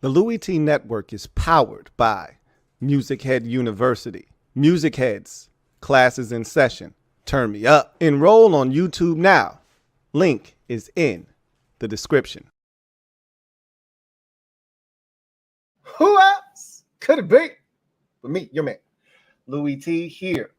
The Louie Tee Network is powered by Music Head University. Music Heads, classes in session. Turn me up. Enroll on YouTube now. Link is in the description. Who else could it be but me, your man, Louie Tee here,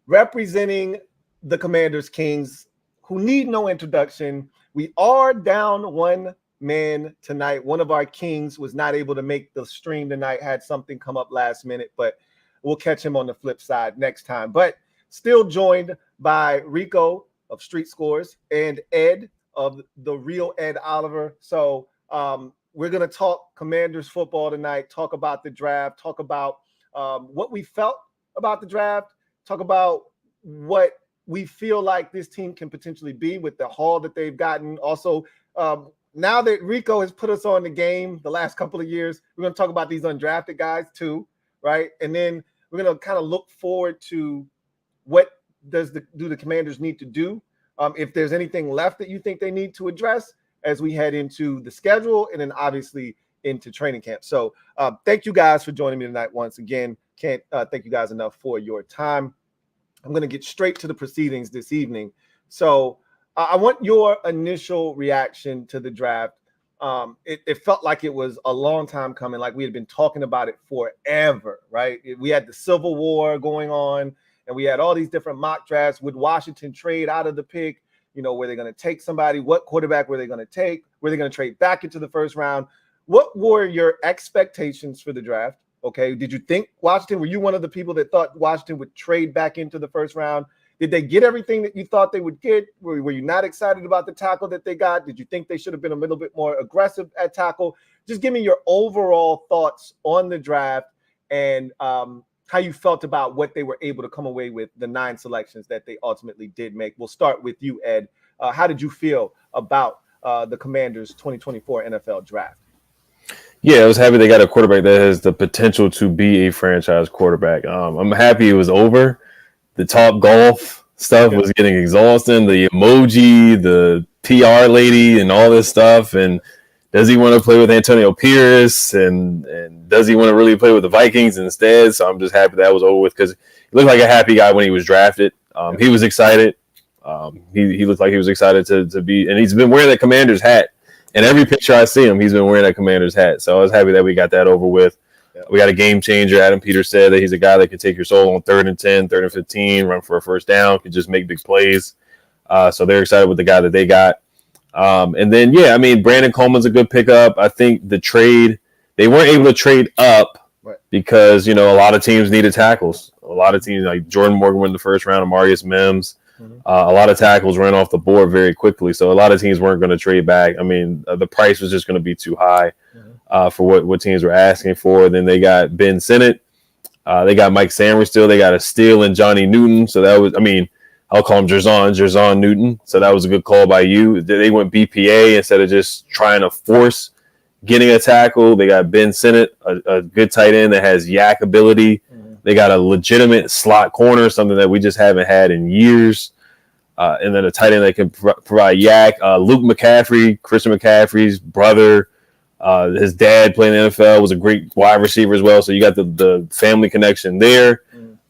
representing the Commanders Kings, who need no introduction. We are down one man tonight. One of our Kings was not able to make the stream tonight, had something come up last minute, but we'll catch him on the flip side next time. But still joined by Rico of Street Scores and Ed of the real Ed Oliver. So we're going to talk Commanders football tonight, talk about the draft, talk about what we felt about the draft, talk about what we feel like this team can potentially be with the haul that they've gotten. Also, now that Rico has put us on the game the last couple of years, we're going to talk about these undrafted guys too, right? And then we're going to kind of look forward to what do the Commanders need to do, if there's anything left that you think they need to address as we head into the schedule and then obviously into training camp. So thank you guys for joining me tonight once again. Can't thank you guys enough for your time. I'm going to get straight to the proceedings this evening. So I want your initial reaction to the draft. It felt like it was a long time coming, like we had been talking about it forever, right? We had the Civil War going on, and we had all these different mock drafts. Would Washington trade out of the pick? You know, were they going to take somebody? What quarterback were they going to take? Were they going to trade back into the first round? What were your expectations for the draft? Okay, did you think Washington, were you one of the people that thought Washington would trade back into the first round? Did they get everything that you thought they would get? Were you not excited about the tackle that they got? Did you think they should have been a little bit more aggressive at tackle? Just give me your overall thoughts on the draft and how you felt about what they were able to come away with, the 9 selections that they ultimately did make. We'll start with you, Ed. How did you feel about the Commanders' 2024 NFL draft? Yeah, I was happy they got a quarterback that has the potential to be a franchise quarterback. I'm happy it was over. The Top Golf stuff was getting exhausting. The emoji, the PR lady, and all this stuff. And does he want to play with Antonio Pierce? And does he want to really play with the Vikings instead? So I'm just happy that was over with because he looked like a happy guy when he was drafted. He was excited. He looked like he was excited to be, and he's been wearing that Commanders hat. And every picture I see him, he's been wearing that Commanders hat. So I was happy that we got that over with. We got a game changer. Adam Peters said that he's a guy that can take your soul on 3rd and 10, 3rd and 15, run for a first down, can just make big plays. So they're excited with the guy that they got. And then, yeah, I mean, Brandon Coleman's a good pickup. I think the trade, they weren't able to trade up because, you know, a lot of teams needed tackles. A lot of teams, like Jordan Morgan went in the first round, Amarius Mims. A lot of tackles ran off the board very quickly. So a lot of teams weren't going to trade back. I mean, the price was just going to be too high for what teams were asking for. Then they got Ben Sinnott. They got Mike Sanders still. They got a steal in Johnny Newton. So that was, I mean, I'll call him Jerzon Newton. So that was a good call by you. They went BPA instead of just trying to force getting a tackle. They got Ben Sinnott, a good tight end that has yak ability. They got a legitimate slot corner, something that we just haven't had in years. And then a tight end that can provide yak. Luke McCaffrey, Christian McCaffrey's brother, his dad playing in the NFL, was a great wide receiver as well. So you got the family connection there.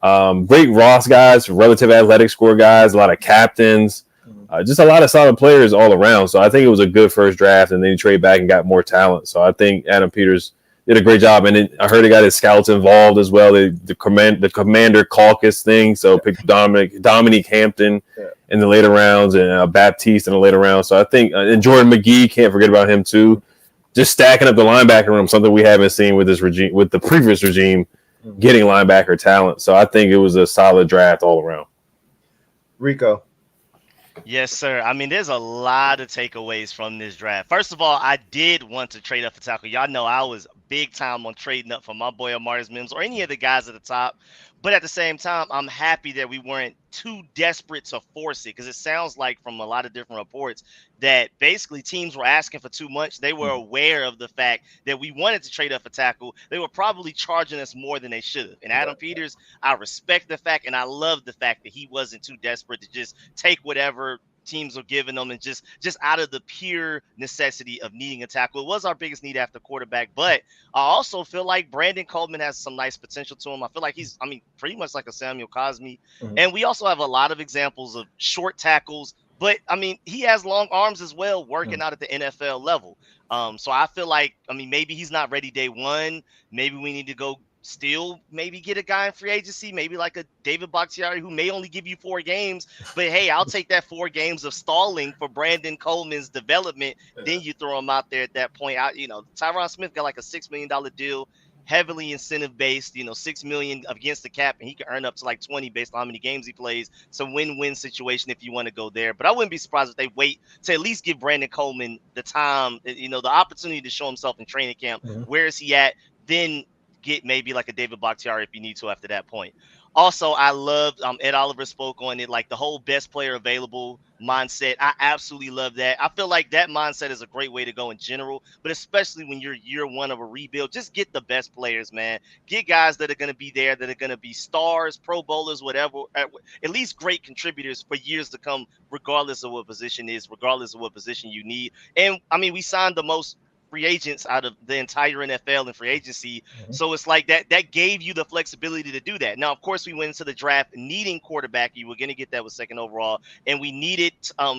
Great Ross guys, relative athletic score guys, a lot of captains, just a lot of solid players all around. So I think it was a good first draft, and then he traded back and got more talent. So I think Adam Peters did a great job. And then I heard he got his scouts involved as well. The Commander Caucus thing. So picked Dominique Hampton in the later rounds and Baptiste in the later rounds. So I think and Jordan McGee, can't forget about him too. Just stacking up the linebacker room, something we haven't seen with this regime, with the previous regime, getting linebacker talent. So I think it was a solid draft all around. Rico. Yes, sir. I mean, there's a lot of takeaways from this draft. First of all, I did want to trade up for tackle. Y'all know I was big time on trading up for my boy Amarius Mims or any of the guys at the top. But at the same time, I'm happy that we weren't too desperate to force it, because it sounds like from a lot of different reports that basically teams were asking for too much. They were aware of the fact that we wanted to trade up for tackle. They were probably charging us more than they should have. And Adam Peters, I respect the fact and I love the fact that he wasn't too desperate to just take whatever teams are giving them, and just out of the pure necessity of needing a tackle. It was our biggest need after quarterback, but I also feel like Brandon Coleman has some nice potential to him. I feel like he's, I mean, pretty much like a Samuel Cosme. And we also have a lot of examples of short tackles, but I mean, he has long arms as well, working out at the NFL level. So I feel like, I mean, maybe he's not ready day one. Maybe we need to go still maybe get a guy in free agency, maybe like a David Bakhtiari, who may only give you 4 games, but hey, I'll take that 4 games of stalling for Brandon Coleman's development. Then you throw him out there at that point. Tyron Smith got like a $6 million deal, heavily incentive based, $6 million against the cap, and he can earn up to like 20 based on how many games he plays. It's a win-win situation if you want to go there. But I wouldn't be surprised if they wait to at least give Brandon Coleman the time, the opportunity to show himself in training camp. Where is he at? Then get maybe like a David Bakhtiari if you need to after that point. Also, I loved Ed Oliver spoke on it, like the whole best player available mindset. I absolutely love that. I feel like that mindset is a great way to go in general, but especially when you're year one of a rebuild, just get the best players, man. Get guys that are going to be there, that are going to be stars, Pro Bowlers, whatever, at least great contributors for years to come, regardless of what position is, regardless of what position you need. And I mean, we signed the most free agents out of the entire NFL in free agency. So it's like that gave you the flexibility to do that. Now, of course, we went into the draft needing quarterback. You were going to get that with second overall, and we needed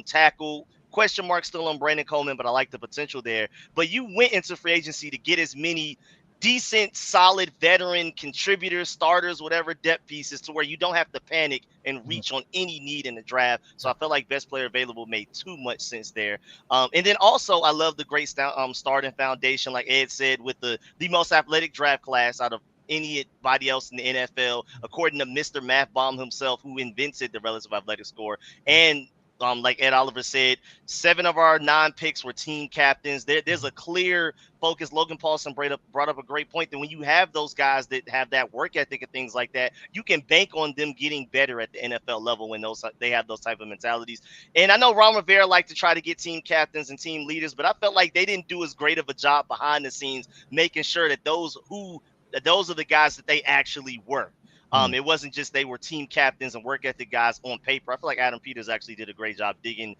tackle. Question mark still on Brandon Coleman, but I like the potential there. But you went into free agency to get as many decent, solid veteran contributors, starters, whatever depth pieces, to where you don't have to panic and reach on any need in the draft. So I felt like best player available made too much sense there. And then also I love the great starting foundation, like Ed said, with the most athletic draft class out of anybody else in the NFL, according to Mr. Math Bomb himself, who invented the relative athletic score. And like Ed Oliver said, 7 of our 9 picks were team captains. There's a clear focus. Logan Paulson brought up a great point that when you have those guys that have that work ethic and things like that, you can bank on them getting better at the NFL level when they have those type of mentalities. And I know Ron Rivera liked to try to get team captains and team leaders, but I felt like they didn't do as great of a job behind the scenes, making sure that those are the guys that they actually were. It wasn't just they were team captains and work ethic guys on paper. I feel like Adam Peters actually did a great job digging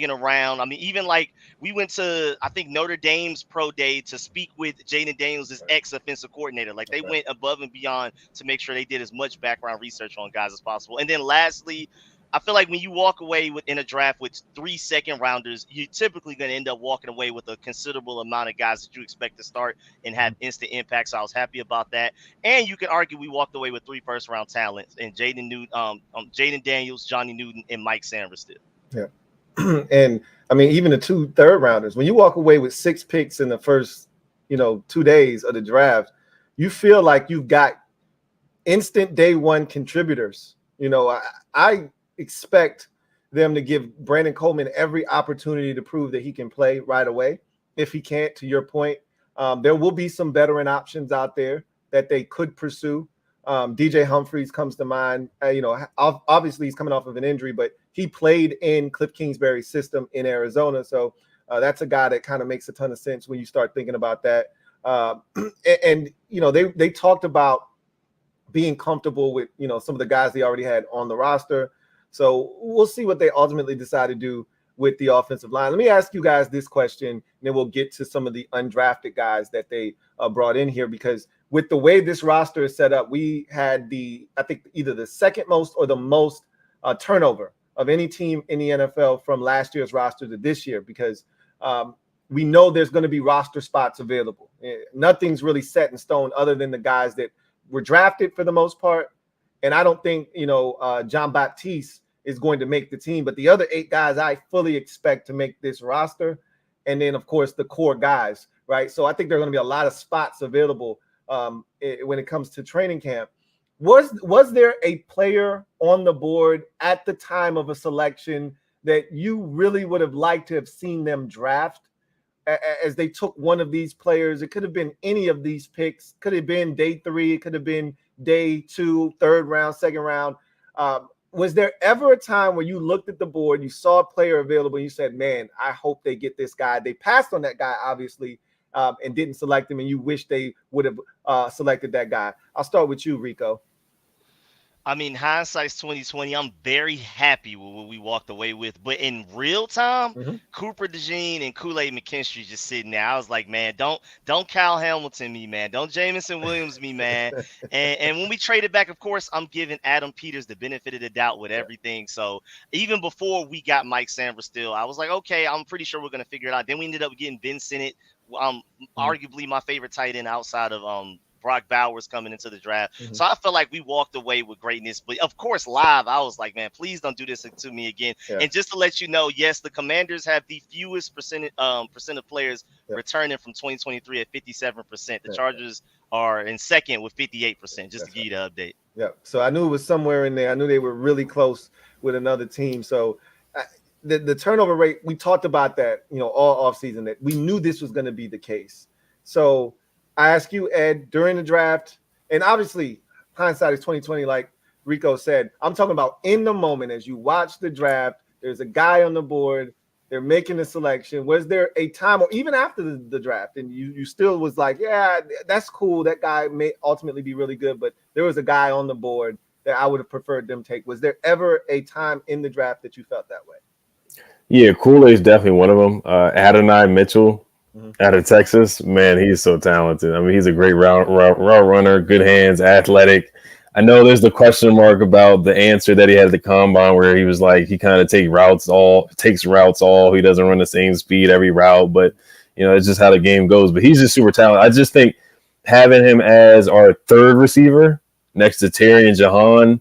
around. I mean, even like we went to, I think, Notre Dame's pro day to speak with Jaden Daniels' ex-offensive coordinator. Like they went above and beyond to make sure they did as much background research on guys as possible. And then lastly, I feel like when you walk away in a draft with 3 second rounders, you're typically going to end up walking away with a considerable amount of guys that you expect to start and have instant impact. So I was happy about that. And you can argue we walked away with 3 first round talents and Jaden Daniels, Johnny Newton, and Mike Sanders still. Yeah. And I mean, even the 2 third rounders, when you walk away with 6 picks in the first, 2 days of the draft, you feel like you've got instant day one contributors. I expect them to give Brandon Coleman every opportunity to prove that he can play right away. If he can't, to your point, there will be some veteran options out there that they could pursue. DJ Humphries comes to mind. Obviously he's coming off of an injury, but he played in Cliff Kingsbury's system in Arizona. So that's a guy that kind of makes a ton of sense when you start thinking about that. They talked about being comfortable with, some of the guys they already had on the roster. So we'll see what they ultimately decide to do with the offensive line. Let me ask you guys this question, and then we'll get to some of the undrafted guys that they brought in here, because with the way this roster is set up, we had I think either the second most or the most turnover of any team in the NFL from last year's roster to this year, because we know there's going to be roster spots available. Nothing's really set in stone other than the guys that were drafted for the most part. And I don't think, John Baptiste is going to make the team, but the other 8 guys I fully expect to make this roster. And then, of course, the core guys, right? So I think there are going to be a lot of spots available when it comes to training camp. Was there a player on the board at the time of a selection that you really would have liked to have seen them draft as they took one of these players? It could have been any of these picks. Could have been day 3. It could have been day 2, 3rd round, 2nd round. Was there ever a time where you looked at the board, you saw a player available, and you said, man, I hope they get this guy? They passed on that guy, obviously, and didn't select him, and you wish they would have selected that guy. I'll start with you, Rico. I mean, hindsight's 2020. I'm very happy with what we walked away with. But in real time, Mhm. Cooper DeJean and Kool-Aid McKinstry just sitting there. I was like, man, don't Kyle Hamilton me, man. Don't Jamison Williams me, man. And when we traded back, of course, I'm giving Adam Peters the benefit of the doubt with everything. So even before we got Mike Sanford still, I was like, okay, I'm pretty sure we're gonna figure it out. Then we ended up getting Ben Sinnott, arguably my favorite tight end outside of Brock Bowers coming into the draft. So I felt like we walked away with greatness. But of course, live, I was like, man, please don't do this to me again. Yeah. And just to let you know, yes, the Commanders have the fewest percent of players returning from 2023 at 57%. The Chargers are in second with 58%, just to give you the update. Yeah. So I knew it was somewhere in there. I knew they were really close with another team. So the turnover rate, we talked about that, all offseason, that we knew this was going to be the case. So I ask you, Ed, during the draft, and obviously hindsight is 2020, like Rico said. I'm talking about in the moment as you watch the draft, there's a guy on the board, they're making a selection. Was there a time, or even after the draft, and you still was like, yeah, that's cool, that guy may ultimately be really good, but there was a guy on the board that I would have preferred them take? Was there ever a time in the draft that you felt that way? Yeah, Kool-Aid's definitely one of them. Adonai Mitchell out of Texas, man, he's so talented. I mean, he's a great route runner, good hands, athletic. I know there's the question mark about the answer that he had at the combine, where he was like, he kind of takes routes all. He doesn't run the same speed every route, but it's just how the game goes. But he's just super talented. I just think having him as our third receiver next to Terry and Jahan,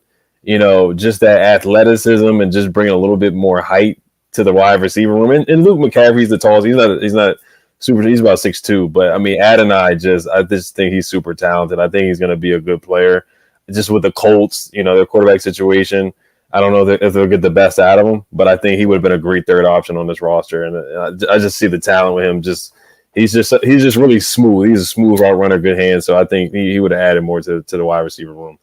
just that athleticism and just bringing a little bit more height to the wide receiver room. And Luke McCaffrey's the tallest. He's not super. He's about 6'2", but I mean, Adonai, I just think he's super talented. I think he's going to be a good player. Just with the Colts, their quarterback situation, I don't know if they'll get the best out of him, but I think he would have been a great third option on this roster. And I just see the talent with him. He's just really smooth. He's a smooth route runner, good hands. So I think he would have added more to the wide receiver room.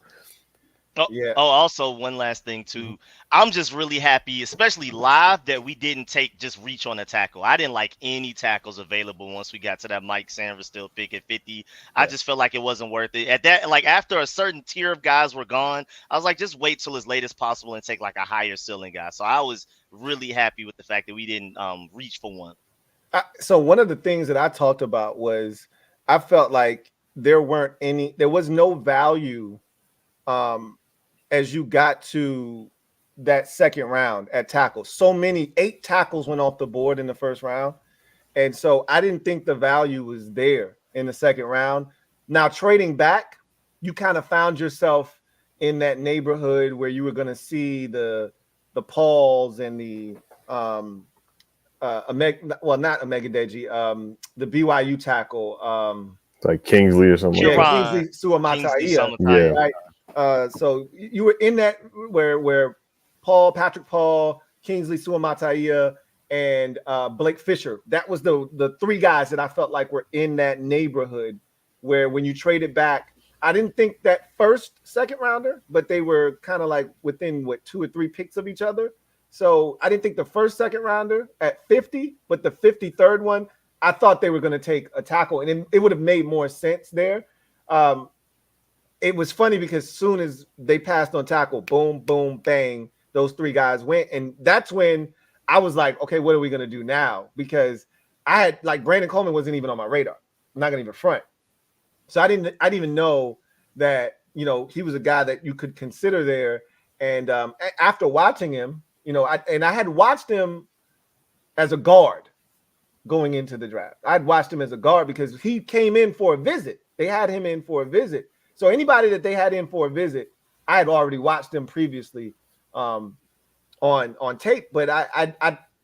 Also, one last thing too. I'm just really happy, especially live, that we didn't just reach on a tackle. I didn't like any tackles available once we got to that Mike Sanford still pick at 50. I just felt like it wasn't worth it. At that, like after a certain tier of guys were gone, I was like, just wait till as late as possible and take like a higher ceiling guy. So I was really happy with the fact that we didn't reach for one. So one of the things that I talked about was I felt like there was no value as you got to that second round at tackles. So 8 tackles went off the board in the first round. And so I didn't think the value was there in the second round. Now, trading back, you kind of found yourself in that neighborhood where you were going to see the Pauls and the not Omegadeji, the BYU tackle, like Kingsley or something. Kingsley Suamataia. Yeah. Right. So you were in that where Patrick Paul, Kingsley Suamataia, and Blake Fisher. That was the 3 guys that I felt like were in that neighborhood where when you traded back, I didn't think that second rounder, but they were kind of like within 2 or 3 picks of each other. So I didn't think the second rounder at 50, but the 53rd one, I thought they were going to take a tackle, and it would have made more sense there. It was funny because as soon as they passed on tackle, boom, boom, bang, those 3 guys went. And that's when I was like, okay, what are we going to do now? Because I had Brandon Coleman wasn't even on my radar. I'm not going to even front. So I didn't even know that, he was a guy that you could consider there. And after watching him, I had watched him as a guard going into the draft. I'd watched him as a guard because he came in for a visit. They had him in for a visit. So anybody that they had in for a visit, I had already watched them previously on tape. But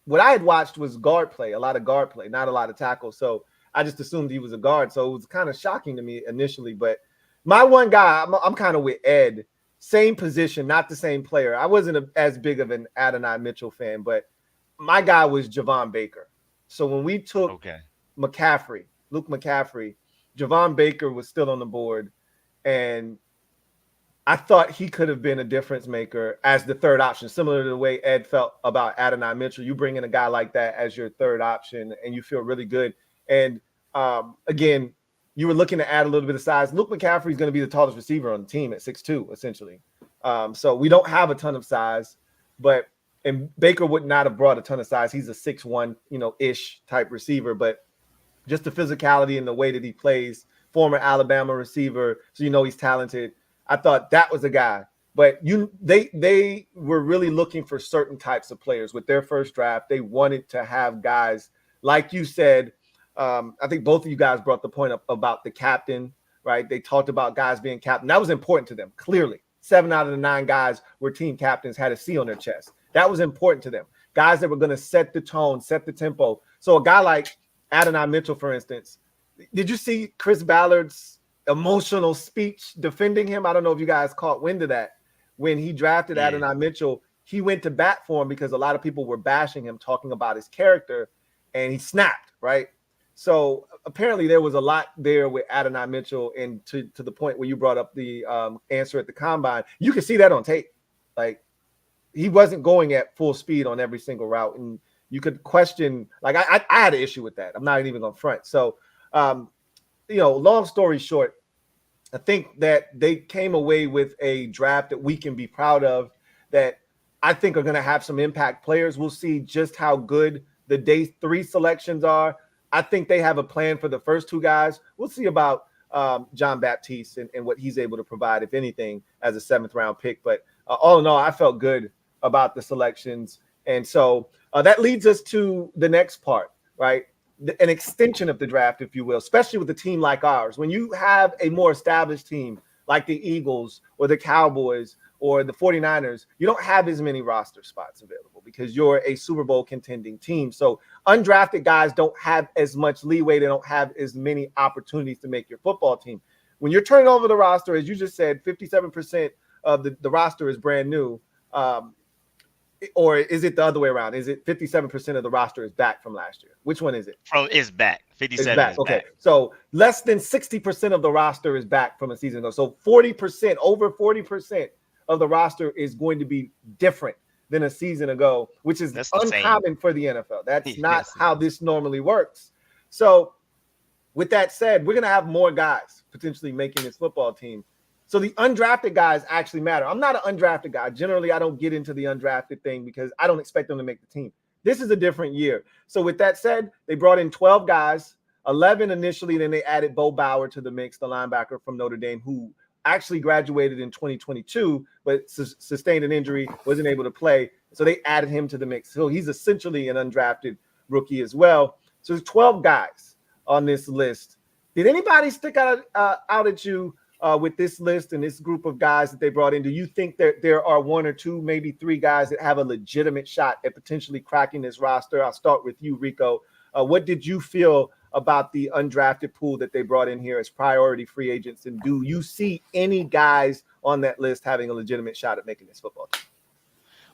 what I had watched was guard play, a lot of guard play, not a lot of tackles. So I just assumed he was a guard. So it was kind of shocking to me initially. But my one guy, I'm kind of with Ed, same position, not the same player. I wasn't as big of an Adonai Mitchell fan, but my guy was Javon Baker. So when we took Luke McCaffrey, Javon Baker was still on the board. And I thought he could have been a difference maker as the third option, similar to the way Ed felt about Adonai Mitchell. You bring in a guy like that as your third option, and you feel really good. And again, you were looking to add a little bit of size. Luke McCaffrey is going to be the tallest receiver on the team at 6'2", essentially. So we don't have a ton of size, and Baker would not have brought a ton of size. He's a 6'1", ish type receiver, but just the physicality and the way that he plays, former Alabama receiver, so he's talented. I thought that was a guy. But they were really looking for certain types of players with their first draft. They wanted to have guys, like you said. I think both of you guys brought the point up about the captain, right? They talked about guys being captain. That was important to them, clearly. 7 out of the 9 guys were team captains, had a C on their chest. That was important to them. Guys that were going to set the tone, set the tempo. So a guy like Adonai Mitchell, for instance, did you see Chris Ballard's emotional speech defending him? I don't know if you guys caught wind of that. When he drafted Adonai Mitchell, he went to bat for him because a lot of people were bashing him, talking about his character, and he snapped, right? So apparently there was a lot there with Adonai Mitchell, and to the point where you brought up the answer at the combine, you can see that on tape. Like, he wasn't going at full speed on every single route, and you could question, like, I had an issue with that. I'm not even going to front. So, long story short, I think that they came away with a draft that we can be proud of, that I think are going to have some impact players. We'll see just how good the day 3 selections are. I think they have a plan for the first 2 guys. We'll see about John Baptiste and what he's able to provide, if anything, as a 7th round pick. But all in all, I felt good about the selections. And so that leads us to the next part, right? An extension of the draft, if you will, especially with a team like ours. When you have a more established team like the Eagles or the Cowboys or the 49ers, you don't have as many roster spots available because you're a Super Bowl contending team. So undrafted guys don't have as much leeway. They don't have as many opportunities to make your football team. When you're turning over the roster, as you just said, 57% of the roster is brand new. Or is it the other way around? Is it 57% of the roster is back from last year? Which one is it? Is back. 57 back. is Okay. back. So less than 60% of the roster is back from a season ago. So 40%, over 40% of the roster is going to be different than a season ago, which is uncommon for the NFL. That's not how this normally works. So with that said, we're going to have more guys potentially making this football team. So the undrafted guys actually matter. I'm not an undrafted guy. Generally, I don't get into the undrafted thing because I don't expect them to make the team. This is a different year. So with that said, they brought in 12 guys, 11 initially, then they added Bo Bauer to the mix, the linebacker from Notre Dame, who actually graduated in 2022, but sustained an injury, wasn't able to play. So they added him to the mix. So he's essentially an undrafted rookie as well. So there's 12 guys on this list. Did anybody stick out at you with this list and this group of guys that they brought in? Do you think that there are 1 or 2, maybe 3 guys that have a legitimate shot at potentially cracking this roster? I'll start with you, Rico. What did you feel about the undrafted pool that they brought in here as priority free agents? And do you see any guys on that list having a legitimate shot at making this football team?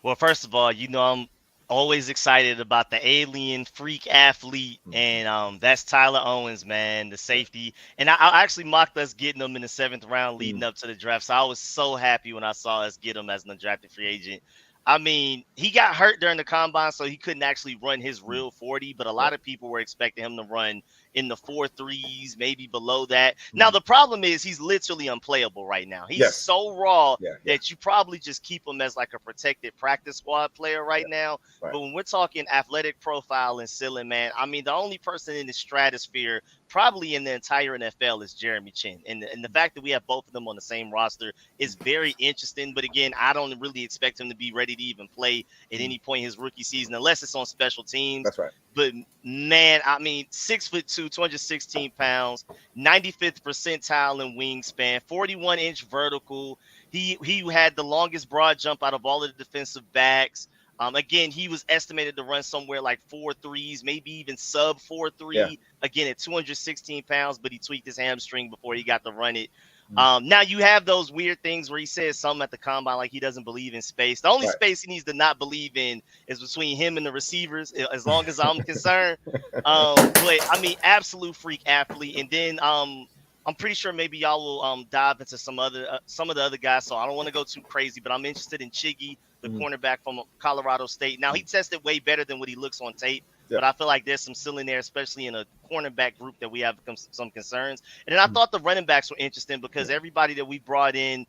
Well, first of all, I'm always excited about the alien freak athlete, and that's Tyler Owens, man, the safety. And I actually mocked us getting him in the 7th round leading up to the draft. So I was so happy when I saw us get him as an undrafted free agent. I mean, he got hurt during the combine, so he couldn't actually run his real 40, but a lot of people were expecting him to run in the 4.3s, maybe below that. Now, the problem is he's literally unplayable right now. He's so raw that you probably just keep him as like a protected practice squad player right now. Right. But when we're talking athletic profile and ceiling, man, I mean, the only person in the stratosphere probably in the entire NFL is Jeremy Chin. And the fact that we have both of them on the same roster is very interesting. But again, I don't really expect him to be ready to even play at any point in his rookie season, unless it's on special teams. That's right. But man, I mean, 6'2", 216 pounds, 95th percentile in wingspan, 41-inch vertical. He had the longest broad jump out of all of the defensive backs. Again, he was estimated to run somewhere like 4.3s, maybe even sub 4.3. Again, at 216 pounds, but he tweaked his hamstring before he got to run it. Now you have those weird things where he says something at the combine like he doesn't believe in space. The only space he needs to not believe in is between him and the receivers, as long as I'm concerned. But I mean, absolute freak athlete. And then I'm pretty sure maybe y'all will dive into some of the other guys. So I don't want to go too crazy, but I'm interested in Chiggy, the cornerback from Colorado State. Now he tested way better than what he looks on tape. But I feel like there's some ceiling there, especially in a cornerback group that we have some concerns. And then I thought the running backs were interesting because everybody that we brought in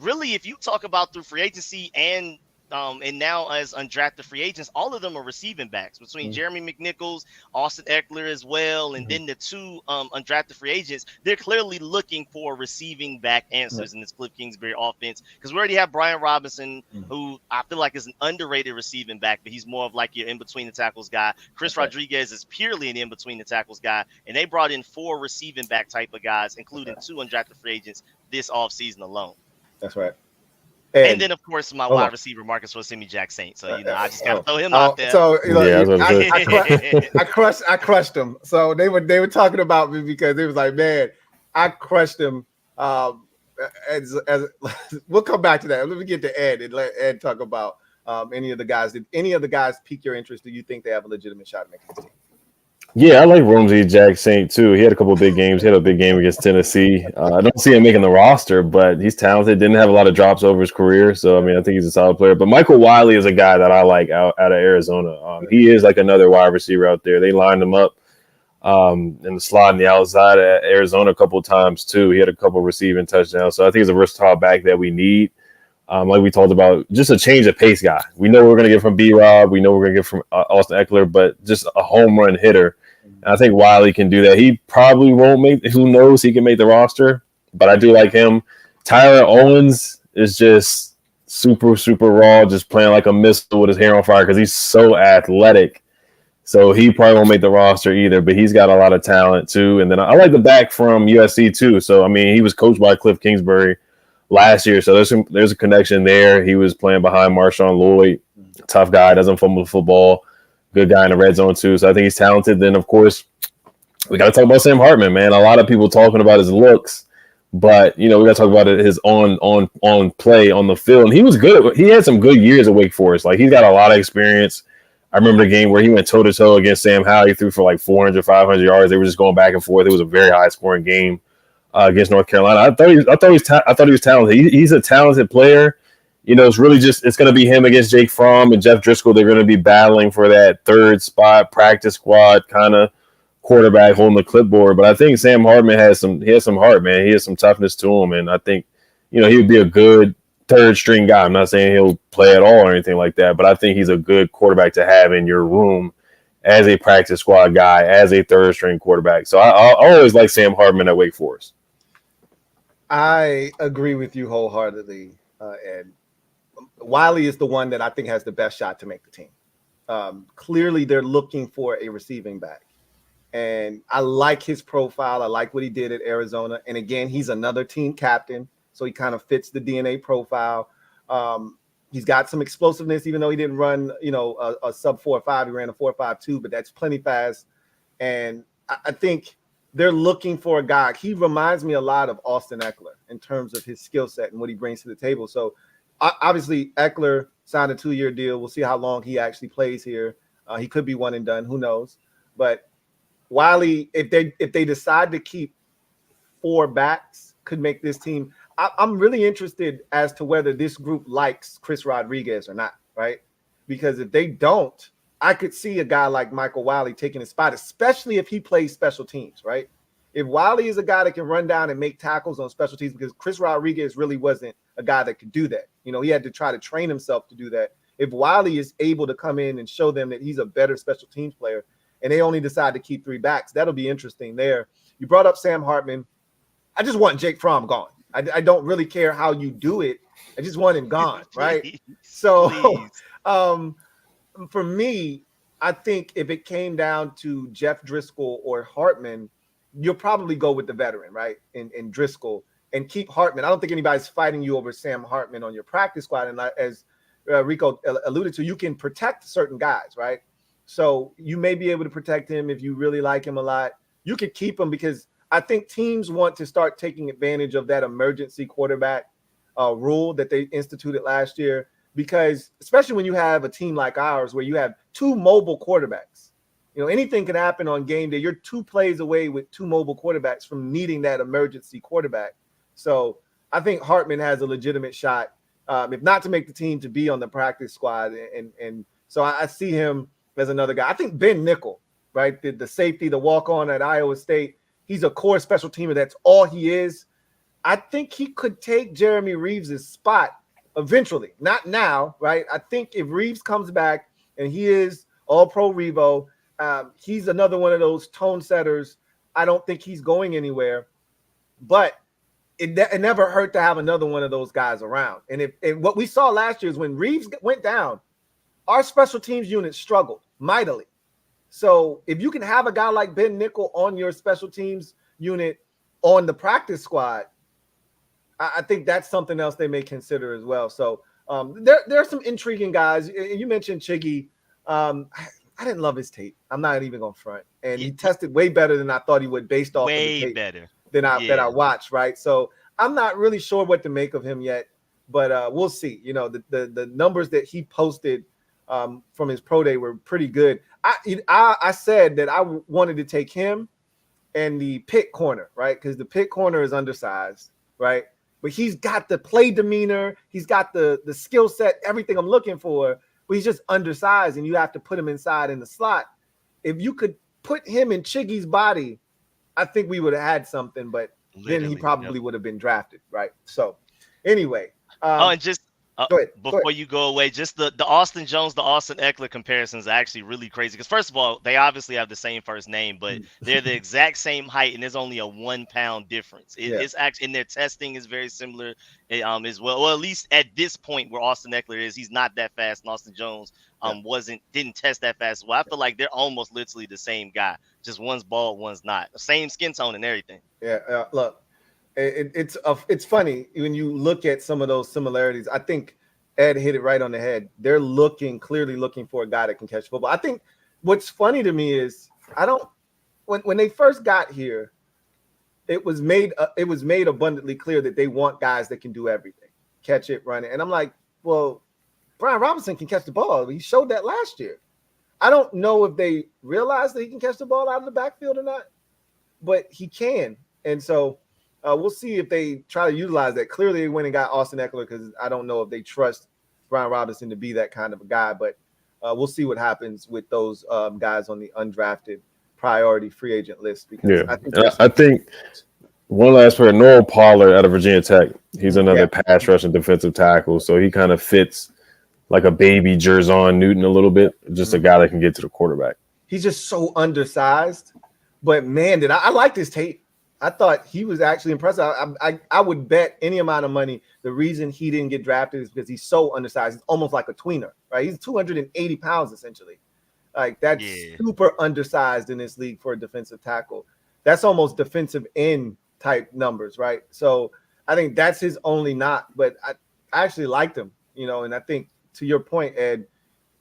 really, if you talk about through free agency and now as undrafted free agents, all of them are receiving backs between Jeremy McNichols, Austin Eckler as well, and then the two undrafted free agents. They're clearly looking for receiving back answers in this Cliff Kingsbury offense because we already have Brian Robinson, who I feel like is an underrated receiving back, but he's more of like your in between the tackles guy. Chris Rodriguez is purely an in between the tackles guy, and they brought in 4 receiving back type of guys, including 2 undrafted free agents this offseason alone. That's right. And then, of course, my wide receiver, Marcus Wasimi Jack Saint. So, I just got to throw him out there. So, I crushed them. So they were talking about me because it was like, man, I crushed them. As we'll come back to that. Let me get to Ed and let Ed talk about any of the guys. Did any of the guys pique your interest? Do you think they have a legitimate shot at making this team? Yeah, I like Romsey Jack Saint too. He had a couple of big games. He had a big game against Tennessee. I don't see him making the roster, but he's talented. Didn't have a lot of drops over his career. So, I mean, I think he's a solid player. But Michael Wiley is a guy that I like out of Arizona. He is like another wide receiver out there. They lined him up in the slot on the outside at Arizona a couple of times too. He had a couple of receiving touchdowns. So I think he's a versatile back that we need. Like we talked about, just a change of pace guy. We know we're going to get from B-Rob. We know we're going to get from Austin Eckler, but just a home run hitter. And I think Wiley can do that. He probably won't make – who knows? He can make the roster, but I do like him. Tyler Owens is just super, super raw, just playing like a missile with his hair on fire because he's so athletic. So he probably won't make the roster either, but he's got a lot of talent too. And then I like the back from USC too. So, I mean, he was coached by Cliff Kingsbury last year, so there's a connection there. He was playing behind Marshawn Lloyd, tough guy, doesn't fumble the football, good guy in the red zone too. So I think he's talented. Then of course we got to talk about Sam Hartman, man. A lot of people talking about his looks, but we got to talk about his on play on the field. And he was good. He had some good years at Wake Forest. Like he's got a lot of experience. I remember the game where he went toe to toe against Sam Howell. He threw for like 400, 500 yards. They were just going back and forth. It was a very high scoring game. Against North Carolina, I thought he was talented. He's a talented player. It's really it's going to be him against Jake Fromm and Jeff Driscoll. They're going to be battling for that third spot, practice squad kind of quarterback holding the clipboard. But I think Sam Hartman has some heart, man. He has some toughness to him, and I think he would be a good third string guy. I'm not saying he'll play at all or anything like that, but I think he's a good quarterback to have in your room as a practice squad guy, as a third string quarterback. So I always like Sam Hartman at Wake Forest. I agree with you wholeheartedly, Ed. Wiley is the one that I think has the best shot to make the team. Clearly, they're looking for a receiving back. And I like his profile. I like what he did at Arizona. And again, he's another team captain, so he kind of fits the DNA profile. He's got some explosiveness, even though he didn't run, a sub 4.5. He ran a 4.52, but that's plenty fast. And I think they're looking for a guy. He reminds me a lot of Austin Eckler in terms of his skill set and what he brings to the table. So obviously Eckler signed a 2-year deal. We'll see how long he actually plays here. He could be one and done. Who knows? But Wiley, if they decide to keep 4 backs, could make this team. I'm really interested as to whether this group likes Chris Rodriguez or not, right? Because if they don't, I could see a guy like Michael Wiley taking his spot, especially if he plays special teams, right? If Wiley is a guy that can run down and make tackles on special teams, because Chris Rodriguez really wasn't a guy that could do that. He had to try to train himself to do that. If Wiley is able to come in and show them that he's a better special teams player, and they only decide to keep 3 backs, that'll be interesting there. You brought up Sam Hartman. I just want Jake Fromm gone. I don't really care how you do it. I just want him gone, right? So for me, I think if it came down to Jeff Driscoll or Hartman, you'll probably go with the veteran, right? In Driscoll and keep Hartman. I don't think anybody's fighting you over Sam Hartman on your practice squad. And as Rico alluded to, you can protect certain guys, right? So you may be able to protect him if you really like him a lot. You could keep him because I think teams want to start taking advantage of that emergency quarterback rule that they instituted last year. Because especially when you have a team like ours where you have 2 mobile quarterbacks, anything can happen on game day. You're 2 plays away with 2 mobile quarterbacks from needing that emergency quarterback. So I think Hartman has a legitimate shot, if not to make the team, to be on the practice squad. And so I see him as another guy. I think Ben Nickel, right, the safety, the walk-on at Iowa State, he's a core special teamer. That's all he is. I think he could take Jeremy Reeves' spot eventually. Not now, right? I think if Reeves comes back and he is all-pro Revo, he's another one of those tone setters. I don't think he's going anywhere. But it never hurt to have another one of those guys around. And what we saw last year is when Reeves went down, our special teams unit struggled mightily. So if you can have a guy like Ben Nickel on your special teams unit on the practice squad, I think that's something else they may consider as well. So there are some intriguing guys. You mentioned Chiggy. I didn't love his tape. I'm not even going to front. And he tested way better than I thought he would based off of the tape better that I watched, right? So I'm not really sure what to make of him yet, but we'll see. You know, the numbers that he posted from his pro day were pretty good. I said that I wanted to take him and the pit corner, right? Because the pit corner is undersized, right? But he's got the play demeanor, he's got the skill set, everything I'm looking for, but he's just undersized, and you have to put him inside in the slot. If you could put him in Chiggy's body, I think we would have had something, but then he probably would have been drafted, right? So anyway. And just go ahead. Before you go away, just the Austin Jones, the Austin Eckler comparison is actually really crazy. Because first of all, they obviously have the same first name, but they're the exact same height, and there's only a 1 pound difference. It's actually, and their testing is very similar as well. Well, at least at this point where Austin Eckler is, he's not that fast, and Austin Jones didn't test that fast. Well, I feel like they're almost literally the same guy. Just one's bald, one's not. Same skin tone and everything. Yeah, look. It's funny when you look at some of those similarities. I think Ed hit it right on the head. They're clearly looking for a guy that can catch football. I think what's funny to me is when they first got here, it was made abundantly clear that they want guys that can do everything, catch it, run it. And I'm like, well, Brian Robinson can catch the ball. He showed that last year. I don't know if they realize that he can catch the ball out of the backfield or not, but he can. And so we'll see if they try to utilize that. Clearly, they went and got Austin Eckler because I don't know if they trust Brian Robinson to be that kind of a guy. But we'll see what happens with those guys on the undrafted priority free agent list. Because I think one last player, Noah Pollard out of Virginia Tech. He's another pass rushing defensive tackle. So he kind of fits like a baby Jerzon Newton a little bit. Just a guy that can get to the quarterback. He's just so undersized. But, man, did I like this tape. I thought he was actually impressive. I would bet any amount of money the reason he didn't get drafted is because he's so undersized. He's almost like a tweener, right? He's 280 pounds essentially. Like that's super undersized in this league for a defensive tackle. That's almost defensive end type numbers, right? So I think that's his only knock. But I actually liked him, you know. And I think to your point, Ed,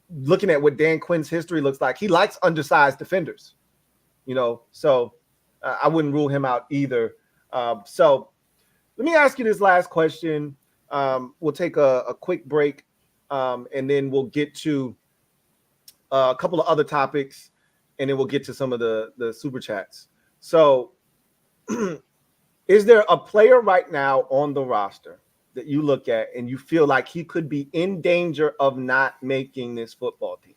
looking at what Dan Quinn's history looks like, he likes undersized defenders, you know. So I wouldn't rule him out either. So let me ask you this last question. We'll take a quick break, and then we'll get to a couple of other topics, and then we'll get to some of the super chats. So is there a player right now on the roster that you look at and you feel like he could be in danger of not making this football team?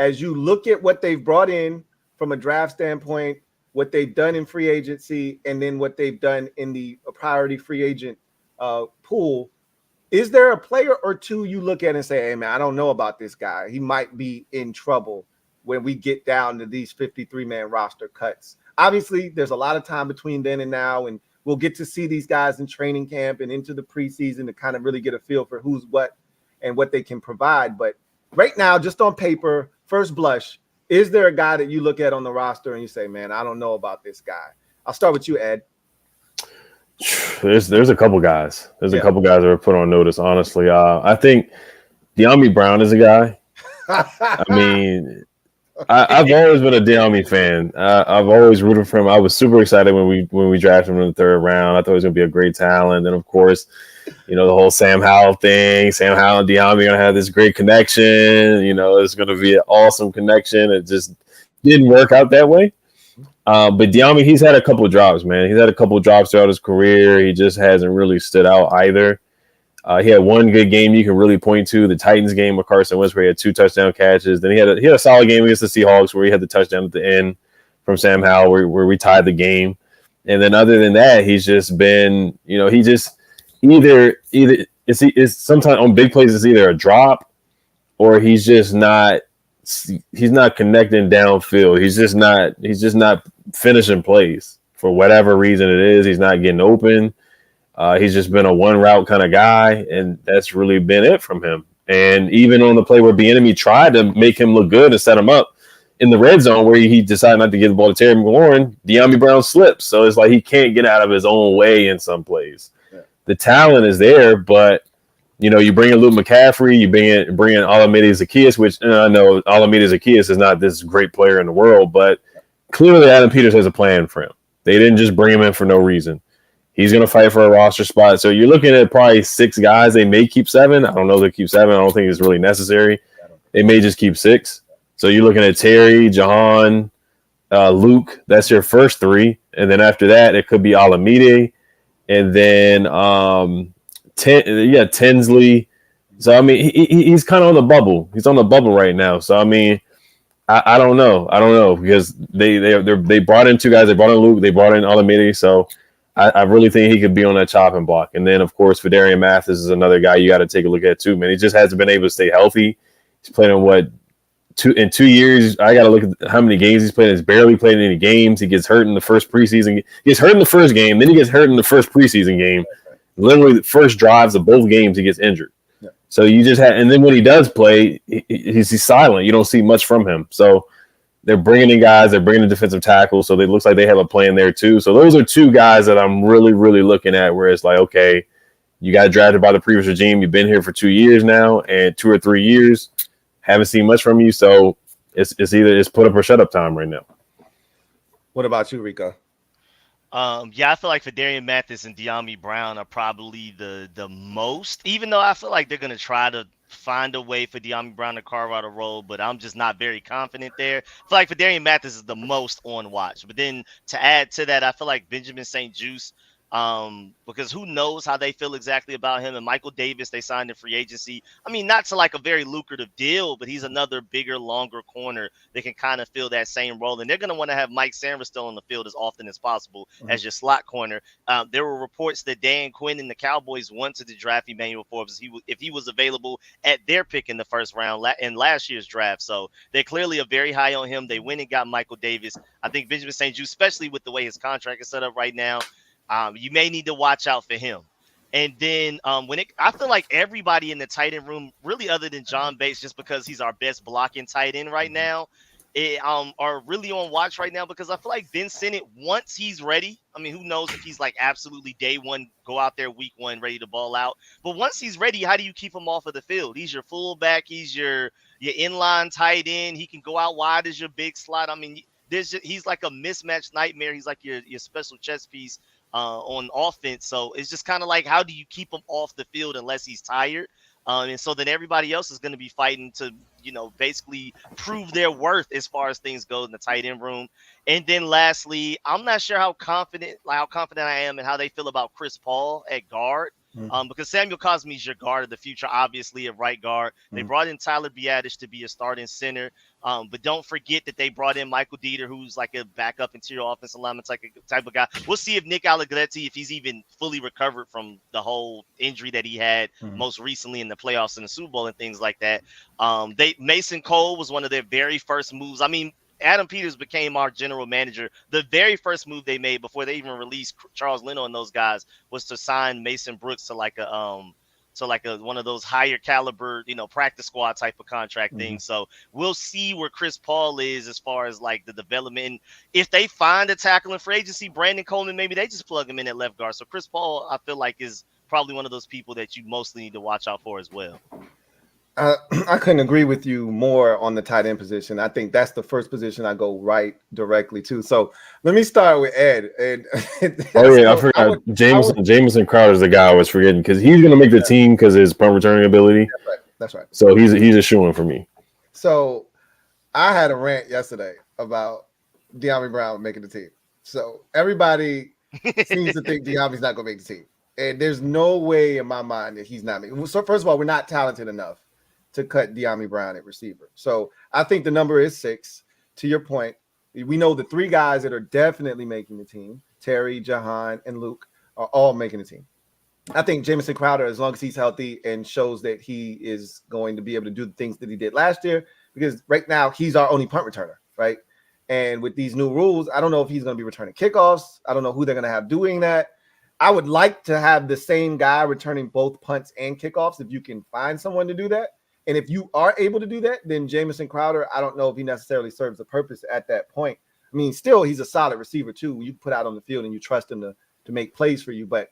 As you look at what they've brought in from a draft standpoint, what they've done in free agency, and then what they've done in the priority free agent pool, is there a player or two you look at and say, hey, man, I don't know about this guy. He might be in trouble when we get down to these 53-man roster cuts? Obviously, there's a lot of time between then and now, and we'll get to see these guys in training camp and into the preseason to kind of really get a feel for who's what and what they can provide. But right now, just on paper, first blush, is there a guy that you look at on the roster and you say, man, I don't know about this guy? I'll start with you, Ed. There's a couple guys. There's a couple guys that were put on notice, honestly. I think De'Ami Brown is a guy. I mean, I've always been a De'Ami fan. I've always rooted for him. I was super excited when we drafted him in the third round. I thought he was going to be a great talent. And, of course, you know, the whole Sam Howell thing. Sam Howell and De'Ami are going to have this great connection. You know, it's going to be an awesome connection. It just didn't work out that way. But De'Ami, he's had a couple of drops, man. He's had a couple of drops throughout his career. He just hasn't really stood out either. He had one good game you can really point to, the Titans game with Carson Wentz, where he had 2 touchdown catches. Then he had a solid game against the Seahawks where he had the touchdown at the end from Sam Howell where we tied the game. And then other than that, he's just been, he just either it's sometimes on big plays it's either a drop or he's not connecting downfield. He's just not finishing plays for whatever reason it is. He's not getting open. He's just been a one route kind of guy, and that's really been it from him. And even on the play where Bieniemy tried to make him look good and set him up in the red zone where he decided not to give the ball to Terry McLaurin, De'Ami Brown slips. So it's like he can't get out of his own way in some plays. Yeah. The talent is there, but you bring in Luke McCaffrey, you bring in Olamide Zaccheaus, which I know Olamide Zaccheaus is not this great player in the world, but clearly Adam Peters has a plan for him. They didn't just bring him in for no reason. He's going to fight for a roster spot. So you're looking at probably 6 guys. They may keep 7. I don't know if they keep 7. I don't think it's really necessary. They may just keep 6. So you're looking at Terry, Jahan, Luke. That's your first 3. And then after that, it could be Olamide. And then Tinsley. So, I mean, he's kind of on the bubble. He's on the bubble right now. So, I mean, I don't know. I don't know because they brought in 2 guys. They brought in Luke. They brought in Olamide. So, I really think he could be on that chopping block. And then, of course, Fedarian Mathis is another guy you got to take a look at too, man. He just hasn't been able to stay healthy. He's playing in 2 years. I got to look at how many games he's played. He's barely played any games. He gets hurt in the first preseason. He gets hurt in the first game. Then he gets hurt in the first preseason game. Literally, the first drives of both games, he gets injured. Yeah. So you just and then when he does play, he's silent. You don't see much from him. So they're bringing in guys. They're bringing in defensive tackles. So it looks like they have a plan there too. So those are 2 guys that I'm really, really looking at where it's like, okay, you got drafted by the previous regime. You've been here for 2 years now and 2 or 3 years. Haven't seen much from you. So it's either it's put up or shut up time right now. What about you, Rico? Yeah, I feel like Fedarian Mathis and De'Ami Brown are probably the most, even though I feel like they're going to try to find a way for De'Ami Brown to carve out a role, but I'm just not very confident there. I feel like Fedarian Mathis is the most on watch. But then to add to that, I feel like Benjamin St-Juste, because who knows how they feel exactly about him. And Michael Davis, they signed in free agency. I mean, not to like a very lucrative deal, but he's another bigger, longer corner that can kind of fill that same role. And they're going to want to have Mike Sanders still on the field as often as possible as your slot corner. There were reports that Dan Quinn and the Cowboys wanted to draft Emmanuel Forbes if he was available at their pick in the first round in last year's draft. So they clearly are very high on him. They went and got Michael Davis. I think Benjamin St-Juste, especially with the way his contract is set up right now, you may need to watch out for him. And then I feel like everybody in the tight end room, really other than John Bates, just because he's our best blocking tight end right now, are really on watch right now because I feel like Ben Sinnott, once he's ready, I mean, who knows if he's like absolutely day one, go out there week 1, ready to ball out. But once he's ready, how do you keep him off of the field? He's your fullback. He's your inline tight end. He can go out wide as your big slot. I mean, he's like a mismatched nightmare. He's like your special chess piece on offense. So it's just kind of like, how do you keep him off the field unless he's tired? And so then everybody else is going to be fighting to, basically prove their worth as far as things go in the tight end room. And then lastly, I'm not sure how confident I am and how they feel about Chris Paul at guard. Because Samuel Cosme is your guard of the future, obviously, at right guard. They brought in Tyler Biadasz to be a starting center. But don't forget that they brought in Michael Dieter, who's like a backup interior offensive lineman type of guy. We'll see if Nick Allegretti, if he's even fully recovered from the whole injury that he had most recently in the playoffs and the Super Bowl and things like that. Mason Cole was one of their very first moves. I mean, Adam Peters became our general manager. The very first move they made before they even released Charles Leno and those guys was to sign Mason Brooks to like one of those higher caliber, practice squad type of contract things. So we'll see where Chris Paul is as far as like the development. If they find a tackle in free agency, Brandon Coleman, maybe they just plug him in at left guard. So Chris Paul, I feel like, is probably one of those people that you mostly need to watch out for as well. I couldn't agree with you more on the tight end position. I think that's the first position I go right directly to. So let me start with Ed. I forgot. Jameson Crowder is the guy I was forgetting because he's going to make the team because of his punt returning ability. That's right. So he's a shoo-in for me. So I had a rant yesterday about De'Ami Brown making the team. So everybody seems to think De'Ami's not going to make the team. And there's no way in my mind that he's not making. So first of all, we're not talented enough to cut De'Ami Brown at receiver. So I think the number is 6. To your point, we know the 3 guys that are definitely making the team. Terry, Jahan, and Luke are all making the team. I think Jamison Crowder, as long as he's healthy and shows that he is going to be able to do the things that he did last year, because right now he's our only punt returner, right? And with these new rules, I don't know if he's going to be returning kickoffs. I don't know who they're going to have doing that. I would like to have the same guy returning both punts and kickoffs if you can find someone to do that. And if you are able to do that, then Jamison Crowder, I don't know if he necessarily serves a purpose at that point. I mean, still, he's a solid receiver too. You put out on the field and you trust him to make plays for you. But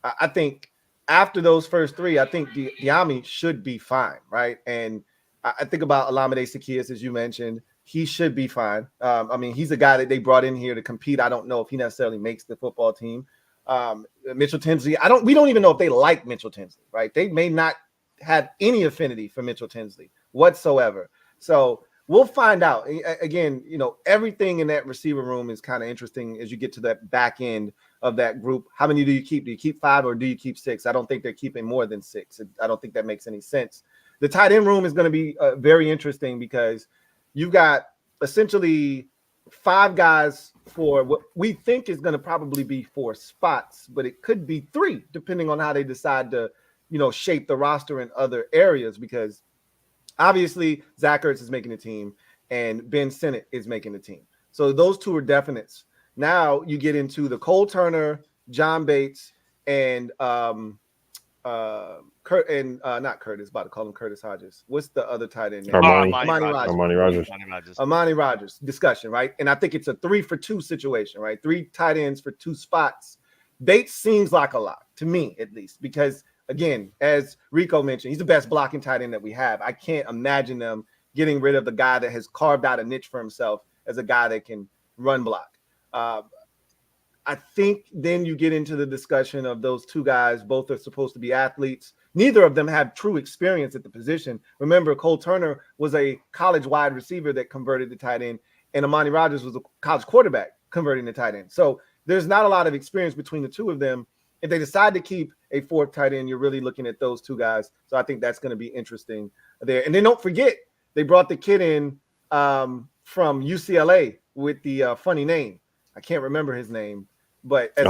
I think after those first three, I think Diami should be fine, right? And I think about Olamide Zaccheaus, as you mentioned. He should be fine. I mean, he's a guy that they brought in here to compete. I don't know if he necessarily makes the football team. Mitchell Tinsley, we don't even know if they like Mitchell Tinsley, right? They may not have any affinity for Mitchell Tinsley whatsoever. So we'll find out. Again, everything in that receiver room is kind of interesting as you get to that back end of that group. How many do you keep? Do you keep 5 or do you keep 6? I don't think they're keeping more than 6. I don't think that makes any sense. The tight end room is going to be very interesting because you've got essentially 5 guys for what we think is going to probably be 4 spots, but it could be 3 depending on how they decide to, shape the roster in other areas, because obviously Zach Ertz is making the team and Ben Sinnott is making the team. So those 2 are definites. Now you get into the Cole Turner, John Bates, and not Curtis, about to call him Curtis Hodges. What's the other tight end name? Armani Rogers. Amani Rogers discussion, right? And I think it's a 3-for-2 situation, right? 3 tight ends for 2 spots. Bates seems like a lot to me, at least, because again, as Rico mentioned, he's the best blocking tight end that we have. I can't imagine them getting rid of the guy that has carved out a niche for himself as a guy that can run block. I think then you get into the discussion of those 2 guys. Both are supposed to be athletes. Neither of them have true experience at the position. Remember, Cole Turner was a college wide receiver that converted to tight end, and Amani Rogers was a college quarterback converting to tight end. So there's not a lot of experience between the 2 of them. If they decide to keep a 4th tight end, you're really looking at those 2 guys. So I think that's going to be interesting there. And then don't forget, they brought the kid in from UCLA with the funny name. I can't remember his name, but as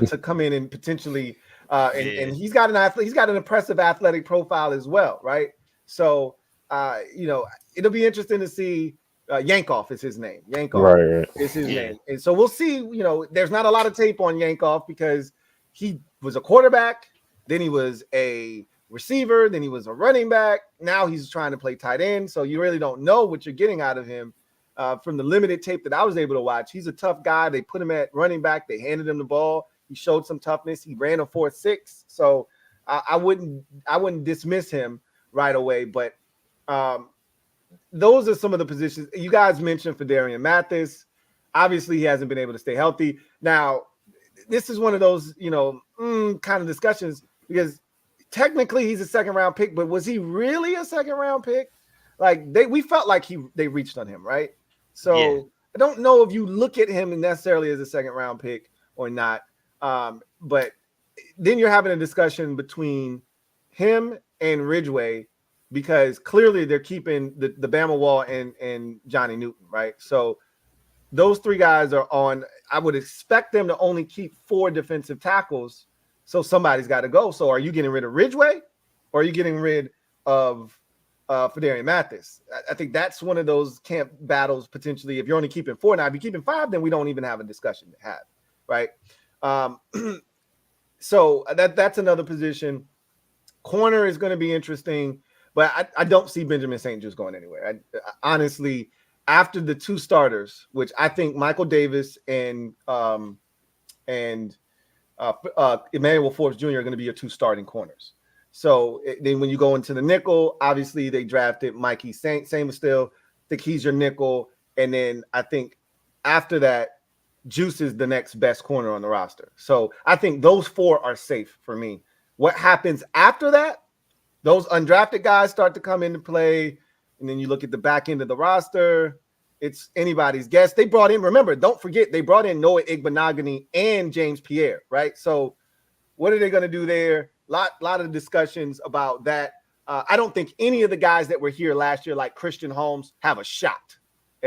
to come in and potentially and he's got an impressive athletic profile as well, right? So it'll be interesting to see. Yankoff is his name. Yankoff is his name. And so we'll see, there's not a lot of tape on Yankoff because he was a quarterback, then he was a receiver, then he was a running back. Now he's trying to play tight end. So you really don't know what you're getting out of him. From the limited tape that I was able to watch, he's a tough guy. They put him at running back. They handed him the ball. He showed some toughness. He ran a 4.6. So I wouldn't dismiss him right away, but those are some of the positions you guys mentioned for Darian Mathis. Obviously, he hasn't been able to stay healthy. Now, this is one of those, kind of discussions because technically he's a 2nd-round pick, but was he really a 2nd-round pick? Like we felt like they reached on him, right? So I don't know if you look at him necessarily as a 2nd-round pick or not. But then you're having a discussion between him and Ridgeway, because clearly they're keeping the Bama Wall and Johnny Newton, right? So those 3 guys are on. I would expect them to only keep 4 defensive tackles. So somebody's got to go. So are you getting rid of Ridgeway or are you getting rid of Darian Mathis? I think that's one of those camp battles potentially. If you're only keeping 4 now, if you're keeping 5, then we don't even have a discussion to have, right? So that's another position. Corner is going to be interesting. But I don't see Benjamin St. Juste going anywhere. I honestly, after the 2 starters, which I think Michael Davis and Emmanuel Forbes Jr. are going to be your 2 starting corners. So then when you go into the nickel, obviously they drafted Mikey Same still. I think he's your nickel. And then I think after that, Juice is the next best corner on the roster. So I think those 4 are safe for me. What happens after that? Those undrafted guys start to come into play, and then you look at the back end of the roster. It's anybody's guess. They brought in, remember, don't forget, they brought in Noah Igbenogany and James Pierre, right? So what are they going to do there? Lot of discussions about that. I don't think any of the guys that were here last year, like Christian Holmes, have a shot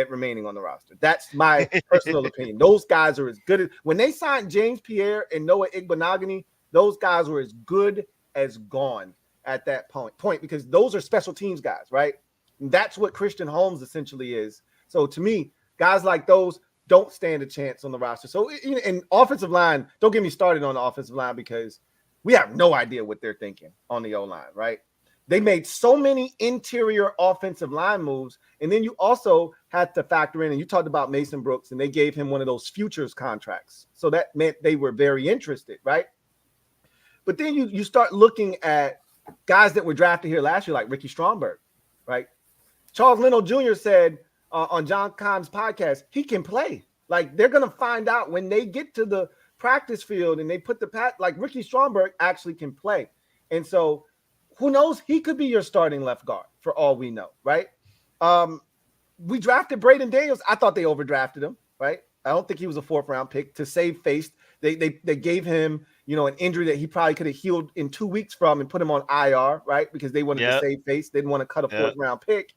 at remaining on the roster. That's my personal opinion. Those guys are as good as when they signed James Pierre and Noah Igbenogany, those guys were as good as gone at that point because those are special teams guys, right? And that's what Christian Holmes essentially is. So to me, guys like those don't stand a chance on the roster. So in offensive line, don't get me started on the offensive line because we have no idea what they're thinking on the O-line, right? They made so many interior offensive line moves. And then you also had to factor in, and you talked about Mason Brooks, and they gave him one of those futures contracts. So that meant they were very interested, right? But then you start looking at guys that were drafted here last year, like Ricky Stromberg, right? Charles Leno Jr. said on John Kahn's podcast, he can play. Like, they're going to find out when they get to the practice field and they put like Ricky Stromberg actually can play. And so who knows? He could be your starting left guard for all we know, right? We drafted Braden Daniels. I thought they overdrafted him, right? I don't think he was a 4th-round pick to save face. They gave him, an injury that he probably could have healed in 2 weeks from and put him on IR, right? Because they wanted to save face. They didn't want to cut a 4th-round pick.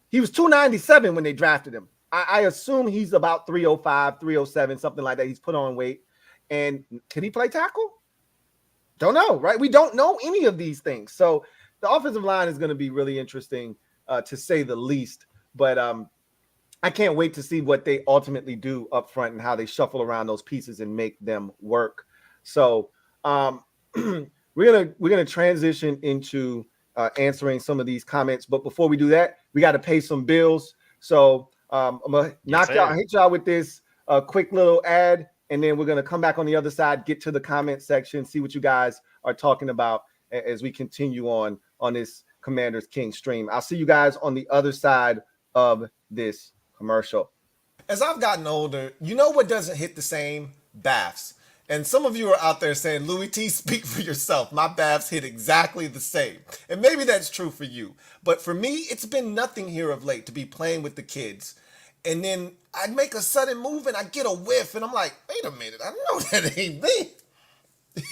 He was 297 when they drafted him. I assume he's about 305, 307, something like that. He's put on weight. And can he play tackle? Don't know, right? We don't know any of these things. So the offensive line is going to be really interesting, to say the least. But I can't wait to see what they ultimately do up front and how they shuffle around those pieces and make them work. So we're gonna transition into answering some of these comments. But before we do that, we got to pay some bills. So I'm gonna hit y'all with this quick little ad, and then we're gonna come back on the other side, get to the comment section, see what you guys are talking about as we continue on this Commanders Kings stream. I'll see you guys on the other side of this commercial. As I've gotten older, you know what doesn't hit the same? Baths. And some of you are out there saying, Louie Tee, speak for yourself. My baths hit exactly the same. And maybe that's true for you. But for me, it's been nothing here of late to be playing with the kids. And then I'd make a sudden move and I get a whiff and I'm like, wait a minute, I know that ain't me.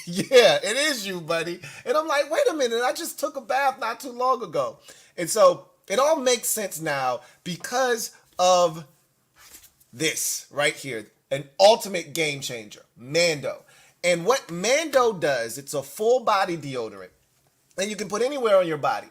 Yeah, it is you, buddy. And I'm like, wait a minute, I just took a bath not too long ago. And so it all makes sense now because of this right here. An ultimate game changer, MANDO. And what MANDO does, it's a full body deodorant and you can put anywhere on your body.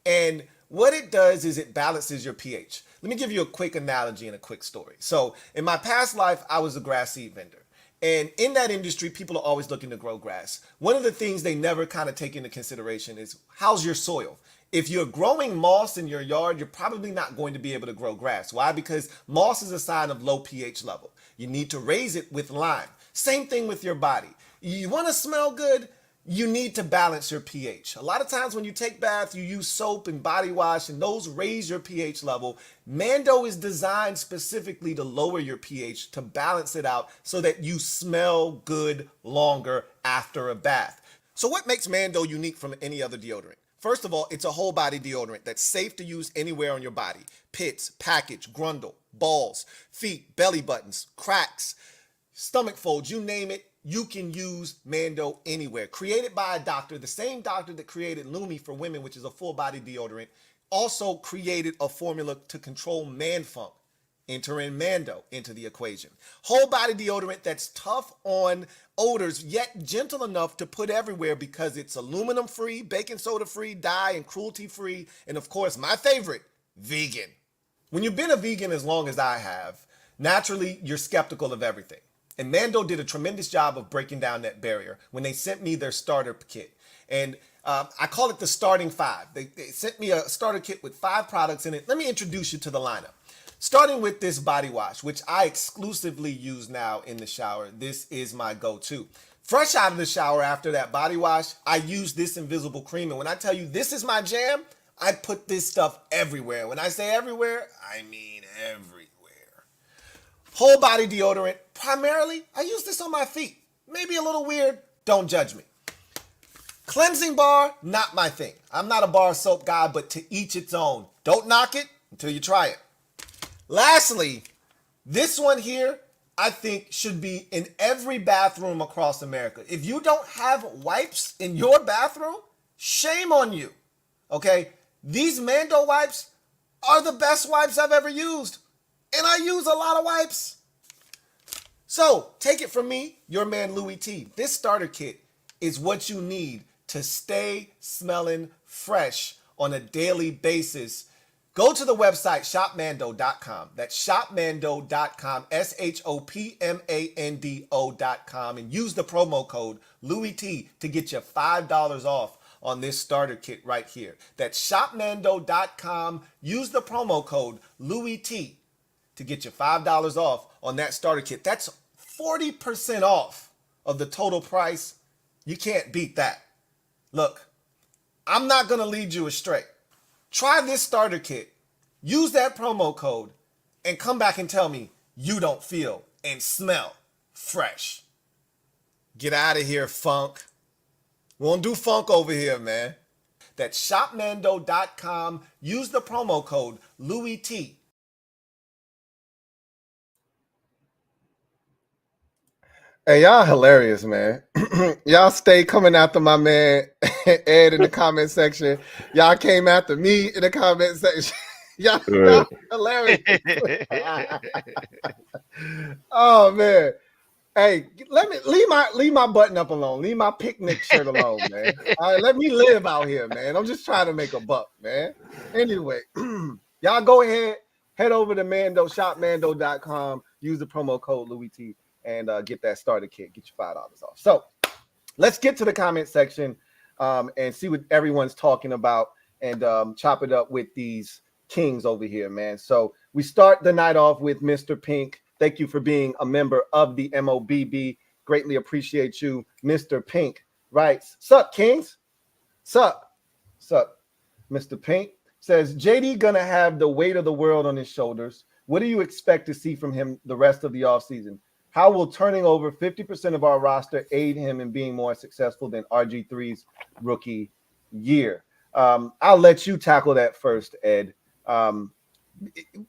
And what it does is it balances your pH. Let me give you a quick analogy and a quick story. So in my past life, I was a grass seed vendor. And in that industry, people are always looking to grow grass. One of the things they never kind of take into consideration is how's your soil? If you're growing moss in your yard, you're probably not going to be able to grow grass. Why? Because moss is a sign of low pH level. You need to raise it with lime. Same thing with your body. You want to smell good? You need to balance your pH. A lot of times when you take baths, you use soap and body wash, and those raise your pH level. MANDO is designed specifically to lower your pH, to balance it out so that you smell good longer after a bath. So what makes MANDO unique from any other deodorant? First of all, it's a whole body deodorant that's safe to use anywhere on your body. Pits, package, grundle, balls, feet, belly buttons, cracks, stomach folds, you name it, you can use MANDO anywhere. Created by a doctor, the same doctor that created Lumi for women, which is a full body deodorant, also created a formula to control man funk. Enter in MANDO into the equation. Whole body deodorant that's tough on odors, yet gentle enough to put everywhere because it's aluminum free, baking soda free, dye and cruelty free, and of course, my favorite, vegan. When you've been a vegan as long as I have, naturally, you're skeptical of everything. And MANDO did a tremendous job of breaking down that barrier when they sent me their starter kit. And I call it the starting 5. They sent me a starter kit with 5 products in it. Let me introduce you to the lineup. Starting with this body wash, which I exclusively use now in the shower. This is my go-to. Fresh out of the shower after that body wash, I use this invisible cream. And when I tell you this is my jam, I put this stuff everywhere. When I say everywhere, I mean everywhere. Whole body deodorant, primarily, I use this on my feet. Maybe a little weird, don't judge me. Cleansing bar, not my thing. I'm not a bar soap guy, but to each its own. Don't knock it until you try it. Lastly, this one here, I think should be in every bathroom across America. If you don't have wipes in your bathroom, shame on you, okay? These MANDO wipes are the best wipes I've ever used. and I use a lot of wipes. So take it from me, your man Louie Tee. This starter kit is what you need to stay smelling fresh on a daily basis. Go to the website shopmando.com. That's shopmando.com, shopmando.com, and use the promo code Louie Tee to get you $5 off on this starter kit right here. That's shopmando.com. Use the promo code Louie Tee to get you $5 off on that starter kit. That's 40% off of the total price. You can't beat that. Look, I'm not going to lead you astray. Try this starter kit, use that promo code, and come back and tell me you don't feel and smell fresh. Get out of here, funk. We won't do funk over here, man. That's shopmando.com. Use the promo code Louie Tee. Hey, y'all hilarious, man. Y'all stay coming after my man Ed in the comment section. Y'all came after me in the comment section. y'all hilarious. Oh man. Hey, let me leave my button up alone. Leave my picnic shirt alone, man. All right, let me live out here, man. I'm just trying to make a buck, man. Anyway, y'all go ahead, head over to Mando, shopmando.com, use the promo code Louie Tee, and get that starter kit. Get you $5 off. So let's get to the comment section and see what everyone's talking about and chop it up with these kings over here, man. So we start the night off with Mr. Pink. Thank you for being a member of the MOBB. Greatly appreciate you, Mr. Pink. Writes, sup, Kings? Sup? Mr. Pink says, JD gonna have the weight of the world on his shoulders. What do you expect to see from him the rest of the offseason? How will turning over 50% of our roster aid him in being more successful than RG3's rookie year? I'll let you tackle that first, Ed.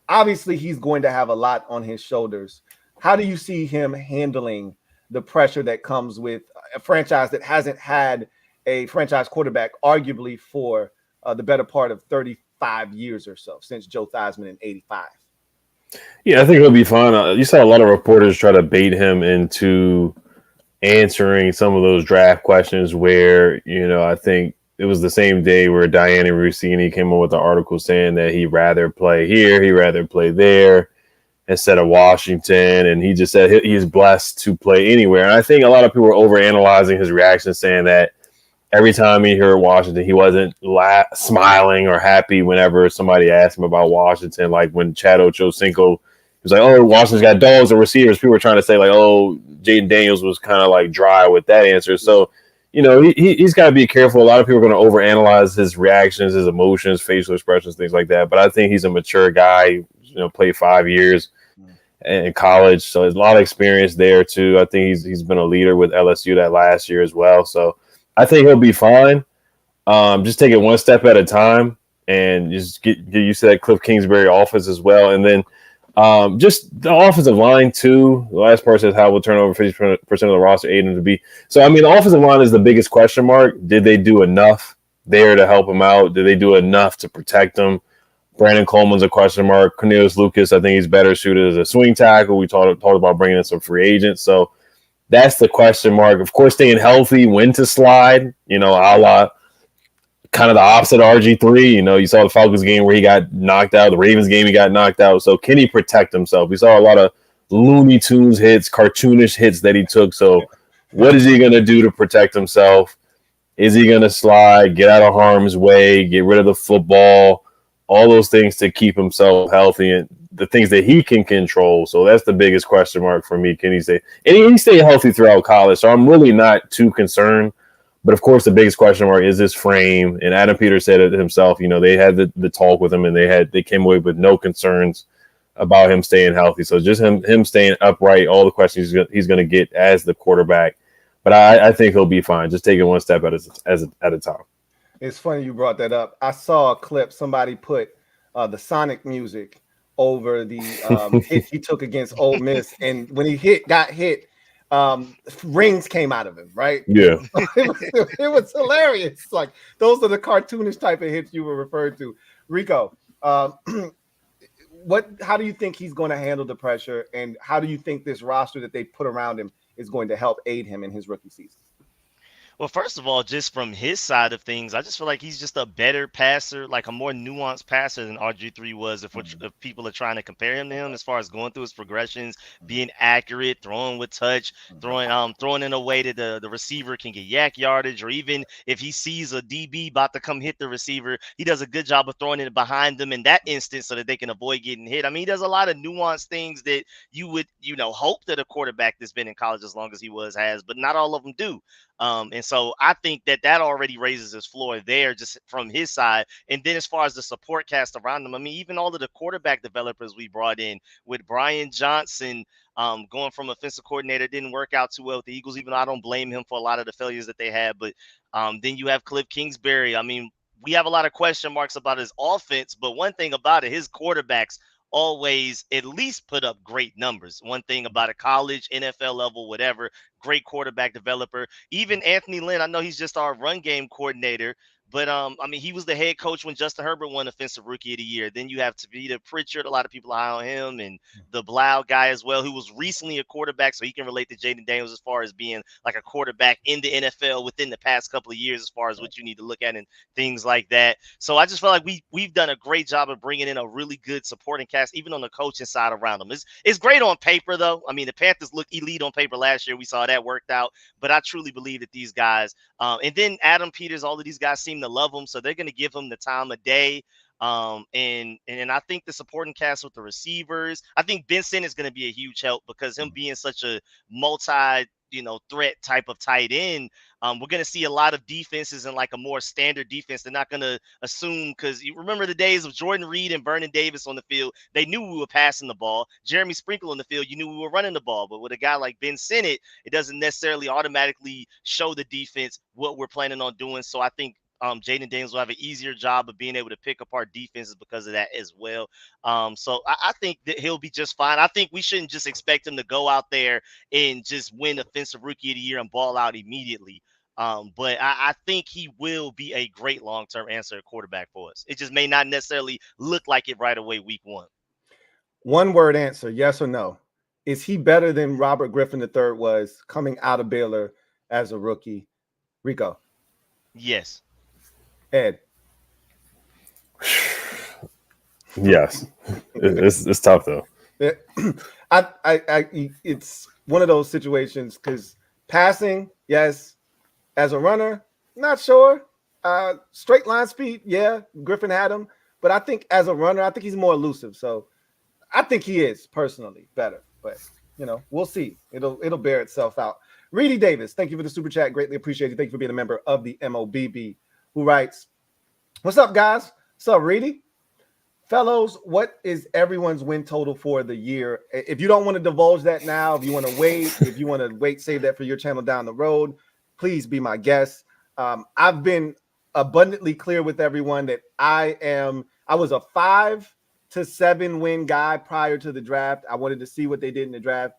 Obviously, he's going to have a lot on his shoulders. How do you see him handling the pressure that comes with a franchise that hasn't had a franchise quarterback arguably for the better part of 35 years or so, since Joe Theismann in 85? Yeah, I think he'll be fine. You saw a lot of reporters try to bait him into answering some of those draft questions where, I think it was the same day where Diana Rossini came up with an article saying that he'd rather play here, he'd rather play there instead of Washington. And he just said he's blessed to play anywhere. And I think a lot of people were overanalyzing his reaction, saying that every time he heard Washington, he wasn't smiling or happy whenever somebody asked him about Washington. Like when Chad Ochocinco, he was like, oh, Washington's got dogs or receivers. People were trying to say like, oh, Jaden Daniels was kind of like dry with that answer. So, he's got to be careful. A lot of people are going to overanalyze his reactions, his emotions, facial expressions, things like that. But I think he's a mature guy, played 5 years in college. So there's a lot of experience there too. I think he's been a leader with LSU that last year as well. So I think he'll be fine. Just take it one step at a time and just get used to that Cliff Kingsbury offense as well. And then just the offensive line too. The last part says how will turn over 50% of the roster aid him to be. So, I mean, the offensive line is the biggest question mark. Did they do enough there to help him out? Did they do enough to protect him? Brandon Coleman's a question mark. Cornelius Lucas, I think he's better suited as a swing tackle. We talked about bringing in some free agents. So that's the question mark. Of course, staying healthy, when to slide, a la kind of the opposite of RG3. You saw the Falcons game where he got knocked out. The Ravens game, he got knocked out. So can he protect himself? We saw a lot of Looney Tunes hits, cartoonish hits that he took. So what is he going to do to protect himself? Is he going to slide, get out of harm's way, get rid of the football, all those things to keep himself healthy and the things that he can control? So that's the biggest question mark for me. Can he stay? And he stayed healthy throughout college. So I'm really not too concerned. But, of course, the biggest question mark is his frame. And Adam Peters said it himself. They had the talk with him, and they came away with no concerns about him staying healthy. So just him staying upright, all the questions he's going to get as the quarterback. But I think he'll be fine. Just take it one step at a time. It's funny you brought that up. I saw a clip. Somebody put the Sonic music over the hit he took against Ole Miss. And when he got hit, rings came out of him, right? Yeah. it was hilarious. Like, those are the cartoonish type of hits you were referred to. Rico, How do you think he's going to handle the pressure, and how do you think this roster that they put around him is going to help aid him in his rookie season? Well, first of all, just from his side of things, I just feel like he's just a better passer, like a more nuanced passer than RG3 was. If people are trying to compare him to him, as far as going through his progressions, being accurate, throwing with touch, throwing in a way that the receiver can get yak yardage, or even if he sees a DB about to come hit the receiver, he does a good job of throwing it behind them in that instance so that they can avoid getting hit. I mean, he does a lot of nuanced things that you would, hope that a quarterback that's been in college as long as he has, but not all of them do. And so I think that already raises his floor there just from his side. And then as far as the support cast around him, I mean, even all of the quarterback developers we brought in with Brian Johnson going from offensive coordinator didn't work out too well with the Eagles, even though I don't blame him for a lot of the failures that they had. But then you have Cliff Kingsbury. I mean, we have a lot of question marks about his offense, but one thing about it, his quarterbacks always at least put up great numbers. One thing about a college, NFL level, whatever, great quarterback developer. Even Anthony Lynn, I know he's just our run game coordinator, but I mean, he was the head coach when Justin Herbert won Offensive Rookie of the Year. Then you have Tavita Pritchard, a lot of people high on him, and the Blau guy as well, who was recently a quarterback, so he can relate to Jaden Daniels as far as being like a quarterback in the NFL within the past couple of years, as far as what you need to look at and things like that. So I just feel like we've done a great job of bringing in a really good supporting cast, even on the coaching side around them. It's great on paper, though. I mean, the Panthers looked elite on paper last year. We saw that worked out, but I truly believe that these guys, and then Adam Peters, all of these guys seem to love him, so they're going to give him the time of day. And I think the supporting cast with the receivers, I think Benson is going to be a huge help because him being such a multi threat type of tight end, we're going to see a lot of defenses and like a more standard defense. They're not going to assume, because you remember the days of Jordan Reed and Vernon Davis on the field, they knew we were passing the ball. Jeremy Sprinkle on the field, you knew we were running the ball. But with a guy like Ben Sinnott, it doesn't necessarily automatically show the defense what we're planning on doing. So I think Jaden Daniels will have an easier job of being able to pick apart defenses because of that as well. So I think that he'll be just fine. I think we shouldn't just expect him to go out there and just win Offensive Rookie of the Year and ball out immediately. But I think he will be a great long-term answer at quarterback for us. It just may not necessarily look like it right away week one. One word answer, yes or no. Is he better than Robert Griffin III was coming out of Baylor as a rookie? Rico? Yes. Ed? Yes. It's tough though. It's one of those situations because passing, yes. As a runner, not sure. Straight line speed, yeah, Griffin had him. But I think as a runner, I think he's more elusive. So I think he is personally better. But we'll see. It'll bear itself out. Reedy Davis, thank you for the super chat. Greatly appreciate you. Thank you for being a member of the MOBB. Who writes, "What's up, guys? What's up, Reedy? Fellows, what is everyone's win total for the year? If you don't want to divulge that now, if you want to wait, save that for your channel down the road, please be my guest. I've been abundantly clear with everyone that I was a 5 to 7 win guy prior to the draft. I wanted to see what they did in the draft.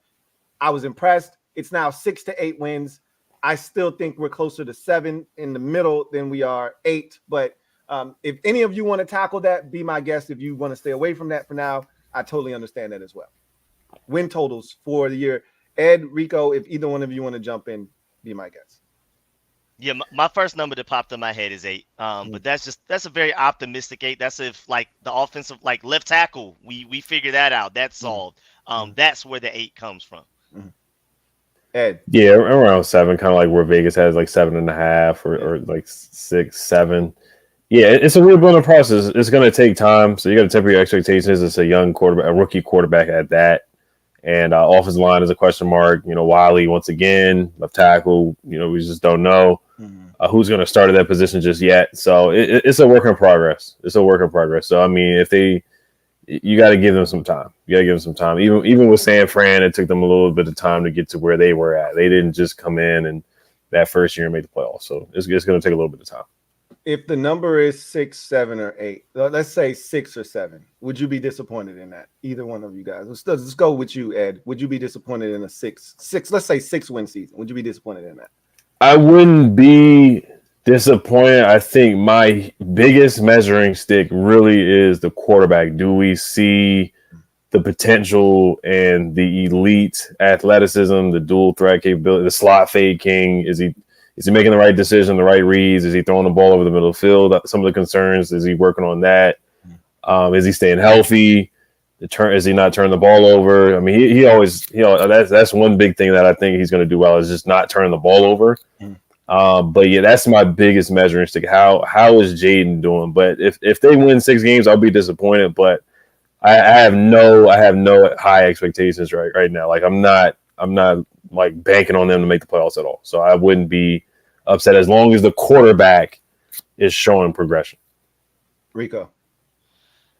I was impressed. It's now 6 to 8 wins. I still think we're closer to 7 in the middle than we are 8. But if any of you want to tackle that, be my guest. If you want to stay away from that for now, I totally understand that as well. Win totals for the year. Ed, Rico, if either one of you want to jump in, be my guest. Yeah, my first number that popped in my head is 8. But that's a very optimistic 8. That's if like the offensive, like left tackle, we figure that out. That's solved. That's where the 8 comes from. Ed. Yeah, around 7, kind of like where Vegas has like 7.5 or like 6, 7. Yeah, it's a real building process. It's going to take time, so you got to temper your expectations. It's a young quarterback, a rookie quarterback at that, and offensive line is a question mark. Wiley once again, left tackle. We just don't know who's going to start at that position just yet. So it's a work in progress. So I mean, you got to give them some time. Even with San Fran, it took them a little bit of time to get to where they were at. They didn't just come in and that first year and make the playoffs. So it's going to take a little bit of time. If the number is 6, 7, or 8, let's say 6 or 7, would you be disappointed in that? Either one of you guys. Let's go with you, Ed. Would you be disappointed in a 6? Let's say 6 win season. Would you be disappointed in that? I wouldn't be Disappointed. I think my biggest measuring stick really is the quarterback. Do we see the potential and the elite athleticism, the dual threat capability, the slot fade king? Is he making the right decision, the right reads? Is he throwing the ball over the middle of the field? Some of the concerns, is he working on that? Is he staying healthy? Is he not turning the ball over? I mean, he always, that's one big thing that I think he's going to do well, is just not turning the ball over. But yeah, that's my biggest measuring stick. How is Jaden doing? But if they win 6 games, I'll be disappointed. But I have no high expectations right now. Like I'm not like banking on them to make the playoffs at all. So I wouldn't be upset as long as the quarterback is showing progression. Rico.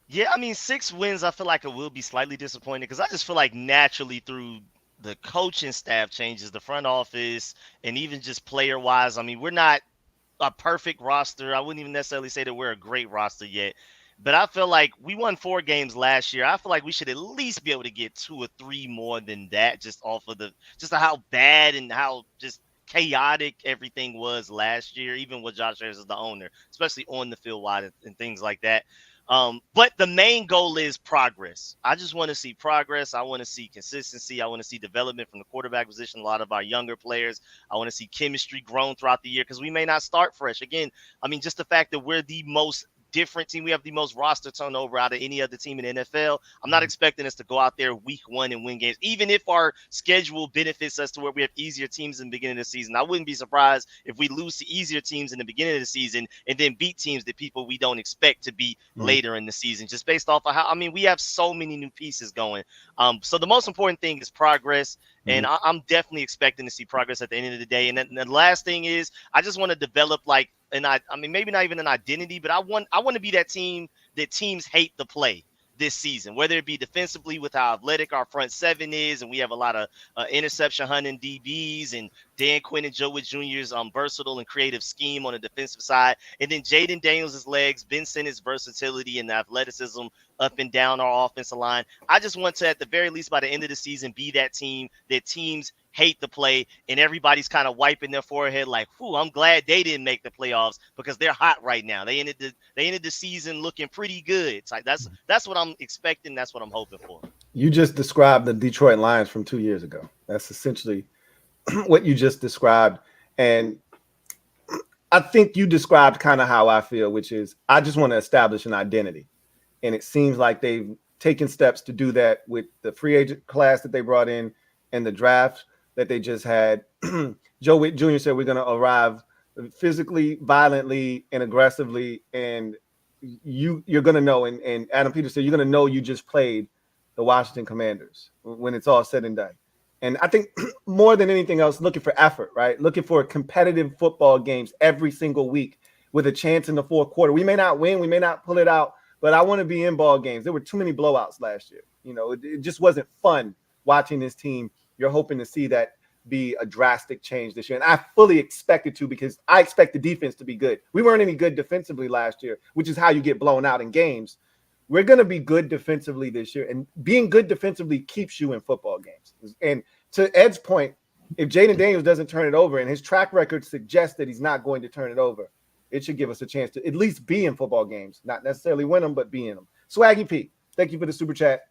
Yeah, I mean, 6 wins, I feel like it will be slightly disappointing because I just feel like naturally through the coaching staff changes, the front office, and even just player-wise, I mean, we're not a perfect roster. I wouldn't even necessarily say that we're a great roster yet. But I feel like we won 4 games last year. I feel like we should at least be able to get 2 or 3 more than that, just off of how bad and how just chaotic everything was last year, even with Josh Harris as the owner, especially on the field wide and things like that. But the main goal is progress. I just want to see progress. I want to see consistency. I want to see development from the quarterback position. A lot of our younger players. I want to see chemistry grown throughout the year because we may not start fresh. Again, I mean, just the fact that we're the most different team. We have the most roster turnover out of any other team in the NFL. I'm not expecting us to go out there week 1 and win games, even if our schedule benefits us to where we have easier teams in the beginning of the season. I wouldn't be surprised if we lose to easier teams in the beginning of the season and then beat teams that people we don't expect to beat later in the season, just based off of how, I mean, we have so many new pieces going. So the most important thing is progress. And I'm definitely expecting to see progress at the end of the day. And then the last thing is I just want to develop I mean, maybe not even an identity, but I want to be that team that teams hate to play this season, whether it be defensively with how athletic our front 7 is, and we have a lot of interception hunting DBs, and Dan Quinn and Joe Witt Jr.'s versatile and creative scheme on the defensive side, and then Jaden Daniels' legs, Ben Simmons' versatility and the athleticism up and down our offensive line. I just want to, at the very least, by the end of the season, be that team that teams hate to play, and everybody's kind of wiping their forehead like, "Whew, I'm glad they didn't make the playoffs because they're hot right now. They ended the season looking pretty good." It's like that's what I'm expecting. That's what I'm hoping for. You just described the Detroit Lions from 2 years ago. That's essentially what you just described, and I think you described kind of how I feel, which is I just want to establish an identity, and it seems like they've taken steps to do that with the free agent class that they brought in and the draft that they just had. Joe Witt Jr. said we're going to arrive physically, violently, and aggressively, and you're going to know, and Adam Peters said you're going to know you just played the Washington Commanders when it's all said and done. And I think more than anything else, looking for effort, right? Looking for competitive football games every single week with a chance in the fourth quarter. We may not win, we may not pull it out, but I want to be in ball games. There were too many blowouts last year. You know, it just wasn't fun watching this team. You're hoping to see that be a drastic change this year. And I fully expect it to, because I expect the defense to be good. We weren't any good defensively last year, which is how you get blown out in games. We're going to be good defensively this year. And being good defensively keeps you in football games. And to Ed's point, if Jaden Daniels doesn't turn it over, and his track record suggests that he's not going to turn it over, it should give us a chance to at least be in football games. Not necessarily win them, but be in them. Swaggy P, thank you for the super chat.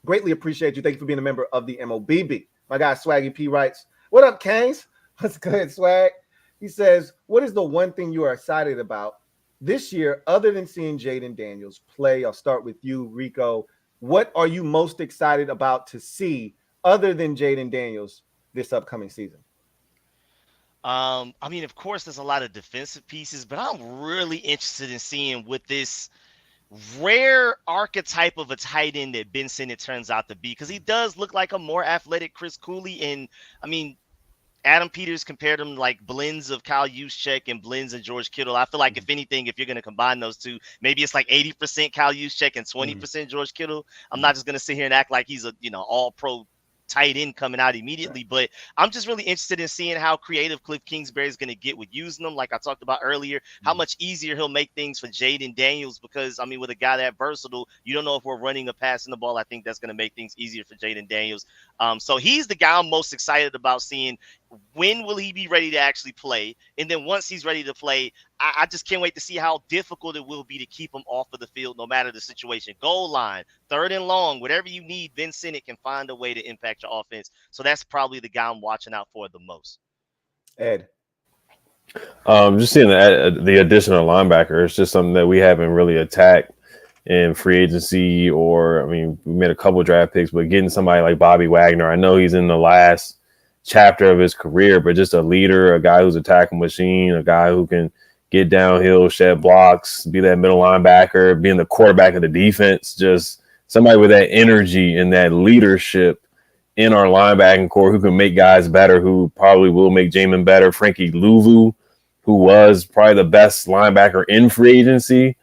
Greatly appreciate you. Thank you for being a member of the MOBB. My guy Swaggy P writes, "What up, Canes? What's good, Swag?" He says, "What is the one thing you are excited about this year other than seeing Jaden Daniels play?" I'll start with you, Rico. What are you most excited about to see other than Jaden Daniels this upcoming season? I mean, of course, there's a lot of defensive pieces, but I'm really interested in seeing what this rare archetype of a tight end that Ben Simmons turns out to be, because he does look like a more athletic Chris Cooley. And I mean, Adam Peters compared him like blends of Kyle Juszczyk and blends of George Kittle. I feel like if anything, if you're going to combine those two, maybe it's like 80% Kyle Juszczyk and 20% George Kittle. I'm not just going to sit here and act like he's a, all pro tight end coming out immediately, but I'm just really interested in seeing how creative Cliff Kingsbury is going to get with using them. Like I talked about earlier, how much easier he'll make things for Jaden Daniels, because I mean, with a guy that versatile, you don't know if we're running or passing the ball. I think that's going to make things easier for Jaden Daniels. So he's the guy I'm most excited about seeing. when will he be ready to actually play? And then once he's ready to play, I just can't wait to see how difficult it will be to keep him off of the field no matter the situation. Goal line, third and long, whatever you need, Ben Sinnott can find a way to impact your offense. So that's probably the guy I'm watching out for the most. Ed. Just seeing the additional linebacker is just something that we haven't really attacked in free agency, or I mean, we made a couple draft picks, but getting somebody like Bobby Wagner, I know he's in the last chapter of his career, but just a leader, a guy who's a tackle machine, a guy who can get downhill, shed blocks, be that middle linebacker, being the quarterback of the defense, just somebody with that energy and that leadership in our linebacking core who can make guys better, who probably will make Jamin better. Frankie Louvu, who was probably the best linebacker in free agency,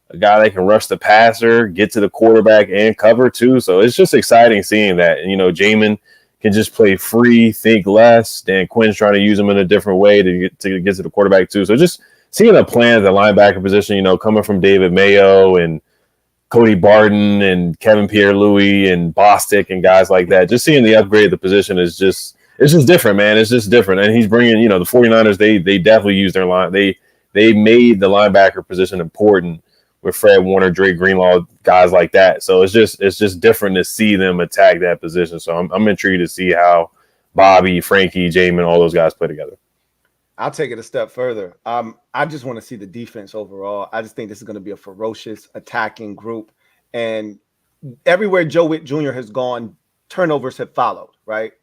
a guy that can rush the passer, get to the quarterback, and cover too. So it's just exciting seeing that. And, you know, Jamin can just play free, think less. Dan Quinn's trying to use him in a different way to get to the quarterback too. So just seeing a plan at the linebacker position, you know, coming from David Mayo and Cody Barton and Kevin Pierre-Louis and Bostic and guys like that, just seeing the upgrade of the position is just, it's just different, man. It's just different. And he's bringing, you know, the 49ers, they definitely use their line. They made the linebacker position important with Fred Warner, Dre Greenlaw, guys like that. So it's just different to see them attack that position. So I'm intrigued to see how Bobby, Frankie, Jamin, all those guys play together. I'll take it a step further. I just want to see the defense overall. I just think this is going to be a ferocious attacking group. And everywhere Joe Witt Jr. has gone, turnovers have followed, right?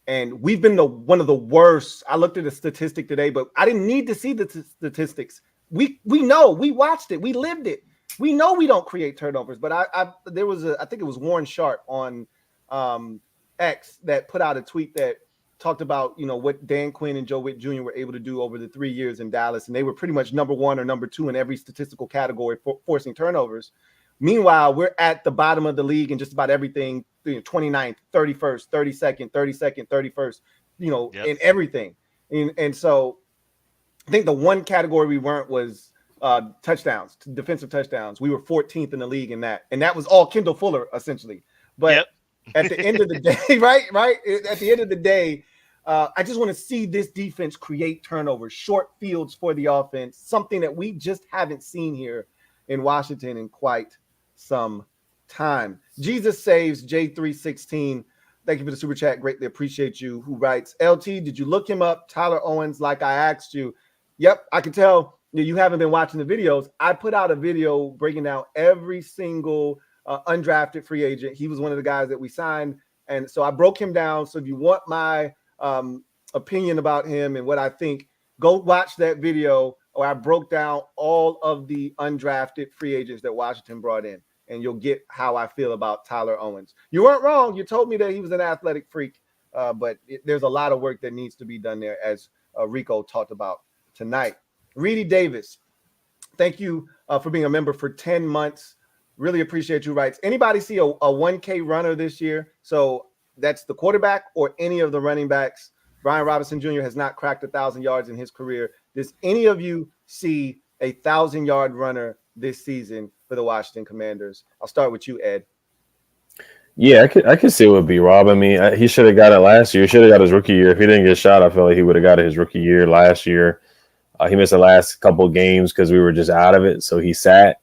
And we've been one of the worst. I looked at a statistic today, but I didn't need to see the statistics. We know, we watched it, we lived it. We know we don't create turnovers. But I think it was Warren Sharp on X that put out a tweet that talked about, you know, what Dan Quinn and Joe Witt Jr. were able to do over the 3 years in Dallas. And they were pretty much number one or number two in every statistical category for forcing turnovers. Meanwhile, we're at the bottom of the league in just about everything, 29th, 31st, 32nd, 32nd, 31st, you know, in everything. And so I think the one category we weren't was touchdowns, defensive touchdowns. We were 14th in the league in that. And that was all Kendall Fuller, essentially. But at the end of the day, right? At the end of the day, I just want to see this defense create turnovers, short fields for the offense, something that we just haven't seen here in Washington in quite some time. Jesus Saves J316. Thank you for the super chat. Greatly appreciate you. Who writes, LT, did you look him up? Tyler Owens, like I asked you. Yep, I can tell you haven't been watching the videos. I put out a video breaking down every single undrafted free agent. He was one of the guys that we signed. And so I broke him down. So if you want my opinion about him and what I think, go watch that video where I broke down all of the undrafted free agents that Washington brought in. And you'll get how I feel about Tyler Owens. You weren't wrong. You told me that he was an athletic freak, but there's a lot of work that needs to be done there, as Rico talked about tonight. Reedy Davis, thank you for being a member for 10 months. Really appreciate you. Writes, anybody see a 1K runner this year? So that's the quarterback or any of the running backs. Brian Robinson Jr. has not cracked 1,000 yards in his career. Does any of you see a 1,000-yard runner this season for the Washington Commanders? I'll start with you, Ed. Yeah, I could see it would be Rob. I mean, he should have got it last year. He should have got his rookie year. If he didn't get shot, I feel like he would have got his rookie year last year. He missed the last couple of games because we were just out of it, so he sat.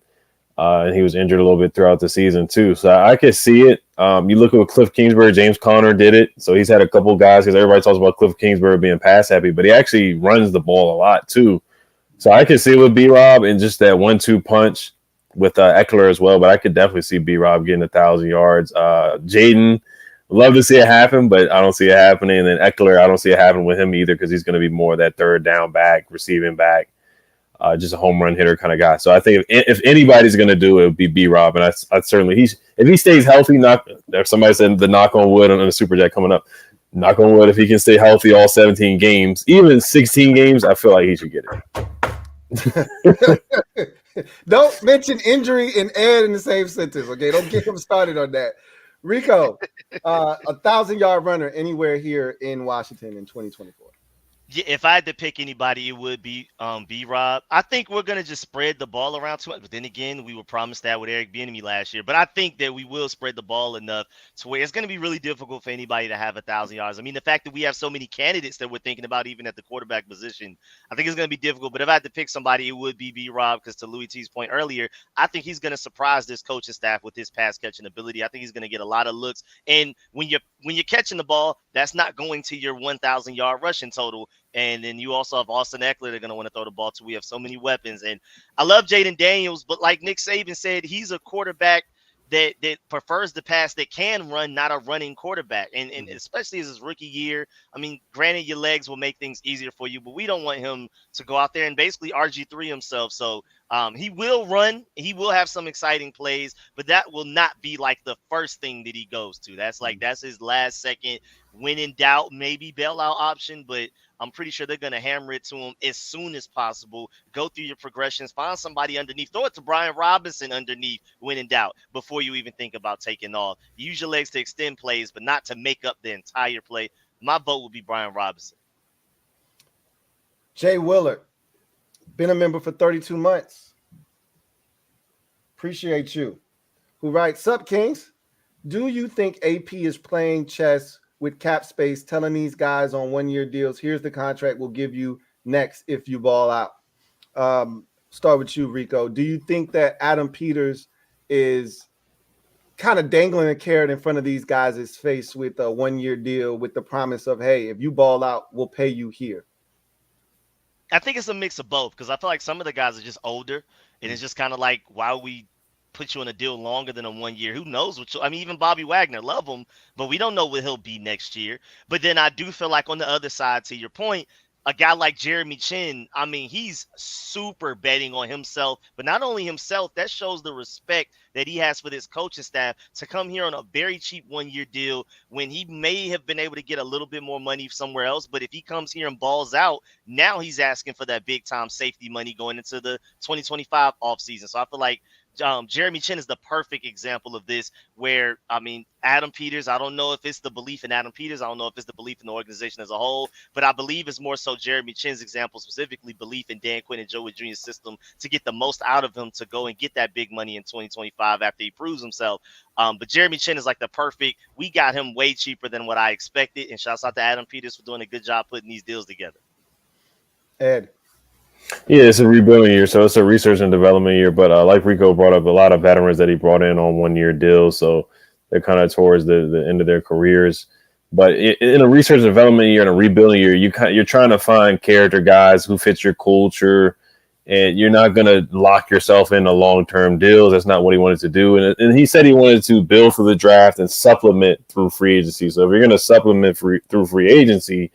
And he was injured a little bit throughout the season too. So I could see it. You look at Cliff Kingsbury, James Conner did it. So he's had a couple of guys, because everybody talks about Cliff Kingsbury being pass happy, but he actually runs the ball a lot too. So I could see it with B-Rob and just that 1-2 punch with Eckler as well. But I could definitely see B-Rob getting 1,000 yards. Jaden, love to see it happen, but I don't see it happening. And then Eckler, I don't see it happening with him either, because he's going to be more of that third down back, receiving back. Just a home run hitter kind of guy. So I think if anybody's going to do it, it would be B-Rob. And I certainly, if he stays healthy, somebody said the knock on wood on the Super Jet coming up, knock on wood, if he can stay healthy all 17 games, even 16 games, I feel like he should get it. Don't mention injury and Ed in the same sentence, okay? Don't get him started on that. Rico, 1,000-yard runner anywhere here in Washington in 2024. Yeah, if I had to pick anybody, it would be B-Rob. I think we're gonna just spread the ball around too much. But then again, we were promised that with Eric Bieniemy last year. But I think that we will spread the ball enough to where it's gonna be really difficult for anybody to have 1,000 yards. I mean, the fact that we have so many candidates that we're thinking about even at the quarterback position, I think it's gonna be difficult. But if I had to pick somebody, it would be B-Rob because to Louie T's point earlier, I think he's gonna surprise this coaching staff with his pass catching ability. I think he's gonna get a lot of looks. And when you're catching the ball, that's not going to your 1,000-yard rushing total. And then you also have Austin Eckler they're going to want to throw the ball to. We have so many weapons. And I love Jaden Daniels, but like Nick Saban said, he's a quarterback that prefers the pass, that can run, not a running quarterback. And especially as his rookie year, I mean, granted, your legs will make things easier for you, but we don't want him to go out there and basically RG3 himself. So he will run. He will have some exciting plays, but that will not be like the first thing that he goes to. That's his last second, when in doubt, maybe bailout option, but I'm pretty sure they're going to hammer it to him as soon as possible. Go through your progressions, find somebody underneath, throw it to Brian Robinson underneath when in doubt before you even think about taking off. Use your legs to extend plays, but not to make up the entire play. My vote would be Brian Robinson. Jay Willard, been a member for 32 months. Appreciate you. Who writes, "Sup, Kings? Do you think AP is playing chess with cap space, telling these guys on one-year deals, here's the contract we'll give you next if you ball out?" Start with you, Rico. Do you think that Adam Peters is kind of dangling a carrot in front of these guys' face with a one-year deal with the promise of, hey, if you ball out, we'll pay you here? I think it's a mix of both because I feel like some of the guys are just older, and it's just kind of like, why we put you on a deal longer than a 1 year? Who knows I mean, even Bobby Wagner, love him, but we don't know what he'll be next year. But then I do feel like on the other side, to your point, a guy like Jeremy Chin, I mean, he's super betting on himself, but not only himself, that shows the respect that he has for this coaching staff to come here on a very cheap 1 year deal when he may have been able to get a little bit more money somewhere else. But if he comes here and balls out, now he's asking for that big time safety money going into the 2025 offseason. So I feel like Jeremy Chin is the perfect example of this, where, I mean, Adam Peters, I don't know if it's the belief in Adam Peters. I don't know if it's the belief in the organization as a whole, but I believe it's more so Jeremy Chin's example, specifically belief in Dan Quinn and Joe Wood Jr.'s system to get the most out of him to go and get that big money in 2025 after he proves himself. But Jeremy Chin is like the perfect, we got him way cheaper than what I expected. And shouts out to Adam Peters for doing a good job putting these deals together. Ed. Yeah, it's a rebuilding year, so it's a research and development year. But like Rico brought up, a lot of veterans that he brought in on 1 year deals, so they're kind of towards the end of their careers. But in a research and development year and a rebuilding year, you're trying to find character guys who fit your culture, and you're not going to lock yourself into long-term deals. That's not what he wanted to do. And he said he wanted to build through the draft and supplement through free agency. So if you're going to supplement through free agency,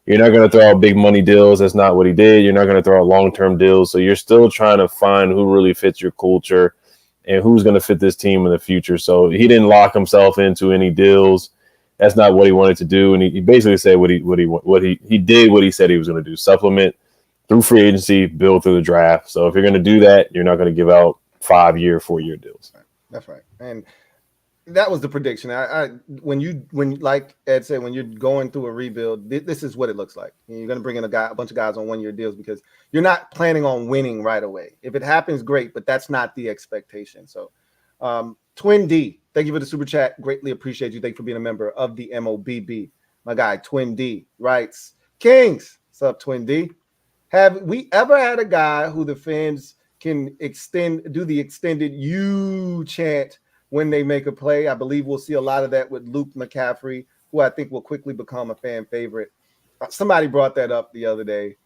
you're not going to throw out big money deals. That's not what he did. You're not going to throw out long-term deals. So you're still trying to find who really fits your culture and who's going to fit this team in the future. So he didn't lock himself into any deals. That's not what he wanted to do. And he basically said what he did what he said he was going to do: supplement through free agency, build through the draft. So if you're going to do that, you're not going to give out 5-year, 4-year deals. That's right. And that was the prediction. When like Ed said, when you're going through a rebuild, this is what it looks like. You're going to bring in a bunch of guys on 1 year deals because you're not planning on winning right away. If it happens, great, but that's not the expectation. So, Twin D, thank you for the super chat. Greatly appreciate you. Thank you for being a member of the MOBB. My guy Twin D writes, "Kings, what's up, Twin D? Have we ever had a guy who the fans can do the extended you chant when they make a play? I believe we'll see a lot of that with Luke McCaffrey, who I think will quickly become a fan favorite." Somebody brought that up the other day.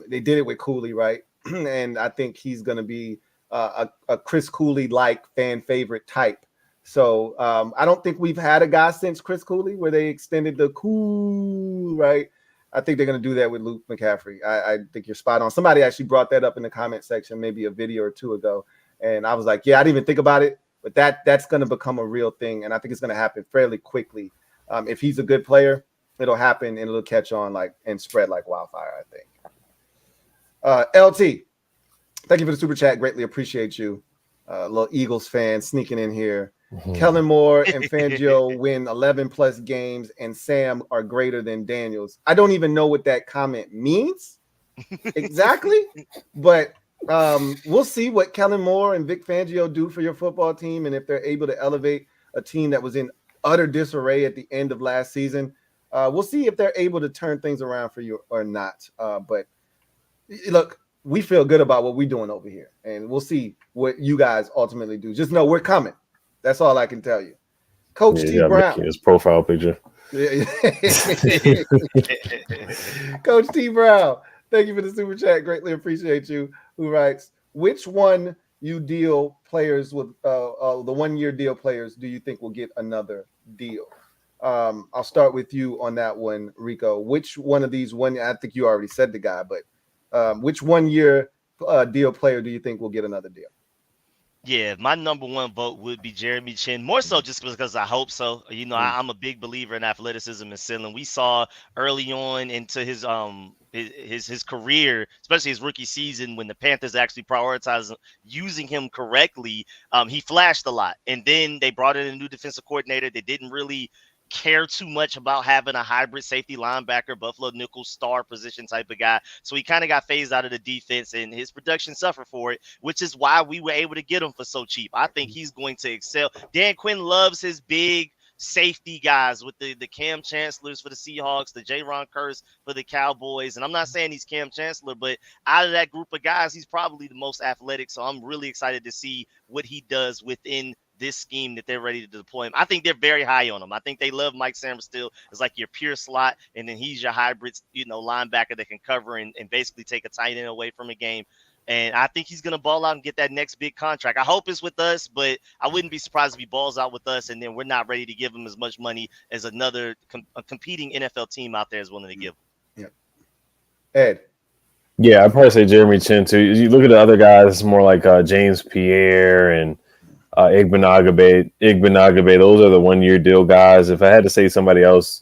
They did it with Cooley, right? And I think he's going to be a Chris Cooley-like fan favorite type. So I don't think we've had a guy since Chris Cooley where they extended the cool, right? I think they're going to do that with Luke McCaffrey. I think you're spot on. Somebody actually brought that up in the comment section maybe a video or two ago. And I was like, yeah, I didn't even think about it. But that's going to become a real thing, and I think it's going to happen fairly quickly. If he's a good player, it'll happen, and it'll catch on and spread like wildfire, I think. LT, thank you for the super chat. Greatly appreciate you. Little Eagles fan sneaking in here. Kellen Moore and Fangio win 11 plus games and Sam are greater than Daniels. I don't even know what that comment means exactly, but we'll see what Kellen Moore and Vic Fangio do for your football team, and if they're able to elevate a team that was in utter disarray at the end of last season. We'll see if they're able to turn things around for you or not. But look, we feel good about what we're doing over here, and we'll see what you guys ultimately do. Just know we're coming. That's all I can tell you. Coach T. Brown. His profile picture. Coach T. Brown, thank you for the super chat. Greatly appreciate you. Who writes, which one you deal players with, the 1 year deal players, do you think will get another deal? I'll start with you on that one, Rico. Which one of these I think you already said the guy, but which 1 year deal player do you think will get another deal? Yeah, my number one vote would be Jeremy Chin, more so just because I hope so. You know, I'm a big believer in athleticism and ceiling. We saw early on into his career, especially his rookie season, when the Panthers actually prioritized using him correctly, he flashed a lot. And then they brought in a new defensive coordinator. They didn't really care too much about having a hybrid safety linebacker, Buffalo nickel star position type of guy. So he kind of got phased out of the defense, and his production suffered for it, which is why we were able to get him for so cheap. I think he's going to excel. Dan Quinn loves his big safety guys with the Cam Chancellors for the Seahawks, the Jaron Curse for the Cowboys. And I'm not saying he's Cam Chancellor, but out of that group of guys, he's probably the most athletic. So I'm really excited to see what he does within this scheme that they're ready to deploy him. I think they're very high on him. I think they love Mike Sanders still as like your pure slot, and then he's your hybrid, linebacker that can cover and basically take a tight end away from a game. And I think he's going to ball out and get that next big contract. I hope it's with us, but I wouldn't be surprised if he balls out with us and then we're not ready to give him as much money as another competing NFL team out there is willing to give him. Yeah. Ed. Yeah, I'd probably say Jeremy Chin too. You look at the other guys, it's more like James Pierre and Igbenogbe. Those are the 1 year deal guys. If I had to say somebody else,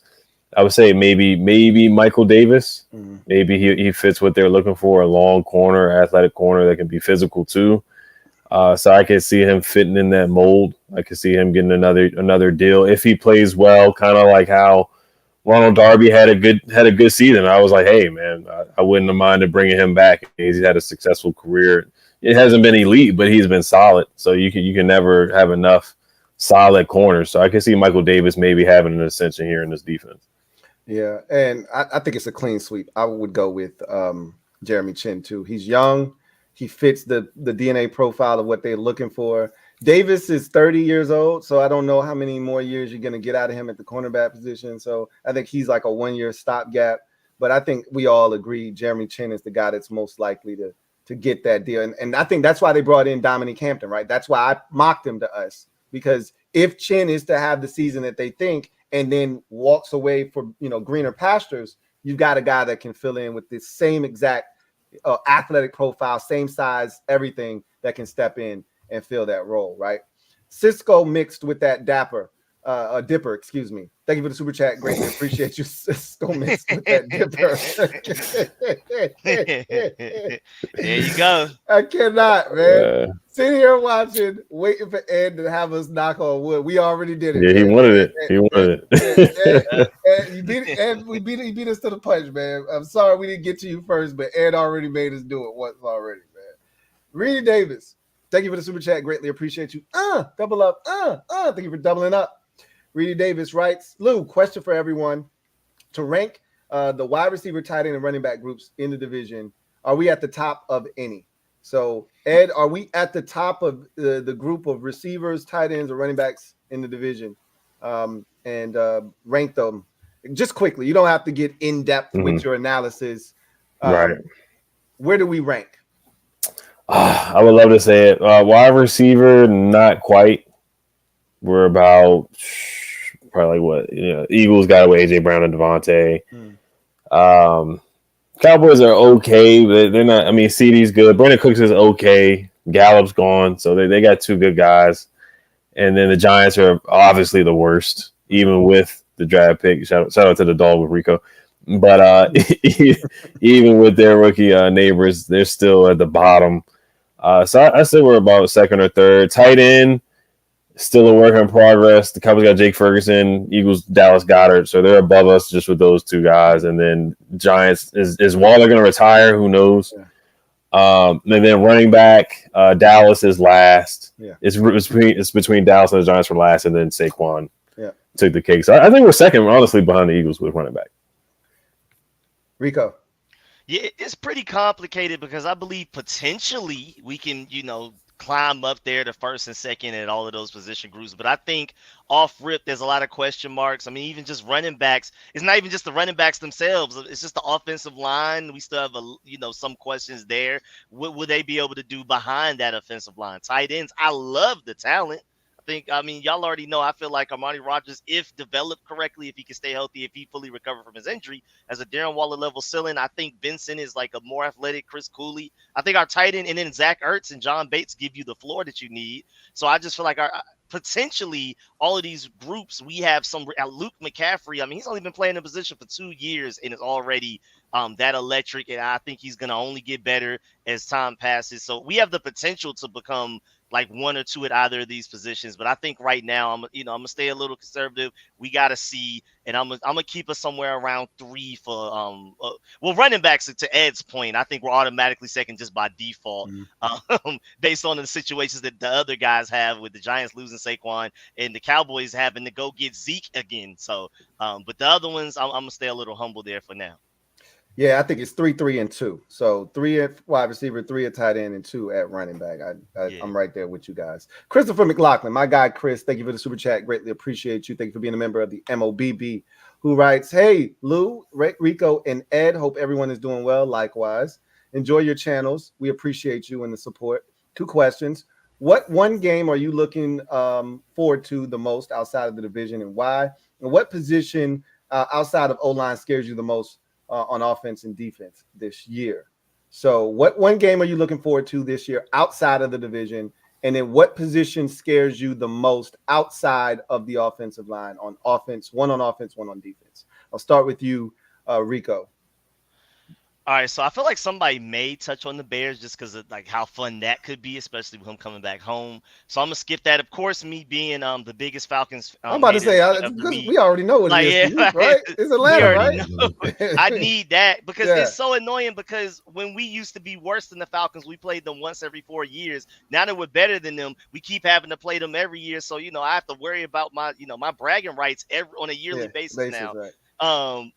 I would say maybe Michael Davis. Mm-hmm. Maybe he fits what they're looking for, a long corner, athletic corner that can be physical too. So I could see him fitting in that mold. I could see him getting another deal if he plays well, kind of like how Ronald Darby had a good season. I was like, hey man, I wouldn't have minded bringing him back. He's had a successful career. It hasn't been elite, but he's been solid. So you can never have enough solid corners. So I can see Michael Davis maybe having an ascension here in this defense. Yeah, and I think it's a clean sweep. I would go with Jeremy Chin too. He's young. He fits the DNA profile of what they're looking for. Davis is 30 years old, so I don't know how many more years you're going to get out of him at the cornerback position. So I think he's like a 1 year stopgap. But I think we all agree Jeremy Chin is the guy that's most likely to get that deal. And I think that's why they brought in Dominic Hampton, right? That's why I mocked him to us, because if Chin is to have the season that they think and then walks away for greener pastures, you've got a guy that can fill in with this same exact athletic profile, same size, everything, that can step in and fill that role, right? Cisco mixed with that Dipper, excuse me. Thank you for the super chat. Greatly appreciate you, Cisco mixed with that Dipper. There you go. I cannot, man. Sitting here watching, waiting for Ed to have us knock on wood. We already did it. Yeah, man. He wanted it. And he beat us to the punch, man. I'm sorry we didn't get to you first, but Ed already made us do it once already, man. Reedy Davis, thank you for the super chat. Greatly appreciate you. Double up. Thank you for doubling up. Reedy Davis writes, Lou, question for everyone. To rank the wide receiver, tight end, and running back groups in the division, are we at the top of any? So, Ed, are we at the top of the group of receivers, tight ends, or running backs in the division? And rank them just quickly. You don't have to get in depth with your analysis. Right. Where do we rank? I would love to say it. Wide receiver, not quite. We're about probably Eagles got away AJ Brown and Devontae. Cowboys are okay, but they're not. I mean, CD's good. Brandon Cooks is okay. Gallup's gone, so they got two good guys. And then the Giants are obviously the worst, even with the draft pick. Shout out to the dog with Rico. But even with their rookie neighbors, they're still at the bottom. So I say we're about second or third. Tight end, Still a work in progress. The Cowboys got Jake Ferguson, Eagles, Dallas Goedert. So they're above us just with those two guys. And then Giants, is Waller going to retire? Who knows? Yeah. And then running back, Dallas is last. Yeah. It's between Dallas and the Giants for last, and then Saquon took the cake. So I think we're second, honestly, behind the Eagles with running back. Rico. Yeah, it's pretty complicated because I believe potentially we can, climb up there to first and second at all of those position groups. But I think off rip, there's a lot of question marks. I mean, even just running backs, it's not even just the running backs themselves. It's just the offensive line. We still have, some questions there. What will they be able to do behind that offensive line? Tight ends, I love the talent. Y'all already know, I feel like Armani Rogers, if developed correctly, if he can stay healthy, if he fully recovered from his injury, as a Darren Waller level ceiling. I think Benson is like a more athletic Chris Cooley. I think our tight end and then Zach Ertz and John Bates give you the floor that you need. So I just feel like potentially all of these groups, we have some Luke McCaffrey. I mean, he's only been playing the position for 2 years and is already that electric. And I think he's going to only get better as time passes. So we have the potential to become like one or two at either of these positions. But I think right now, I'm going to stay a little conservative. We got to see, and I'm going to keep us somewhere around 3 for, running backs, to Ed's point. I think we're automatically second just by default, based on the situations that the other guys have with the Giants losing Saquon and the Cowboys having to go get Zeke again. So, but the other ones, I'm going to stay a little humble there for now. Yeah, I think it's 3, 3, and 2. So 3 at wide receiver, 3 at tight end, and 2 at running back. I'm right there with you guys. Christopher McLaughlin, my guy Chris, thank you for the super chat. Greatly appreciate you. Thank you for being a member of the MOBB, who writes, "Hey, Lou, Rico, and Ed. Hope everyone is doing well. Likewise, enjoy your channels. We appreciate you and the support. 2 questions. What one game are you looking forward to the most outside of the division, and why? And what position outside of O-line scares you the most on offense and defense this year? So what one game are you looking forward to this year outside of the division? And then what position scares you the most outside of the offensive line on offense, one on defense? I'll start with you, Rico. All right, so I feel like somebody may touch on the Bears just because of like how fun that could be, especially with him coming back home. So I'm gonna skip that. Of course, me being the biggest Falcons. I'm about to say we already know what it is, for you, right? It's Atlanta, right? I need that because it's so annoying. Because when we used to be worse than the Falcons, we played them once every 4 years. Now that we're better than them, we keep having to play them every year. So I have to worry about my my bragging rights on a yearly basis now. Right.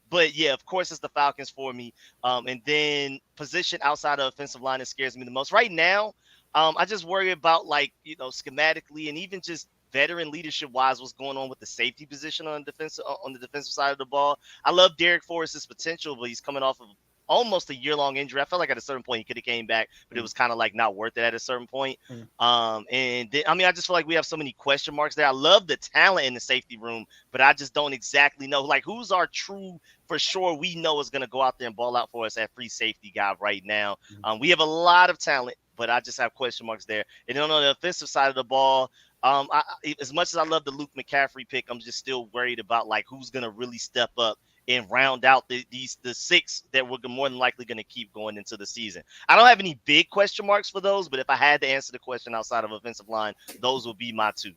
But yeah, of course it's the Falcons for me. And then position outside of offensive line that scares me the most right now. I just worry about schematically and even just veteran leadership wise, what's going on with the safety position on the defensive side of the ball. I love Derek Forrest's potential, but he's coming off of almost a year-long injury. I felt like at a certain point he could have came back, but it was kind of like not worth it at a certain point. And then, I just feel like we have so many question marks there. I love the talent in the safety room, but I just don't exactly know like who's our true for sure we know is going to go out there and ball out for us at free safety guy right now. We have a lot of talent, but I just have question marks there. And then on the offensive side of the ball, as much as I love the Luke McCaffrey pick, I'm just still worried about like who's going to really step up and round out the 6 that we're more than likely going to keep going into the season. I don't have any big question marks for those, but if I had to answer the question outside of offensive line, those would be my 2.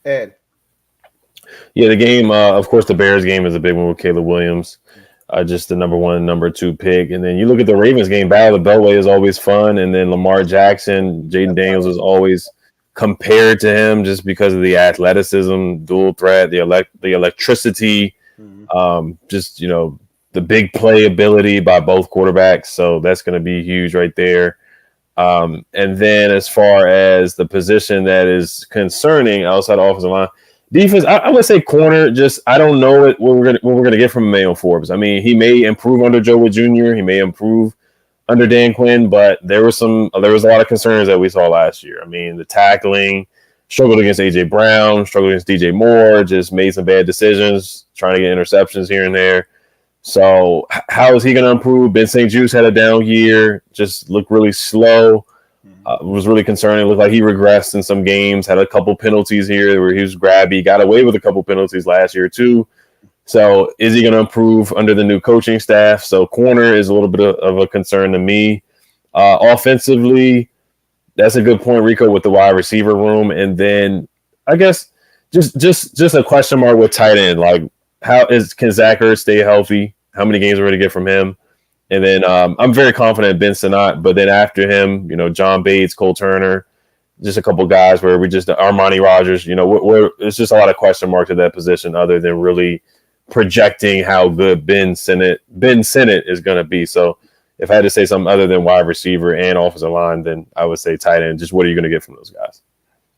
Ed. Yeah, the game, of course, the Bears game is a big one with Caleb Williams, just the number 1, number 2 pick. And then you look at the Ravens game, Battle of the Beltway is always fun. And then Lamar Jackson, Jaden Daniels is always compared to him just because of the athleticism, dual threat, the electricity, just the big playability by both quarterbacks. So that's going to be huge right there. And then as far as the position that is concerning outside offensive line, defense, I would say corner. Just I don't know what we're gonna get from Emmanuel Forbes. I mean, he may improve under Joe Wood Jr. He may improve under Dan Quinn, but there was a lot of concerns that we saw last year. I mean, the tackling, struggled against AJ Brown, struggled against DJ Moore, just made some bad decisions, trying to get interceptions here and there. So how is he going to improve? Ben St. Juste had a down year, just looked really slow. Was really concerning. Looked like he regressed in some games, had a couple penalties here where he was grabby, got away with a couple penalties last year too. So is he going to improve under the new coaching staff? So corner is a little bit of a concern to me. Offensively, that's a good point, Rico, with the wide receiver room. And then I guess just a question mark with tight end. Like, can Zach Ertz stay healthy? How many games are we going to get from him? And then I'm very confident Ben Sinnott, but then after him, John Bates, Cole Turner, just a couple guys where we just Armani Rogers. It's just a lot of question marks at that position, other than really projecting how good Ben Sinnott is going to be. So if I had to say something other than wide receiver and offensive line, then I would say tight end. Just what are you going to get from those guys?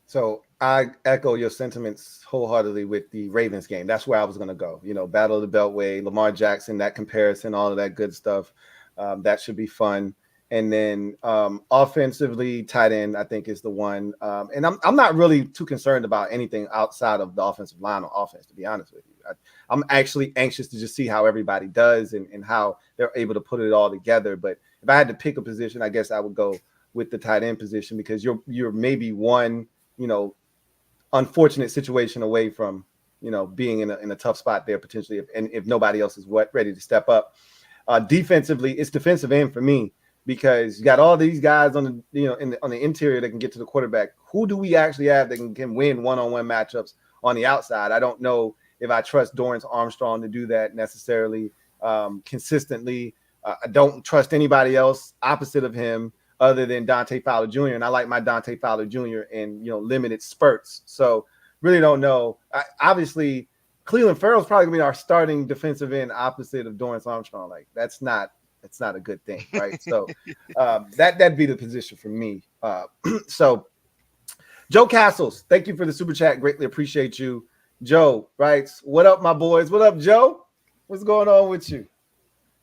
So I echo your sentiments wholeheartedly with the Ravens game. That's where I was going to go. Battle of the Beltway, Lamar Jackson, that comparison, all of that good stuff. That should be fun. And then offensively, tight end, I think, is the one. And I'm not really too concerned about anything outside of the offensive line or offense, to be honest with you. I'm actually anxious to just see how everybody does and how they're able to put it all together. But if I had to pick a position, I guess I would go with the tight end position, because you're maybe one, unfortunate situation away from, being in a tough spot there potentially, if nobody else is ready to step up. Defensively, it's defensive end for me, because you got all these guys on the on the interior that can get to the quarterback. Who do we actually have that can win one-on-one matchups on the outside? I don't know if I trust Dorrance Armstrong to do that necessarily consistently. I don't trust anybody else opposite of him other than Dante Fowler Jr. And I like my Dante Fowler Jr. in limited spurts. So really don't know. Obviously, Cleveland Farrell's probably gonna be our starting defensive end opposite of Dorrance Armstrong. Like that's not a good thing, right? So that'd be the position for me. So Joe Castles, thank you for the super chat. Greatly appreciate you. Joe writes, "What up, my boys? What up, Joe? What's going on with you?"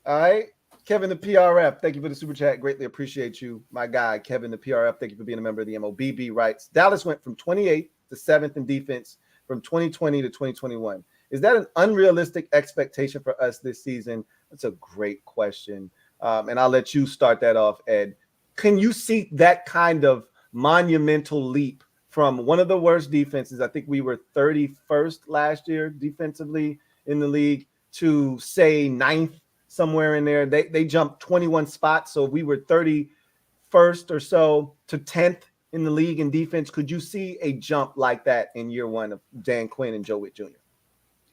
All right. Kevin the PRF, thank you for the super chat. Greatly appreciate you, my guy. Kevin the PRF, thank you for being a member of the MOBB. Writes, "Dallas went from 28th to 7th in defense from 2020 to 2021. Is that an unrealistic expectation for us this season?" That's a great question. And I'll let you start that off, Ed. Can you see that kind of monumental leap from one of the worst defenses? I think we were 31st last year defensively in the league to, say, 9th, somewhere in there. They jumped 21 spots. So we were 31st or so to 10th in the league in defense. Could you see a jump like that in year one of Dan Quinn and Joe Witt Jr.?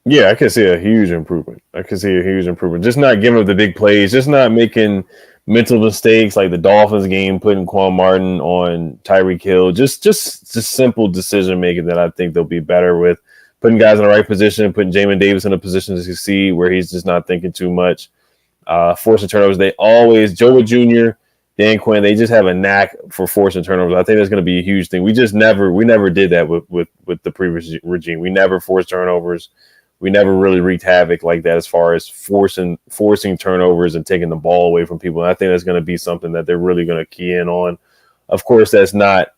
Yeah, I could see a huge improvement. Just not giving up the big plays, just not making mental mistakes like the Dolphins game, putting Quan Martin on Tyreek Hill. Just simple decision making that I think they'll be better with. Putting guys in the right position, putting Jamin Davis in a position to succeed where he's just not thinking too much. Forcing turnovers. Joe Witt Jr., Dan Quinn, they just have a knack for forcing turnovers. I think that's going to be a huge thing. We never did that with the previous regime. We never forced turnovers. We never really wreaked havoc like that as far as forcing turnovers and taking the ball away from people. And I think that's going to be something that they're really going to key in on. Of course, that's not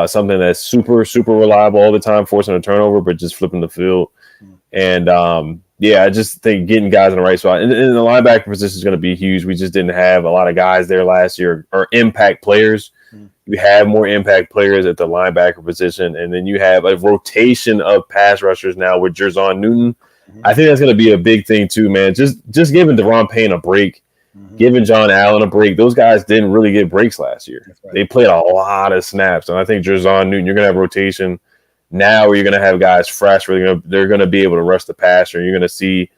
something that's super, super reliable all the time, forcing a turnover, but just flipping the field. And I just think getting guys in the right spot. And the linebacker position is going to be huge. We just didn't have a lot of guys there last year, or impact players. You have more impact players at the linebacker position, and then you have a rotation of pass rushers now with Jerzon Newton. I think that's going to be a big thing too, man. Just giving Deron Payne a break, giving John Allen a break. Those guys didn't really get breaks last year. Right. They played a lot of snaps, and I think Jerzon Newton, you're going to have rotation now where you're going to have guys fresh, where they're going to be able to rush the passer. You're going to see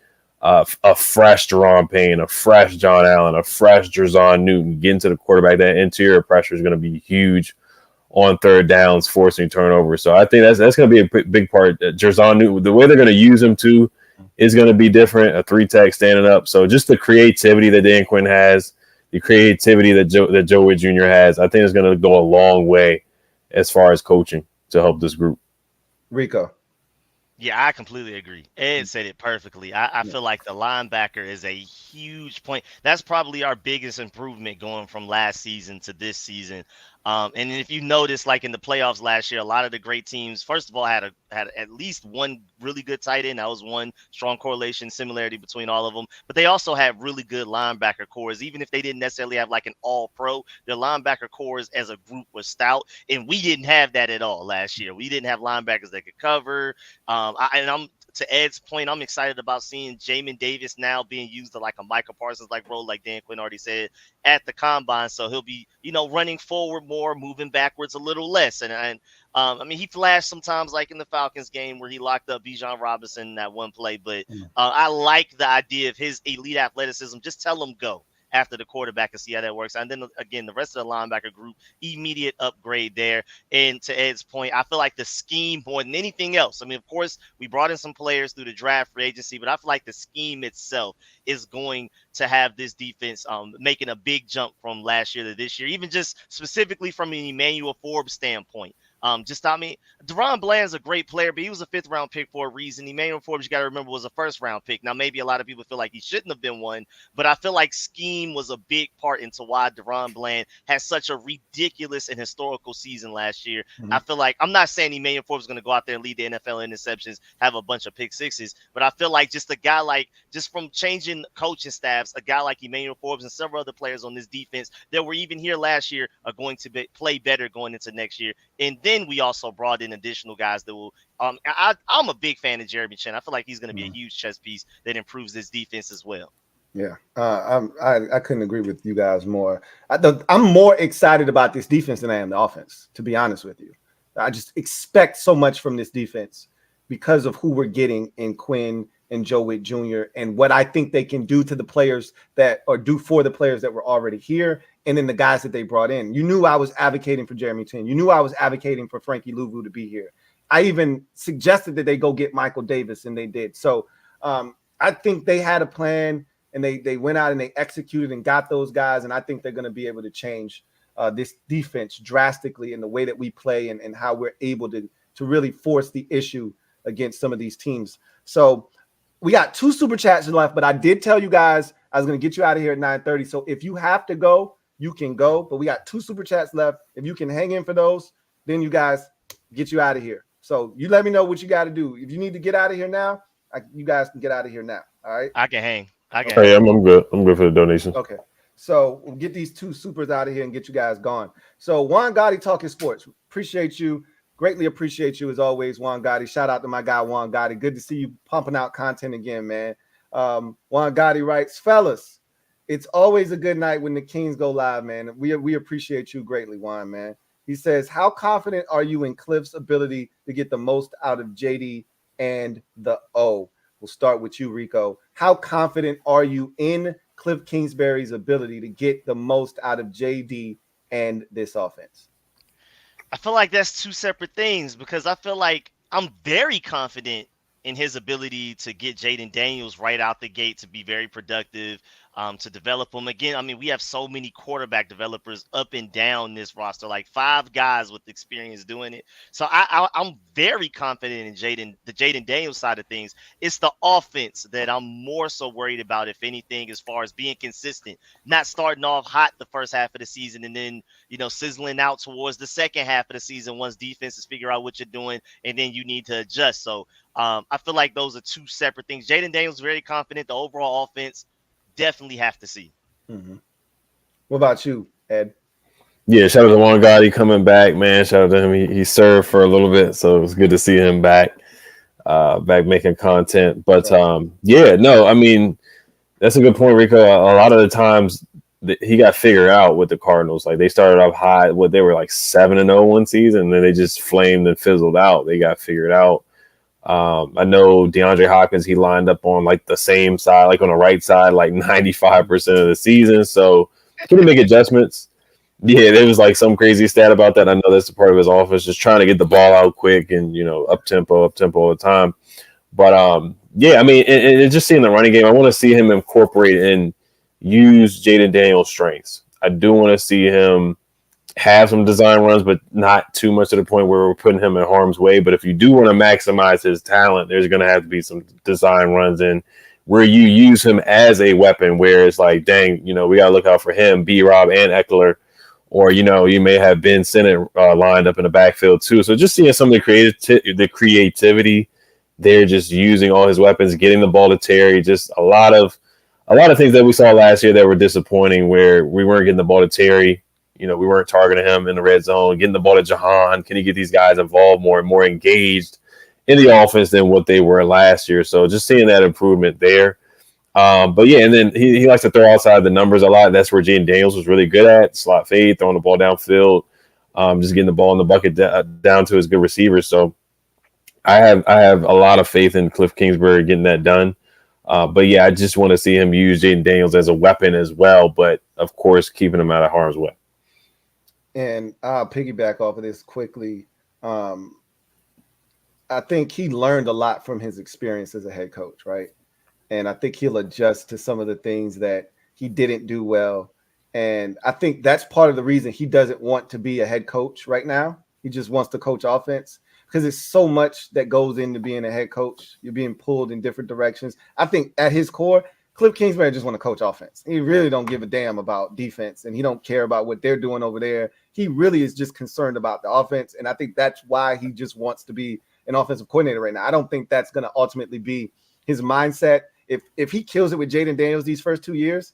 a fresh Deron Payne, a fresh John Allen, a fresh Jerzon Newton getting to the quarterback. That interior pressure is going to be huge on third downs, forcing turnovers. So I think that's going to be a big part. Jerzon Newton, the way they're going to use him too, is going to be different. A 3-tech standing up. So just the creativity that Dan Quinn has, the creativity that Joe Witt Jr. has, I think is going to go a long way as far as coaching to help this group. Rico. Yeah, I completely agree. Ed said it perfectly. I feel like the linebacker is a huge point. That's probably our biggest improvement going from last season to this season. And if you notice, like in the playoffs last year, a lot of the great teams, first of all, had at least one really good tight end. That was one strong correlation, similarity between all of them. But they also had really good linebacker cores. Even if they didn't necessarily have like an all-pro, their linebacker cores as a group was stout. And we didn't have that at all last year. We didn't have linebackers that could cover. To Ed's point, I'm excited about seeing Jamin Davis now being used to like a Micah Parsons-like role, like Dan Quinn already said, at the combine. So he'll be, running forward more, moving backwards a little less. And I mean, he flashed sometimes, like in the Falcons game where he locked up Bijan Robinson in that one play. But I like the idea of his elite athleticism. Just tell him go after the quarterback and see how that works. And then again, the rest of the linebacker group, immediate upgrade there. And to Ed's point, I feel like the scheme more than anything else. I mean, of course, we brought in some players through the draft, free agency, but I feel like the scheme itself is going to have this defense making a big jump from last year to this year, even just specifically from an Emmanuel Forbes standpoint. Deron Bland's a great player, but he was a 5th round pick for a reason. Emmanuel Forbes, you got to remember, was a 1st round pick. Now, maybe a lot of people feel like he shouldn't have been one, but I feel like scheme was a big part into why Deron Bland had such a ridiculous and historical season last year. I feel like, I'm not saying Emmanuel Forbes is going to go out there and lead the NFL in interceptions, have a bunch of pick sixes, but I feel like just a guy like, just from changing coaching staffs, a guy like Emmanuel Forbes and several other players on this defense that were even here last year are going to play better going into next year. And then we also brought in additional guys that will. I'm a big fan of Jeremy Chin. I feel like he's going to be a huge chess piece that improves this defense as well. Yeah, I couldn't agree with you guys more. I'm more excited about this defense than I am the offense, to be honest with you. I just expect so much from this defense because of who we're getting in Quinn and Joe Witt Jr. and what I think they can do to the players do for the players that were already here, and then the guys that they brought in. You knew I was advocating for Jeremy Chin. You knew I was advocating for Frankie Louvu to be here. I even suggested that they go get Michael Davis, and they did. So I think they had a plan, and they went out and they executed and got those guys, and I think they're going to be able to change this defense drastically in the way that we play and how we're able to really force the issue against some of these teams. So we got 2 super chats left, but I did tell you guys I was going to get you out of here at 9:30. So if you have to go, you can go. But we got 2 super chats left. If you can hang in for those, then you guys get you out of here. So you let me know what you got to do. If you need to get out of here now, you guys can get out of here now. All right. I can hang. Hey, I'm good. I'm good for the donations. Okay. So we'll get these 2 supers out of here and get you guys gone. So Juan Gotti talking sports. Appreciate you. Greatly appreciate you as always, Juan Gotti. Shout out to my guy, Juan Gotti. Good to see you pumping out content again, man. Juan Gotti writes, fellas, it's always a good night when the Kings go live, man. We appreciate you greatly, Juan, man. He says, how confident are you in Cliff's ability to get the most out of JD and the O? We'll start with you, Rico. How confident are you in Cliff Kingsbury's ability to get the most out of JD and this offense? I feel like that's 2 separate things because I feel like I'm very confident in his ability to get Jaden Daniels right out the gate to be very productive, to develop him. Again, I mean, we have so many quarterback developers up and down this roster, like 5 guys with experience doing it. So I'm very confident in the Jaden Daniels side of things. It's the offense that I'm more so worried about, if anything, as far as being consistent, not starting off hot the first half of the season and then, sizzling out towards the second half of the season once defenses figure out what you're doing and then you need to adjust. So I feel like those are 2 separate things. Jaden Daniels very confident. The overall offense, definitely have to see. Mm-hmm. What about you, Ed? Yeah, shout out to Juan Gotti coming back, man. Shout out to him. He served for a little bit, so it was good to see him back making content. But I mean, that's a good point, Rico. A lot of the times he got figured out with the Cardinals. Like they started off high, they were like 7-0 one season, and then they just flamed and fizzled out. They got figured out. I know DeAndre Hopkins, he lined up on like the same side, like on the right side, like 95% of the season. So can he make adjustments? Yeah, there was like some crazy stat about that. I know that's a part of his offense, just trying to get the ball out quick and, up tempo all the time. But I mean, and just seeing the running game, I want to see him incorporate and use Jaden Daniels' strengths. I do want to see him have some design runs, but not too much to the point where we're putting him in harm's way. But if you do want to maximize his talent, there's going to have to be some design runs in where you use him as a weapon, where it's like, dang, we got to look out for him, B-Rob and Eckler, or, you may have Ben Sinnott lined up in the backfield too. So just seeing some of the creativity there, just using all his weapons, getting the ball to Terry, just a lot of things that we saw last year that were disappointing, where we weren't getting the ball to Terry. We weren't targeting him in the red zone, getting the ball to Jahan. Can he get these guys involved more and more engaged in the offense than what they were last year? So just seeing that improvement there. But yeah, and then he likes to throw outside the numbers a lot. That's where Jaden Daniels was really good at, slot fade, throwing the ball downfield. just getting the ball in the bucket down to his good receivers. So I have a lot of faith in Cliff Kingsbury getting that done. But yeah, I just want to see him use Jaden Daniels as a weapon as well. But of course, keeping him out of harm's way. And I'll piggyback off of this quickly. I think he learned a lot from his experience as a head coach, right? And I think he'll adjust to some of the things that he didn't do well. And I think that's part of the reason he doesn't want to be a head coach right now. He just wants to coach offense because there's so much that goes into being a head coach. You're being pulled in different directions. I think at his core, Cliff Kingsbury just want to coach offense. He really don't give a damn about defense, and he don't care about what they're doing over there. He really is just concerned about the offense, and I think that's why he just wants to be an offensive coordinator right now. I don't think that's going to ultimately be his mindset. If he kills it with Jaden Daniels these first 2 years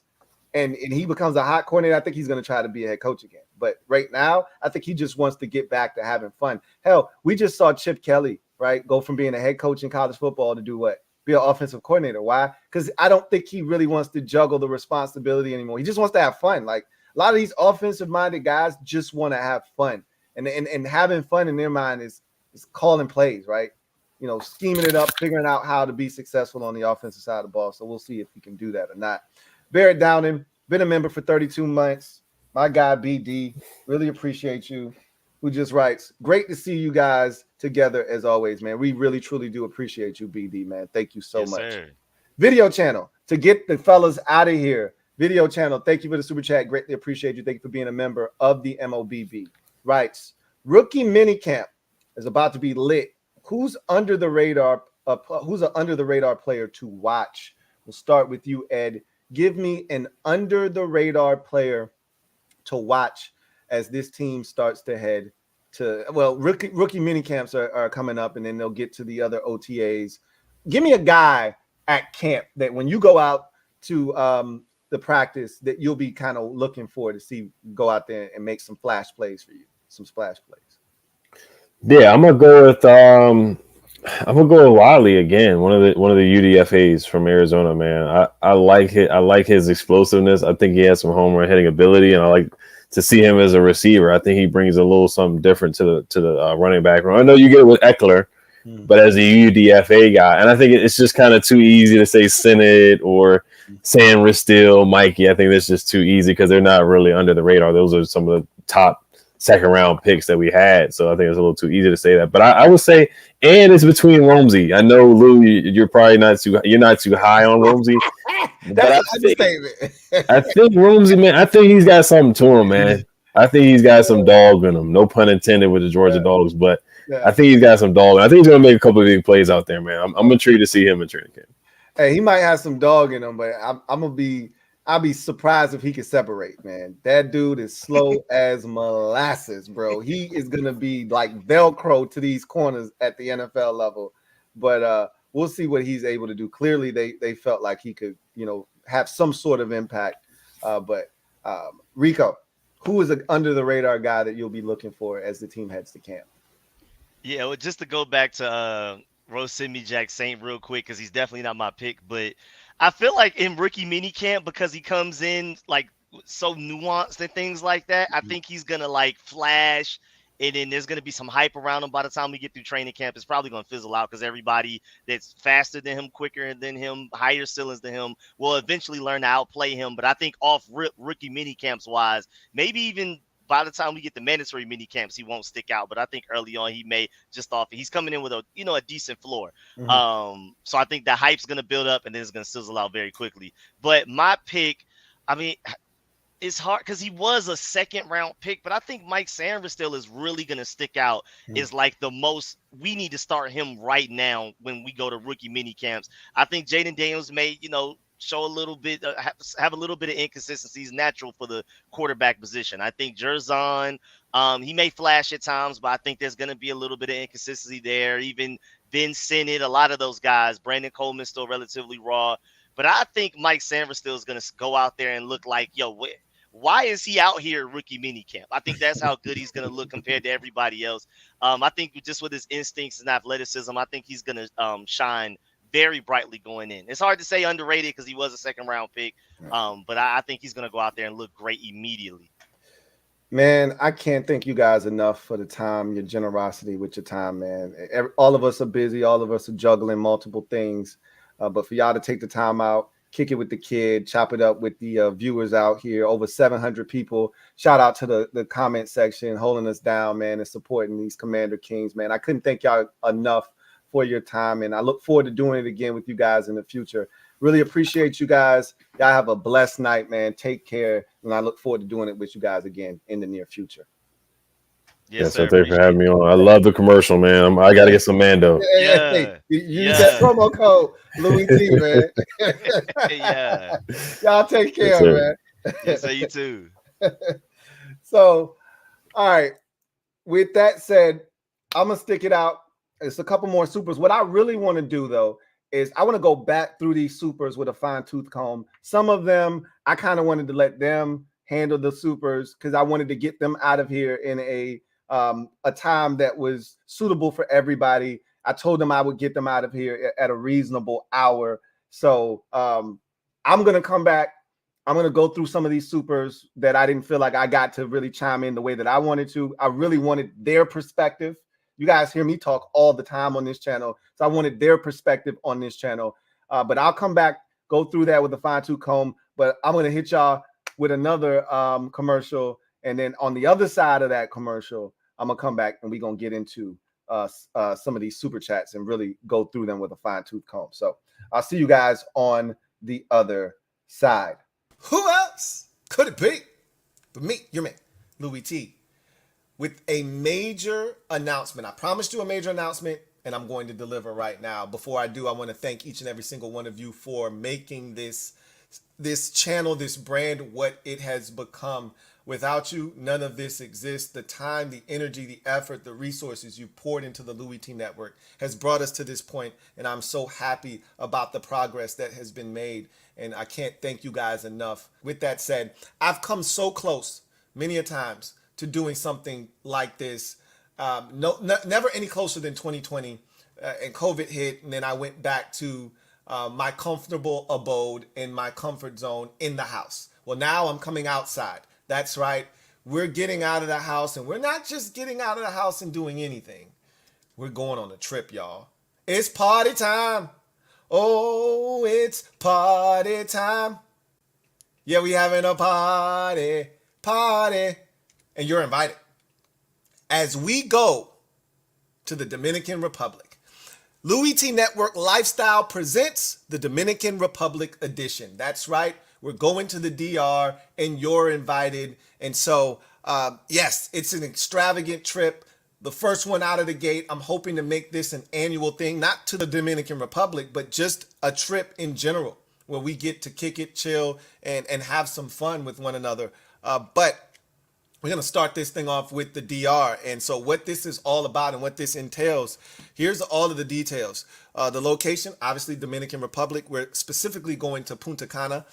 and he becomes a hot coordinator, I think he's going to try to be a head coach again. But right now, I think he just wants to get back to having fun. Hell, we just saw Chip Kelly, right, go from being a head coach in college football to do what? Be an offensive coordinator. Why? Because I don't think he really wants to juggle the responsibility anymore. He just wants to have fun. Like a lot of these offensive-minded guys just want to have fun. And having fun in their mind is calling plays, right? You know, scheming it up, figuring out how to be successful on the offensive side of the ball. So we'll see if he can do that or not. Barrett Downing, been a member for 32 months. My guy, BD, really appreciate you. Who just writes, great to see you guys together as always, man. We really, truly do appreciate you, BD, man. Thank you so much. Sir. Video channel, to get the fellas out of here. Video channel, thank you for the super chat. Greatly appreciate you. Thank you for being a member of the MOBB. Writes, rookie minicamp is about to be lit. Who's under the radar? Who's an under the radar player to watch? We'll start with you, Ed. Give me an under the radar player to watch as this team starts to head to, well, rookie mini camps are coming up, and then they'll get to the other OTAs. Give me a guy at camp that when you go out to the practice that you'll be kind of looking for to see go out there and make some flash plays for you, some splash plays. Yeah, I'm gonna go with Wiley again, one of the UDFAs from Arizona, man. I like it. I like his explosiveness. I think he has some home run hitting ability, and I like to see him as a receiver. I think he brings a little something different to the running back. I know you get it with Eckler, but as a UDFA guy, and I think it's just kind of too easy to say Senate or San Ristil, Mikey. I think that's just too easy because they're not really under the radar. Those are some of the top second round picks that we had. So I think it's a little too easy to say that. But I would say, and it's between Romsey. I know, Lou, you're probably not too high on Romsey. That's an understatement. I think Romsey, man, I think he's got something to him, man. I think he's got some dog in him. No pun intended with the Georgia Dogs, but I think he's got some dog. I think he's going to make a couple of big plays out there, man. I'm intrigued to see him in training camp. Hey, he might have some dog in him, but I'll be surprised if he can separate, man. That dude is slow as molasses, bro. He is going to be like Velcro to these corners at the NFL level. But we'll see what he's able to do. Clearly, they felt like he could, have some sort of impact. But Rico, who is an under the radar guy that you'll be looking for as the team heads to camp? Yeah, well, just to go back to Rosemi Jack Saint real quick, because he's definitely not my pick, but I feel like in rookie minicamp, because he comes in like so nuanced and things like that, I think he's gonna like flash, and then there's gonna be some hype around him. By the time we get through training camp, it's probably gonna fizzle out because everybody that's faster than him, quicker than him, higher ceilings than him will eventually learn to outplay him. But I think off rookie minicamps wise, maybe even by the time we get the mandatory mini camps, he won't stick out. But I think early on he may he's coming in with a decent floor. So I think the hype's gonna build up and then it's gonna sizzle out very quickly. But my pick, I mean, it's hard because he was a second round pick, but I think Mike Sanders still is really gonna stick out. Is like the most we need to start him right now when we go to rookie mini camps. I think Jaden Daniels may, show a little bit, have a little bit of inconsistencies natural for the quarterback position. I think Jerzon, he may flash at times, but I think there's going to be a little bit of inconsistency there. Even Ben Sinnott, a lot of those guys, Brandon Coleman still relatively raw. But I think Mike Sanders still is going to go out there and look like, why is he out here at rookie minicamp? I think that's how good he's going to look compared to everybody else. I think just with his instincts and athleticism, I think he's going to shine very brightly going in. It's hard to say underrated because he was a second round pick, but I think he's going to go out there and look great immediately. Man, I can't thank you guys enough for the time, your generosity with your time, man. All of us are busy. All of us are juggling multiple things. But for y'all to take the time out, kick it with the kid, chop it up with the viewers out here, over 700 people. Shout out to the comment section, holding us down, man, and supporting these Commander Kings, man. I couldn't thank y'all enough for your time, and I look forward to doing it again with you guys in the future. Really appreciate you guys. Y'all have a blessed night, man. Take care. And I look forward to doing it with you guys again in the near future. Yes, so sir. thanks for having me on. I love the commercial, man. I got to get some Mando. Yeah. Use that promo code Louie Tee, man. Yeah. Y'all take care, man. Yes, sir. You too. So, all right. With that said, I'm going to stick it out. It's a couple more supers. What I really want to do, though, is I want to go back through these supers with a fine-tooth comb. Some of them, I kind of wanted to let them handle the supers because I wanted to get them out of here in a time that was suitable for everybody. I told them I would get them out of here at a reasonable hour. So I'm going to come back. I'm going to go through some of these supers that I didn't feel like I got to really chime in the way that I wanted to. I really wanted their perspective. You guys hear me talk all the time on this channel. So I wanted their perspective on this channel. But I'll come back, go through that with a fine-tooth comb. But I'm going to hit y'all with another commercial. And then on the other side of that commercial, I'm going to come back and we're going to get into some of these super chats and really go through them with a fine-tooth comb. So I'll see you guys on the other side. Who else could it be but me, your man, Louie Tee, with a major announcement. I promised you a major announcement, and I'm going to deliver right now. Before I do, I want to thank each and every single one of you for making this channel, this brand, what it has become. Without you, none of this exists. The time, the energy, the effort, the resources you poured into the Louie Tee Network has brought us to this point, and I'm so happy about the progress that has been made, and I can't thank you guys enough. With that said, I've come so close many a times to doing something like this. Never any closer than 2020, and COVID hit, and then I went back to my comfortable abode in my comfort zone in the house. Well, now I'm coming outside. That's right. We're getting out of the house, and we're not just getting out of the house and doing anything. We're going on a trip, y'all. It's party time. Oh, it's party time. Yeah, we having a party. And you're invited. As we go to the Dominican Republic, Louie Tee Network Lifestyle presents the Dominican Republic edition. That's right. We're going to the DR and you're invited. And so, yes, it's an extravagant trip. The first one out of the gate. I'm hoping to make this an annual thing, not to the Dominican Republic, but just a trip in general where we get to kick it, chill, and have some fun with one another. But we're going to start this thing off with the DR. And so what this is all about and what this entails, here's all of the details. The location, obviously Dominican Republic. We're specifically going to Punta Cana.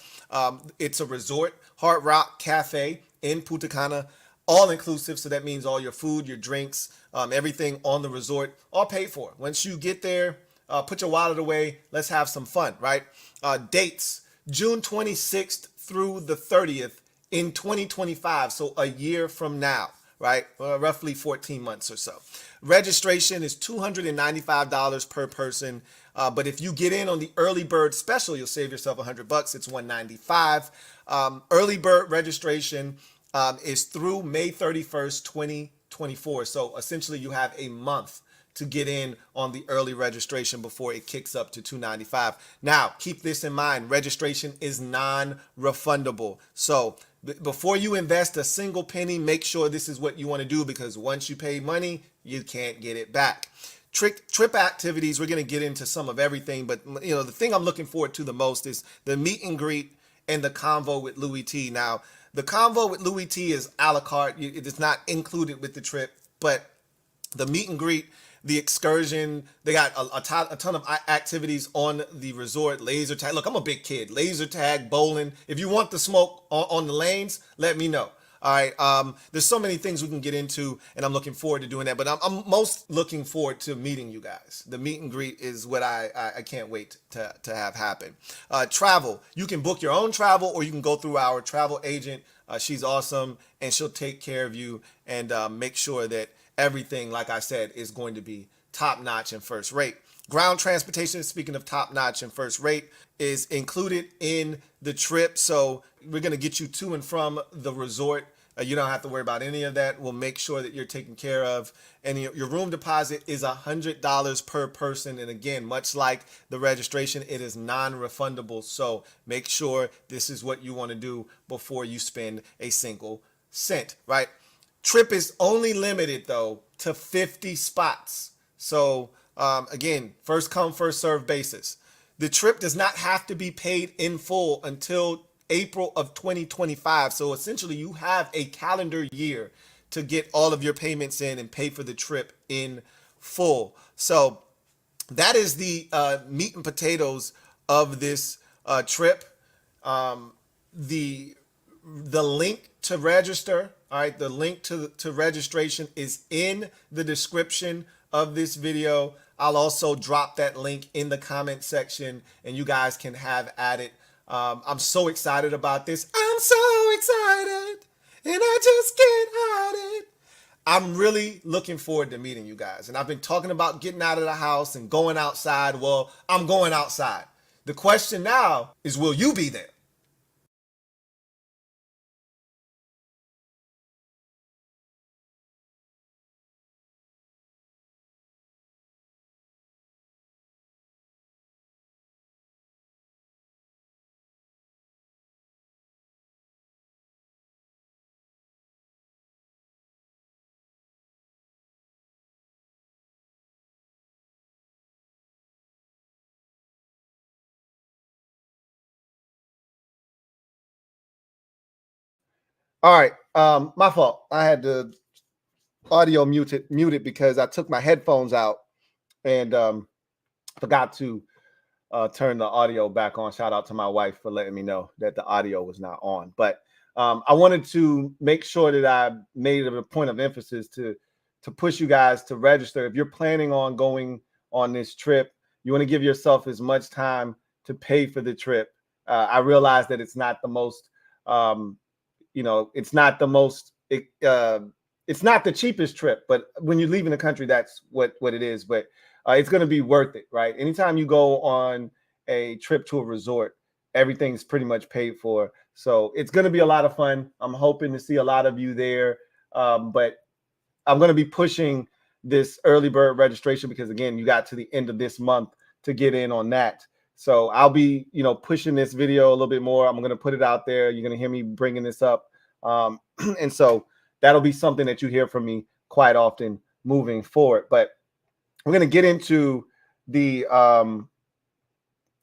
It's a resort, Hard Rock Cafe in Punta Cana, all inclusive. So that means all your food, your drinks, everything on the resort, all paid for. Once you get there, put your wallet away. Let's have some fun, right? Dates, June 26th through the 30th. In 2025, so a year from now, right? Roughly 14 months or so. Registration is $295 per person, but if you get in on the early bird special, you'll save yourself $100. It's $195. Early bird registration is through May 31st, 2024. So essentially, you have a month to get in on the early registration before it kicks up to $295. Now, keep this in mind. Registration is non-refundable. So before you invest a single penny, make sure this is what you want to do, because once you pay money, you can't get it back. Trip activities, we're going to get into some of everything, but the thing I'm looking forward to the most is the meet and greet and the convo with Louie Tee. Now, the convo with Louie Tee is a la carte. It is not included with the trip, but the meet and greet, the excursion, they got a ton of activities on the resort. Laser tag. Look, I'm a big kid. Laser tag, bowling. If you want the smoke on the lanes, let me know. All right. There's so many things we can get into, and I'm looking forward to doing that. But I'm most looking forward to meeting you guys. The meet and greet is what I can't wait to have happen. Travel. You can book your own travel, or you can go through our travel agent. She's awesome, and she'll take care of you and make sure that everything, like I said, is going to be top notch and first rate. Ground transportation, speaking of top notch and first rate, is included in the trip. So we're going to get you to and from the resort. You don't have to worry about any of that. We'll make sure that you're taken care of. And your room deposit is $100 per person. And again, much like the registration, it is non-refundable. So make sure this is what you want to do before you spend a single cent, right? Trip is only limited, though, to 50 spots. So again, first come, first serve basis. The trip does not have to be paid in full until April of 2025. So essentially, you have a calendar year to get all of your payments in and pay for the trip in full. So that is the meat and potatoes of this trip. The link to register, all right, the link to registration is in the description of this video. I'll also drop that link in the comment section, and you guys can have at it. I'm so excited about this. I'm so excited, and I just can't hide it. I'm really looking forward to meeting you guys. And I've been talking about getting out of the house and going outside. Well, I'm going outside. The question now is, will you be there? All right. My fault. I had the audio muted because I took my headphones out and forgot to turn the audio back on. Shout out to my wife for letting me know that the audio was not on. But I wanted to make sure that I made it a point of emphasis to push you guys to register. If you're planning on going on this trip, you want to give yourself as much time to pay for the trip. I realize that it's not the most, it's not the most, it's not the cheapest trip, but when you're leaving the country, that's what it is. But it's going to be worth it, right? Anytime you go on a trip to a resort, everything's pretty much paid for. So it's going to be a lot of fun. I'm hoping to see a lot of you there. But I'm going to be pushing this early bird registration because, again, you got to the end of this month to get in on that. So I'll be, pushing this video a little bit more. I'm going to put it out there. You're going to hear me bringing this up. And so that'll be something that you hear from me quite often moving forward. But we're going to get into the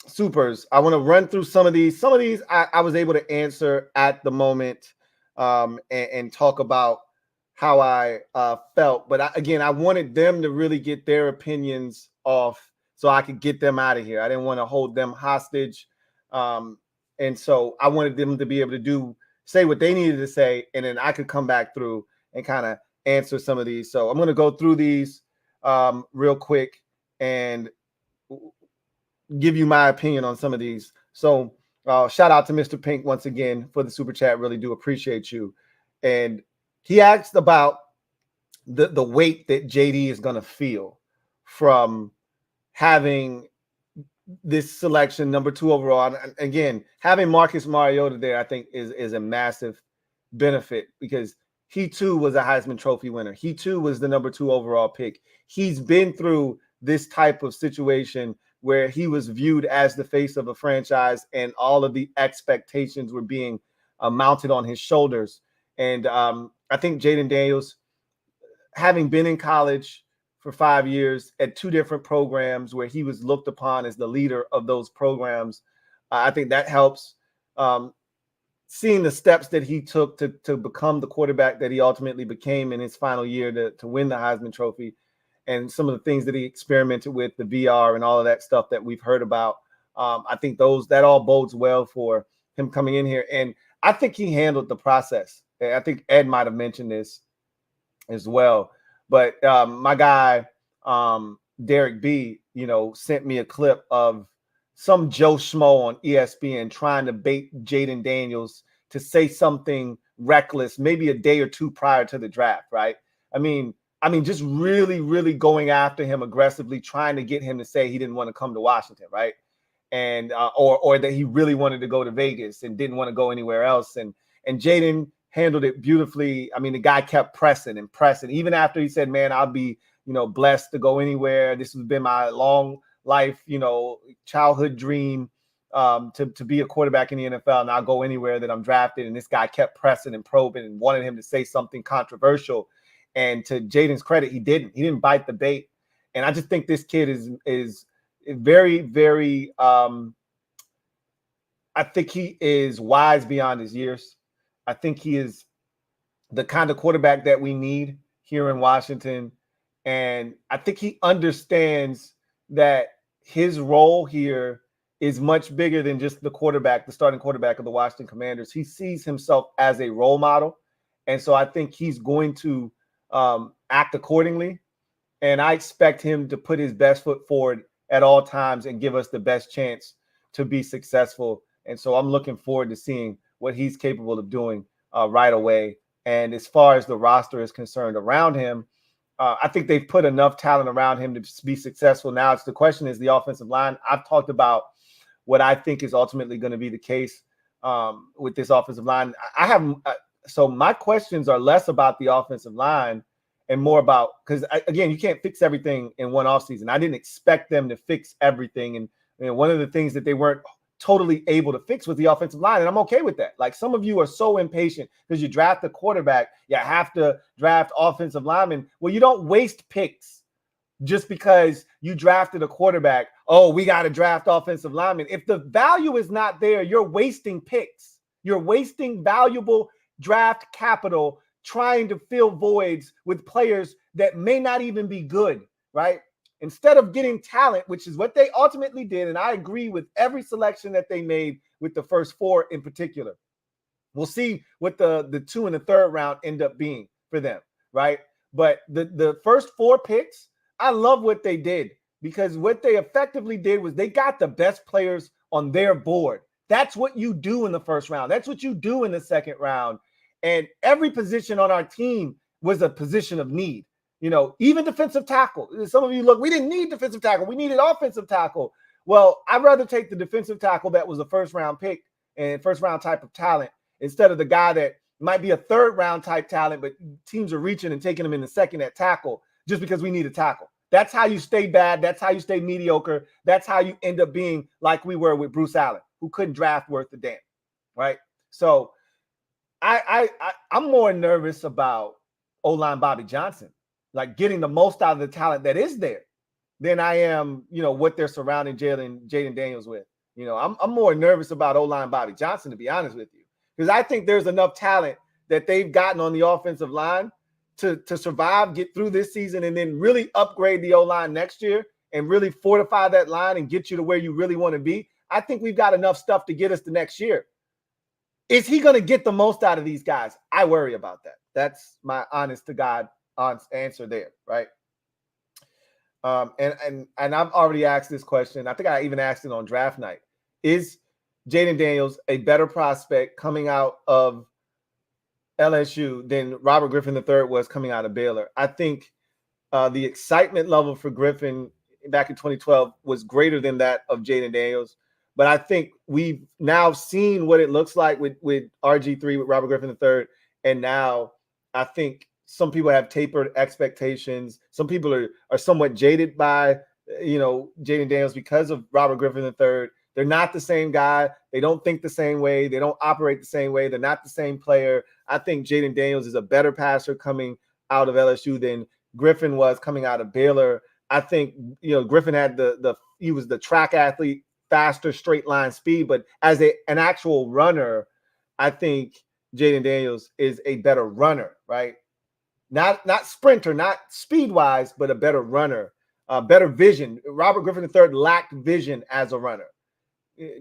supers. I want to run through some of these. Some of these I was able to answer at the moment and talk about how I felt. But again, I wanted them to really get their opinions off so I could get them out of here. I didn't want to hold them hostage. And so I wanted them to be able to say what they needed to say, and then I could come back through and kind of answer some of these. So I'm going to go through these real quick and give you my opinion on some of these. So shout out to Mr. Pink once again for the super chat. Really do appreciate you. And he asked about the weight that JD is going to feel from having this selection, number 2 overall. And again, having Marcus Mariota there, I think is a massive benefit because he too was a Heisman Trophy winner. He too was the number 2 overall pick. He's been through this type of situation where he was viewed as the face of a franchise and all of the expectations were being mounted on his shoulders. And I think Jaden Daniels, having been in college for 5 years at 2 different programs where he was looked upon as the leader of those programs, I think that helps. Seeing the steps that he took to become the quarterback that he ultimately became in his final year to win the Heisman Trophy, and some of the things that he experimented with, the VR and all of that stuff that we've heard about, I think that all bodes well for him coming in here. And I think he handled the process I think Ed might have mentioned this as well. But my guy, Derek B, sent me a clip of some Joe Schmo on ESPN trying to bait Jaden Daniels to say something reckless, maybe a day or two prior to the draft, right? I mean, just really, really going after him aggressively, trying to get him to say he didn't want to come to Washington, right? And or that he really wanted to go to Vegas and didn't want to go anywhere else. And Jaden handled it beautifully. I mean, the guy kept pressing and pressing, even after he said, "Man, I'll be, blessed to go anywhere. This has been my long life, childhood dream to be a quarterback in the NFL, and I'll go anywhere that I'm drafted." And this guy kept pressing and probing and wanted him to say something controversial. And to Jaden's credit, he didn't. He didn't bite the bait. And I just think this kid is very, very. I think he is wise beyond his years. I think he is the kind of quarterback that we need here in Washington. And I think he understands that his role here is much bigger than just the starting quarterback of the Washington Commanders. He sees himself as a role model. And so I think he's going to act accordingly. And I expect him to put his best foot forward at all times and give us the best chance to be successful. And so I'm looking forward to seeing what he's capable of doing right away. And as far as the roster is concerned around him, I think they've put enough talent around him to be successful. Now, the question is the offensive line. I've talked about what I think is ultimately going to be the case with this offensive line. So my questions are less about the offensive line and more about, because again, you can't fix everything in one offseason. I didn't expect them to fix everything. And one of the things that they weren't totally able to fix was the offensive line. And I'm okay with that. Like, some of you are so impatient because you draft a quarterback, you have to draft offensive linemen. Well, you don't waste picks just because you drafted a quarterback. Oh, we got to draft offensive linemen. If the value is not there, you're wasting picks. You're wasting valuable draft capital trying to fill voids with players that may not even be good, right? Instead of getting talent, which is what they ultimately did, and I agree with every selection that they made with the first four in particular. We'll see what the 2 and the 3rd round end up being for them, right? But the first 4 picks, I love what they did, because what they effectively did was they got the best players on their board. That's what you do in the first round. That's what you do in the second round. And every position on our team was a position of need. Even defensive tackle. Some of you look, we didn't need defensive tackle. We needed offensive tackle. Well, I'd rather take the defensive tackle that was a first round pick and first round type of talent instead of the guy that might be a 3rd round type talent, but teams are reaching and taking him in the second at tackle just because we need a tackle. That's how you stay bad. That's how you stay mediocre. That's how you end up being like we were with Bruce Allen, who couldn't draft worth a damn, right? So I'm more nervous about O-line Bobby Johnson, like getting the most out of the talent that is there, than I am, what they're surrounding Jaden Daniels with. I'm more nervous about O-line Bobby Johnson, to be honest with you, because I think there's enough talent that they've gotten on the offensive line to survive, get through this season, and then really upgrade the O-line next year and really fortify that line and get you to where you really want to be. I think we've got enough stuff to get us to next year. Is he going to get the most out of these guys? I worry about that. That's my honest to God answer there, right? And I've already asked this question. I think I even asked it on draft night. Is Jaden Daniels a better prospect coming out of LSU than Robert Griffin III was coming out of Baylor? I think the excitement level for Griffin back in 2012 was greater than that of Jaden Daniels. But I think we've now seen what it looks like with RG3, with Robert Griffin III. And now I think some people have tapered expectations. Some people are somewhat jaded by, Jaden Daniels because of Robert Griffin III. They're not the same guy. They don't think the same way. They don't operate the same way. They're not the same player. I think Jaden Daniels is a better passer coming out of LSU than Griffin was coming out of Baylor. I think, Griffin had he was the track athlete, faster straight line speed, but as an actual runner, I think Jaden Daniels is a better runner, right? Not sprinter, not speed wise, but a better runner, better vision. Robert Griffin III lacked vision as a runner.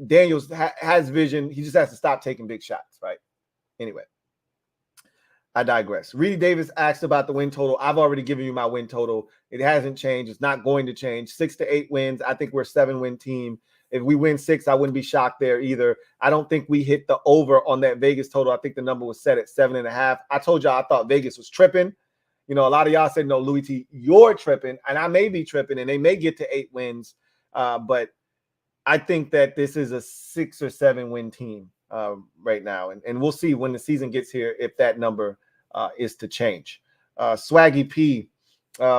Daniels has vision. He just has to stop taking big shots, right? Anyway, I digress. Reedy Davis asked about the win total. I've already given you my win total. It hasn't changed. It's not going to change. 6 to 8 wins. I think we're a 7-win team. If we win 6, I wouldn't be shocked there either. I don't think we hit the over on that Vegas total. I think the number was set at 7.5. I told y'all I thought Vegas was tripping. You know, a lot of y'all said, no, Louie Tee, you're tripping. And I may be tripping, and they may get to 8 wins. But I think that this is a 6 or 7 win team right now. And we'll see when the season gets here if that number is to change. Swaggy P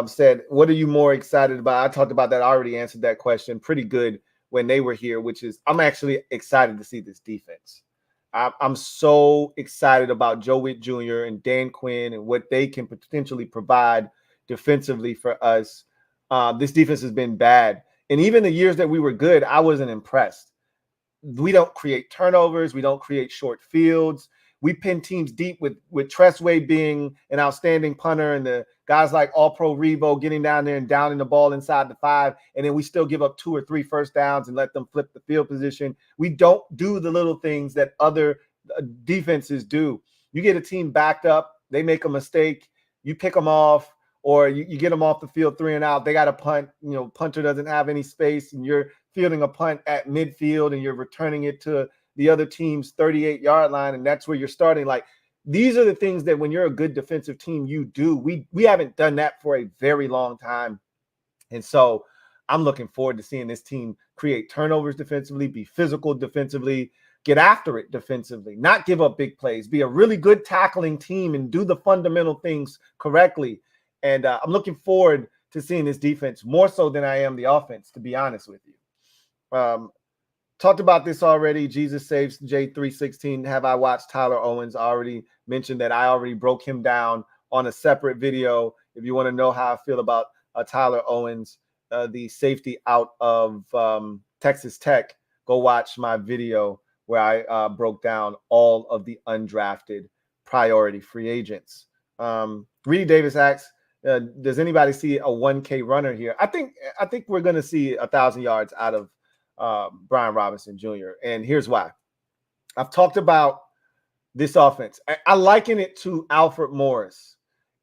said, what are you more excited about? I talked about that. I already answered that question pretty good when they were here, which is I'm actually excited to see this defense. I'm so excited about Joe Witt Jr. and Dan Quinn and what they can potentially provide defensively for us. This defense has been bad. And even the years that we were good, I wasn't impressed. We don't create turnovers. We don't create short fields. We pin teams deep with Tressway being an outstanding punter and the guys like All-Pro Revo getting down there and downing the ball inside the 5, and then we still give up 2 or 3 first downs and let them flip the field position. We don't do the little things that other defenses do. You get a team backed up, they make a mistake, you pick them off, or you get them off the field 3 and out. They got a punt, you know, punter doesn't have any space, and you're fielding a punt at midfield and you're returning it to the other team's 38-yard line, and that's where you're starting. Like, these are the things that when you're a good defensive team, you do. We haven't done that for a very long time. And so I'm looking forward to seeing this team create turnovers defensively, be physical defensively, get after it defensively, not give up big plays, be a really good tackling team and do the fundamental things correctly. And I'm looking forward to seeing this defense more so than I am the offense, to be honest with you. Talked about this already. Jesus Saves J316. Have I watched Tyler Owens? I already mentioned that I already broke him down on a separate video. If you want to know how I feel about Tyler Owens, the safety out of Texas Tech, go watch my video where I broke down all of the undrafted priority free agents. Reedy Davis asks, does anybody see a 1K runner here? I think we're going to see 1,000 yards out of Brian Robinson Jr. And here's why. I've talked about this offense. I liken it to Alfred Morris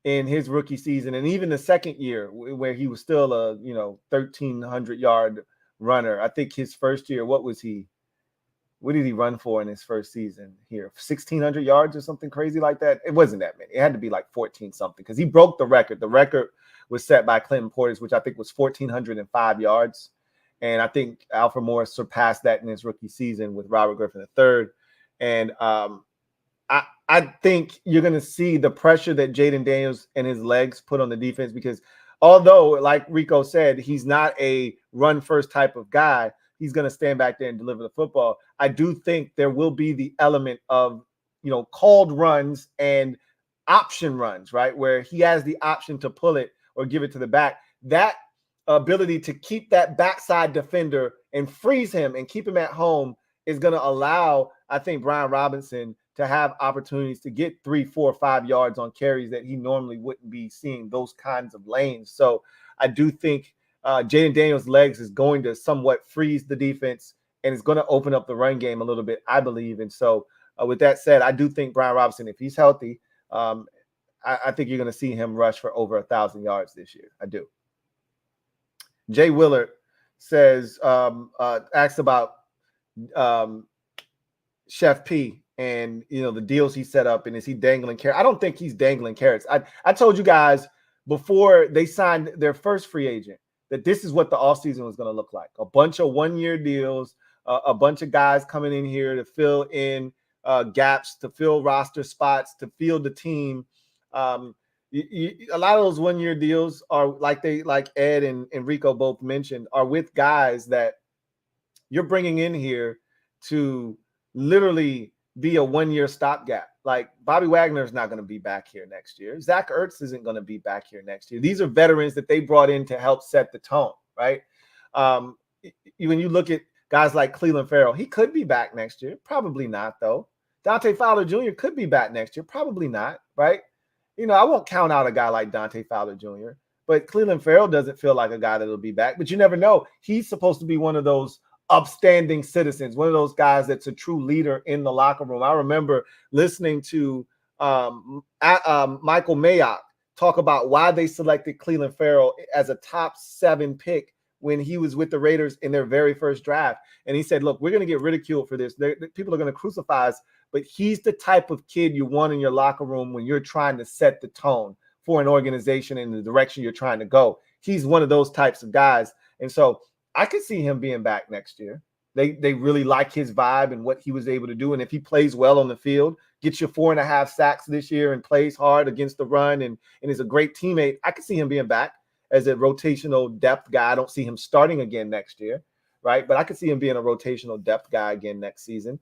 in his rookie season, and even the second year where he was still a 1,300-yard runner. I think his first year, what did he run for in his first season here? 1,600 yards or something crazy like that? It wasn't that many. It had to be like 14 something because he broke the record. The record was set by Clinton Portis, which I think was 1,405 yards. And I think Alfred Morris surpassed that in his rookie season with Robert Griffin III. And I think you're going to see the pressure that Jaden Daniels and his legs put on the defense because although, like Rico said, he's not a run-first type of guy, he's going to stand back there and deliver the football. I do think there will be the element of, called runs and option runs, right, where he has the option to pull it or give it to the back. That ability to keep that backside defender and freeze him and keep him at home is going to allow, I think, Brian Robinson to have opportunities to get 3, 4, 5 yards on carries that he normally wouldn't be seeing those kinds of lanes. So I do think Jaden Daniels' legs is going to somewhat freeze the defense and it's going to open up the run game a little bit, I believe. And so with that said, I do think Brian Robinson, if he's healthy, I think you're going to see him rush for over 1,000 yards this year. I do. Jay Willard says, asks about Chef P and, the deals he set up and is he dangling carrots? I don't think he's dangling carrots. I told you guys before they signed their first free agent that this is what the offseason was going to look like. A bunch of one-year deals, a bunch of guys coming in here to fill in gaps, to fill roster spots, to field the team. A lot of those one-year deals are like Ed and Rico both mentioned, are with guys that you're bringing in here to literally be a one-year stopgap. Like Bobby Wagner is not going to be back here next year. Zach Ertz isn't going to be back here next year. These are veterans that they brought in to help set the tone, right? When you look at guys like Cleveland Farrell, he could be back next year. Probably not, though. Dante Fowler Jr. could be back next year. Probably not, right? I won't count out a guy like Dante Fowler Jr., but Cleveland Farrell doesn't feel like a guy that'll be back. But you never know. He's supposed to be one of those upstanding citizens, one of those guys that's a true leader in the locker room. I remember listening to Michael Mayock talk about why they selected Cleveland Farrell as a top 7 pick when he was with the Raiders in their very first draft. And he said, look, we're going to get ridiculed for this. People are going to crucify us, but he's the type of kid you want in your locker room when you're trying to set the tone for an organization in the direction you're trying to go. He's one of those types of guys. And so I could see him being back next year. They really like his vibe and what he was able to do. And if he plays well on the field, gets you 4.5 sacks this year and plays hard against the run and is a great teammate, I could see him being back as a rotational depth guy. I don't see him starting again next year, right? But I could see him being a rotational depth guy again next season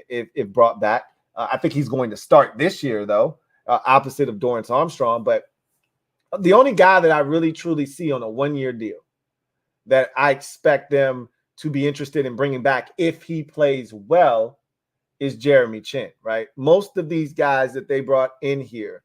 if brought back. I think he's going to start this year, though, opposite of Dorrance Armstrong. But the only guy that I really truly see on a 1-year deal that I expect them to be interested in bringing back if he plays well is Jeremy Chin, right? Most of these guys that they brought in here,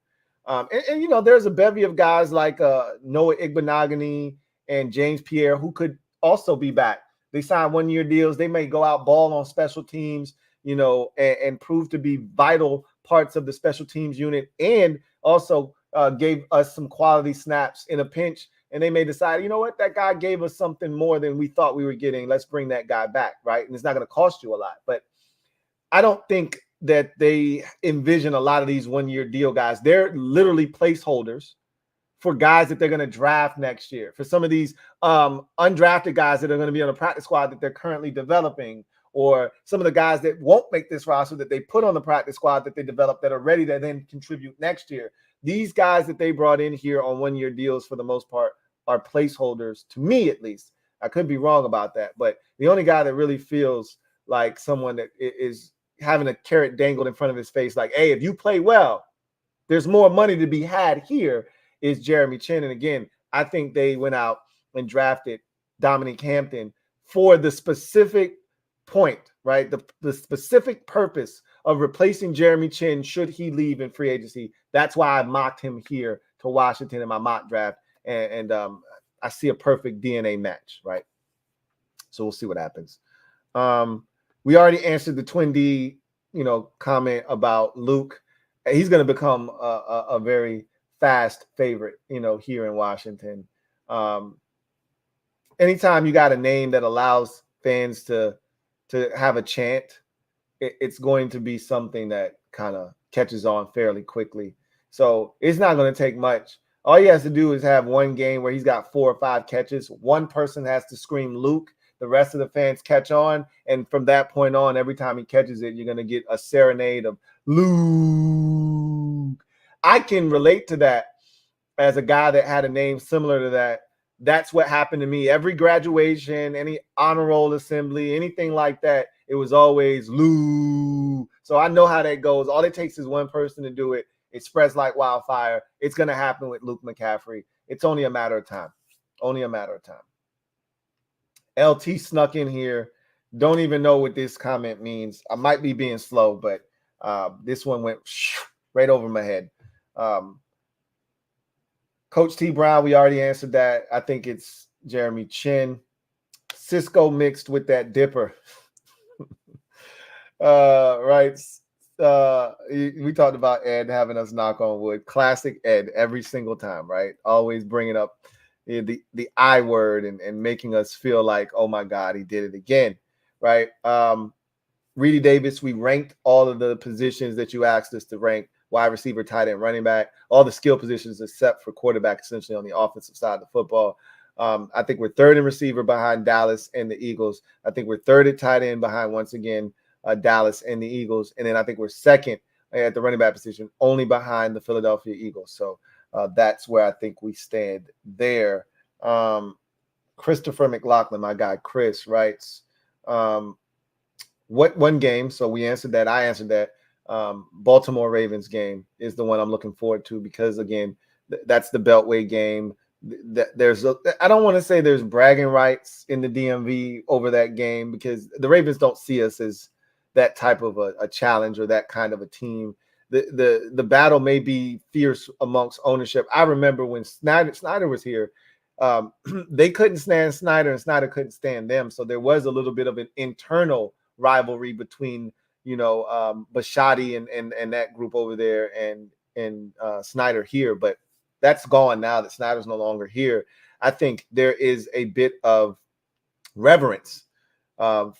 you know, there's a bevy of guys like Noah Igbenogany and James Pierre who could also be back. They signed 1-year deals. They may go out ball on special teams, you know, and prove to be vital parts of the special teams unit, and also gave us some quality snaps in a pinch. And they may decide, you know what, that guy gave us something more than we thought we were getting. Let's bring that guy back, right? And it's not going to cost you a lot. But I don't think that they envision a lot of these 1-year deal guys. They're literally placeholders for guys that they're going to draft next year. For some of these undrafted guys that are going to be on a practice squad that they're currently developing, or some of the guys that won't make this roster that they put on the practice squad that they develop that are ready to then contribute next year. These guys that they brought in here on 1-year deals for the most part are placeholders, to me at least. I could be wrong about that, but the only guy that really feels like someone that is having a carrot dangled in front of his face, like, hey, if you play well, there's more money to be had here, is Jeremy Chin. And again, I think they went out and drafted Dominic Hampton for the specific point, right? The specific purpose of replacing Jeremy Chin should he leave in free agency. That's why I mocked him here to Washington in my mock draft. And I see a perfect DNA match, right? So we'll see what happens. We already answered the Twin D, you know, comment about Luke. He's going to become a very fast favorite, you know, here in Washington. Anytime you got a name that allows fans to have a chant, it's going to be something that kind of catches on fairly quickly. So it's not going to take much. All he has to do is have one game where he's got 4 or 5 catches. One person has to scream Luke. The rest of the fans catch on. And from that point on, every time he catches it, you're going to get a serenade of Luke. I can relate to that as a guy that had a name similar to that. That's what happened to me. Every graduation, any honor roll assembly, anything like that, it was always Lou. So I know how that goes. All it takes is one person to do it. It spreads like wildfire. It's going to happen with Luke McCaffrey. It's only a matter of time. Only a matter of time. LT snuck in here. Don't even know what this comment means. I might be being slow, but this one went right over my head. Coach T. Brown, we already answered that. I think it's Jeremy Chin. Cisco mixed with that dipper. Right. We talked about Ed having us knock on wood. Classic Ed every single time, right? Always bringing up the I word and making us feel like, oh my God, he did it again, right? Reedy Davis, we ranked all of the positions that you asked us to rank: wide receiver, tight end, running back, all the skill positions except for quarterback, essentially on the offensive side of the football. I think we're third in receiver behind Dallas and the Eagles. I think we're third at tight end behind, once again, Dallas and the Eagles. And then I think we're second at the running back position, only behind the Philadelphia Eagles. So that's where I think we stand there. Christopher McLaughlin, my guy Chris, writes, what one game? So we answered that. I answered that. Baltimore Ravens game is the one I'm looking forward to because, again, that's the Beltway game. I don't want to say there's bragging rights in the DMV over that game because the Ravens don't see us as that type of a challenge or that kind of a team. The battle may be fierce amongst ownership. I remember when Snyder was here, they couldn't stand Snyder and Snyder couldn't stand them. So there was a little bit of an internal rivalry between, Bashotti and that group over there and Snyder here, but that's gone now that Snyder's no longer here. I think there is a bit of reverence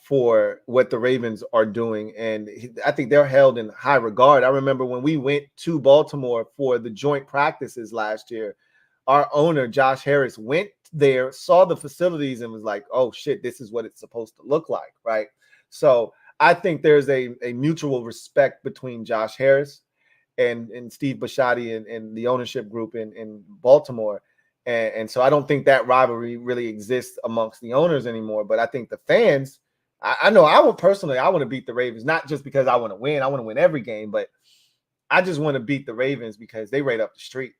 for what the Ravens are doing, and I think they're held in high regard. I remember when we went to Baltimore for the joint practices last year, our owner, Josh Harris, went there, saw the facilities, and was like, oh shit, this is what it's supposed to look like, right? So I think there's a mutual respect between Josh Harris and Steve Bashotti and the ownership group in Baltimore. And so I don't think that rivalry really exists amongst the owners anymore. But I think the fans, I know I want to beat the Ravens, not just because I want to win. I want to win every game, but I just want to beat the Ravens because they right up the street,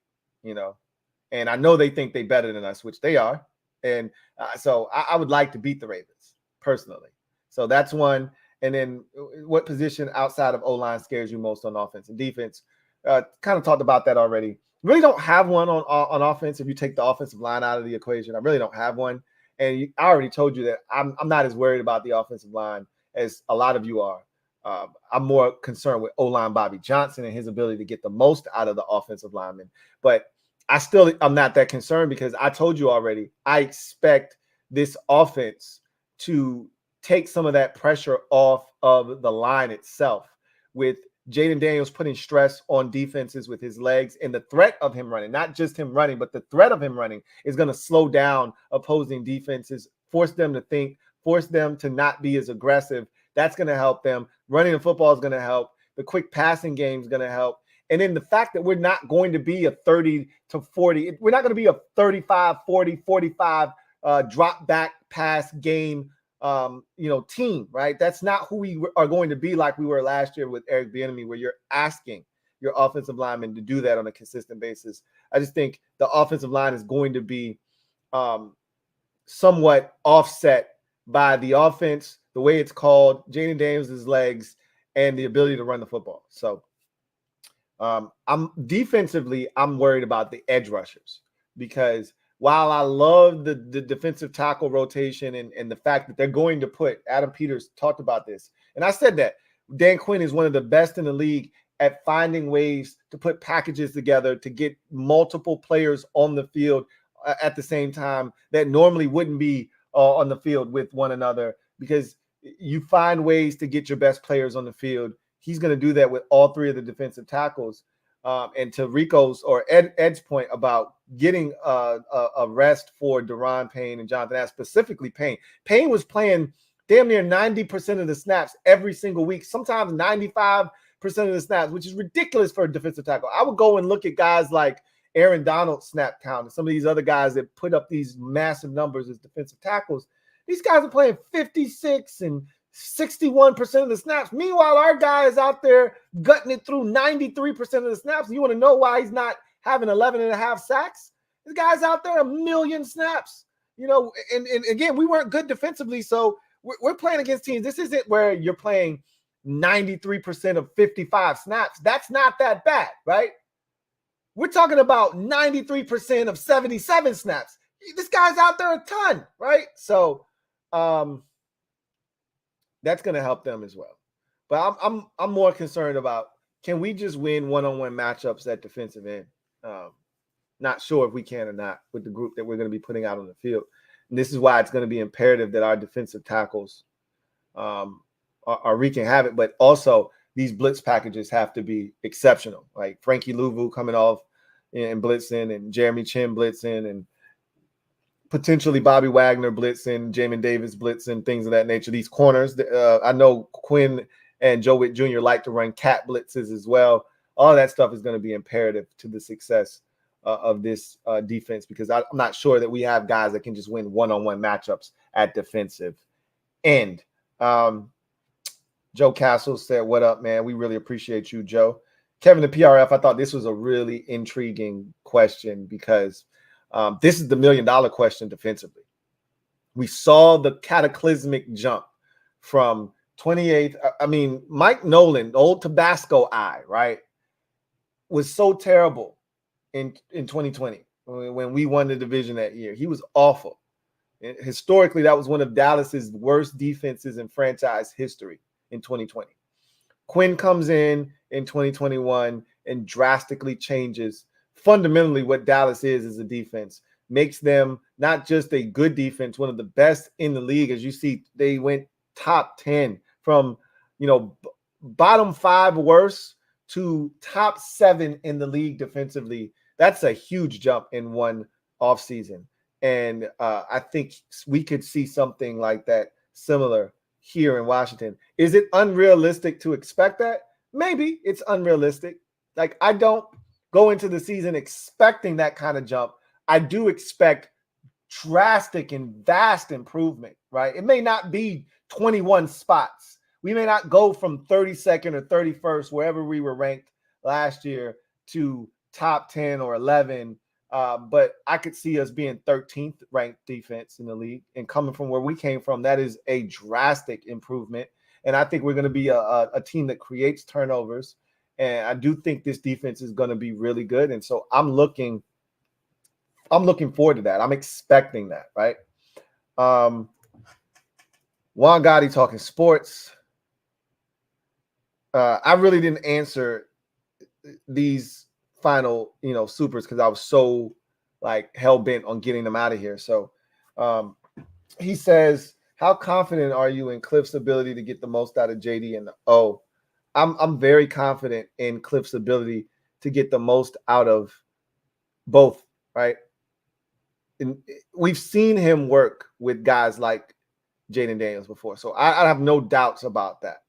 and I know they think they better than us, which they are. And so I would like to beat the Ravens personally. So that's one. And then what position outside of O-line scares you most on offense and defense? Kind of talked about that already. Really don't have one on offense. If you take the offensive line out of the equation, I really don't have one. And I already told you that I'm not as worried about the offensive line as a lot of you are. I'm more concerned with O-line Bobby Johnson and his ability to get the most out of the offensive lineman. But I'm not that concerned because I told you already, I expect this offense to take some of that pressure off of the line itself, with Jaden Daniels putting stress on defenses with his legs, and the threat of him running, not just him running, but the threat of him running is going to slow down opposing defenses, force them to think, force them to not be as aggressive. That's going to help them. Running the football is going to help. The quick passing game is going to help. And then the fact that we're not going to be a 30 to 40, we're not going to be a 35, 40, 45 drop back pass game team, right? That's not who we are going to be like we were last year with Eric Bieniemy, where you're asking your offensive linemen to do that on a consistent basis. I just think the offensive line is going to be somewhat offset by the offense, the way it's called, Jaden Daniels' legs, and the ability to run the football. So I'm worried about the edge rushers, because while I love the defensive tackle rotation and the fact that they're going to put, Adam Peters talked about this, and I said that Dan Quinn is one of the best in the league at finding ways to put packages together to get multiple players on the field at the same time that normally wouldn't be on the field with one another, because you find ways to get your best players on the field. He's going to do that with all three of the defensive tackles. And to Rico's or Ed's point about getting a rest for Daron Payne and Jonathan Ash, specifically Payne. Payne was playing damn near 90% of the snaps every single week, sometimes 95% of the snaps, which is ridiculous for a defensive tackle. I would go and look at guys like Aaron Donald's snap count and some of these other guys that put up these massive numbers as defensive tackles. These guys are playing 56 and 61% of the snaps. Meanwhile, our guy is out there gutting it through 93% of the snaps. You want to know why he's not having 11 and a half sacks? This guy's out there 1 million snaps. And again, we weren't good defensively, so we're playing against teams. This isn't where you're playing 93% of 55 snaps. That's not that bad, right? We're talking about 93% of 77 snaps. This guy's out there a ton, right? So that's going to help them as well. But I'm more concerned about, can we just win one-on-one matchups at defensive end? Not sure if we can or not with the group that we're going to be putting out on the field. And this is why it's going to be imperative that our defensive tackles are wreaking havoc, but also these blitz packages have to be exceptional. Like Frankie Louvu coming off and blitzing, and Jeremy Chin blitzing, and potentially Bobby Wagner blitzing, Jamin Davis blitzing, things of that nature. These corners, I know Quinn and Joe Witt Jr. like to run cat blitzes as well. All that stuff is going to be imperative to the success of this defense, because I'm not sure that we have guys that can just win one-on-one matchups at defensive end. Joe Castle said, "What up, man? We really appreciate you, Joe." Kevin, the PRF, I thought this was a really intriguing question, because this is the $1 million question defensively. We saw the cataclysmic jump from 28th. I mean, Mike Nolan, old Tabasco eye, right, was so terrible in 2020 when we won the division that year. He was awful. And historically, that was one of Dallas's worst defenses in franchise history in 2020. Quinn comes in 2021 and drastically changes fundamentally what Dallas is a defense, makes them not just a good defense, one of the best in the league. As you see, they went top 10 from, bottom 5 worst to top 7 in the league defensively. That's a huge jump in one offseason. And I think we could see something like that similar here in Washington. Is it unrealistic to expect that? Maybe it's unrealistic. Like, I don't go into the season expecting that kind of jump. I do expect drastic and vast improvement, right? It may not be 21 spots. We may not go from 32nd or 31st, wherever we were ranked last year, to top 10 or 11. But I could see us being 13th ranked defense in the league, and coming from where we came from, that is a drastic improvement. And I think we're going to be a team that creates turnovers. And I do think this defense is going to be really good. And so I'm looking forward to that. I'm expecting that, right? Juan Gotti talking sports. I really didn't answer these final, supers because I was so hell bent on getting them out of here. So he says, how confident are you in Cliff's ability to get the most out of JD and the O? I'm very confident in Cliff's ability to get the most out of both, right? And we've seen him work with guys like Jaden Daniels before, so I have no doubts about that.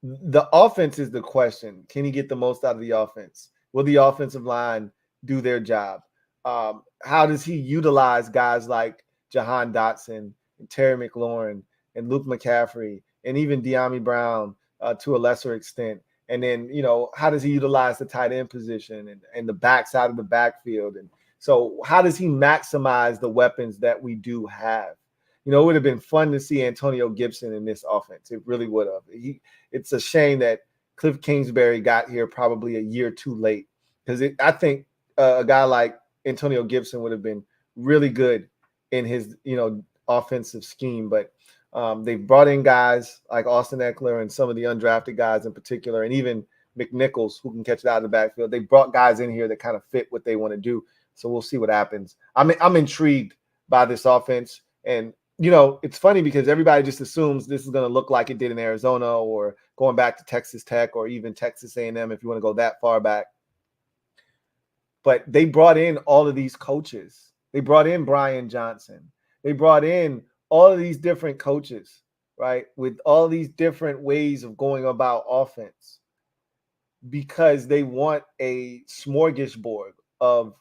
The offense is the question. Can he get the most out of the offense? Will the offensive line do their job? How does he utilize guys like Jahan Dotson and Terry McLaurin and Luke McCaffrey and even De'Ami Brown to a lesser extent? And then, how does he utilize the tight end position and the backside of the backfield? And so how does he maximize the weapons that we do have? It would have been fun to see Antonio Gibson in this offense. It really would have. It's a shame that Cliff Kingsbury got here probably a year too late, because I think a guy like Antonio Gibson would have been really good in his, offensive scheme. But they've brought in guys like Austin Eckler and some of the undrafted guys in particular, and even McNichols, who can catch it out of the backfield. They brought guys in here that kind of fit what they want to do. So we'll see what happens. I'm intrigued by this offense. And, it's funny because everybody just assumes this is going to look like it did in Arizona, or going back to Texas Tech, or even Texas A&M, if you want to go that far back. But they brought in all of these coaches. They brought in Brian Johnson. They brought in all of these different coaches, right, with all these different ways of going about offense, because they want a smorgasbord of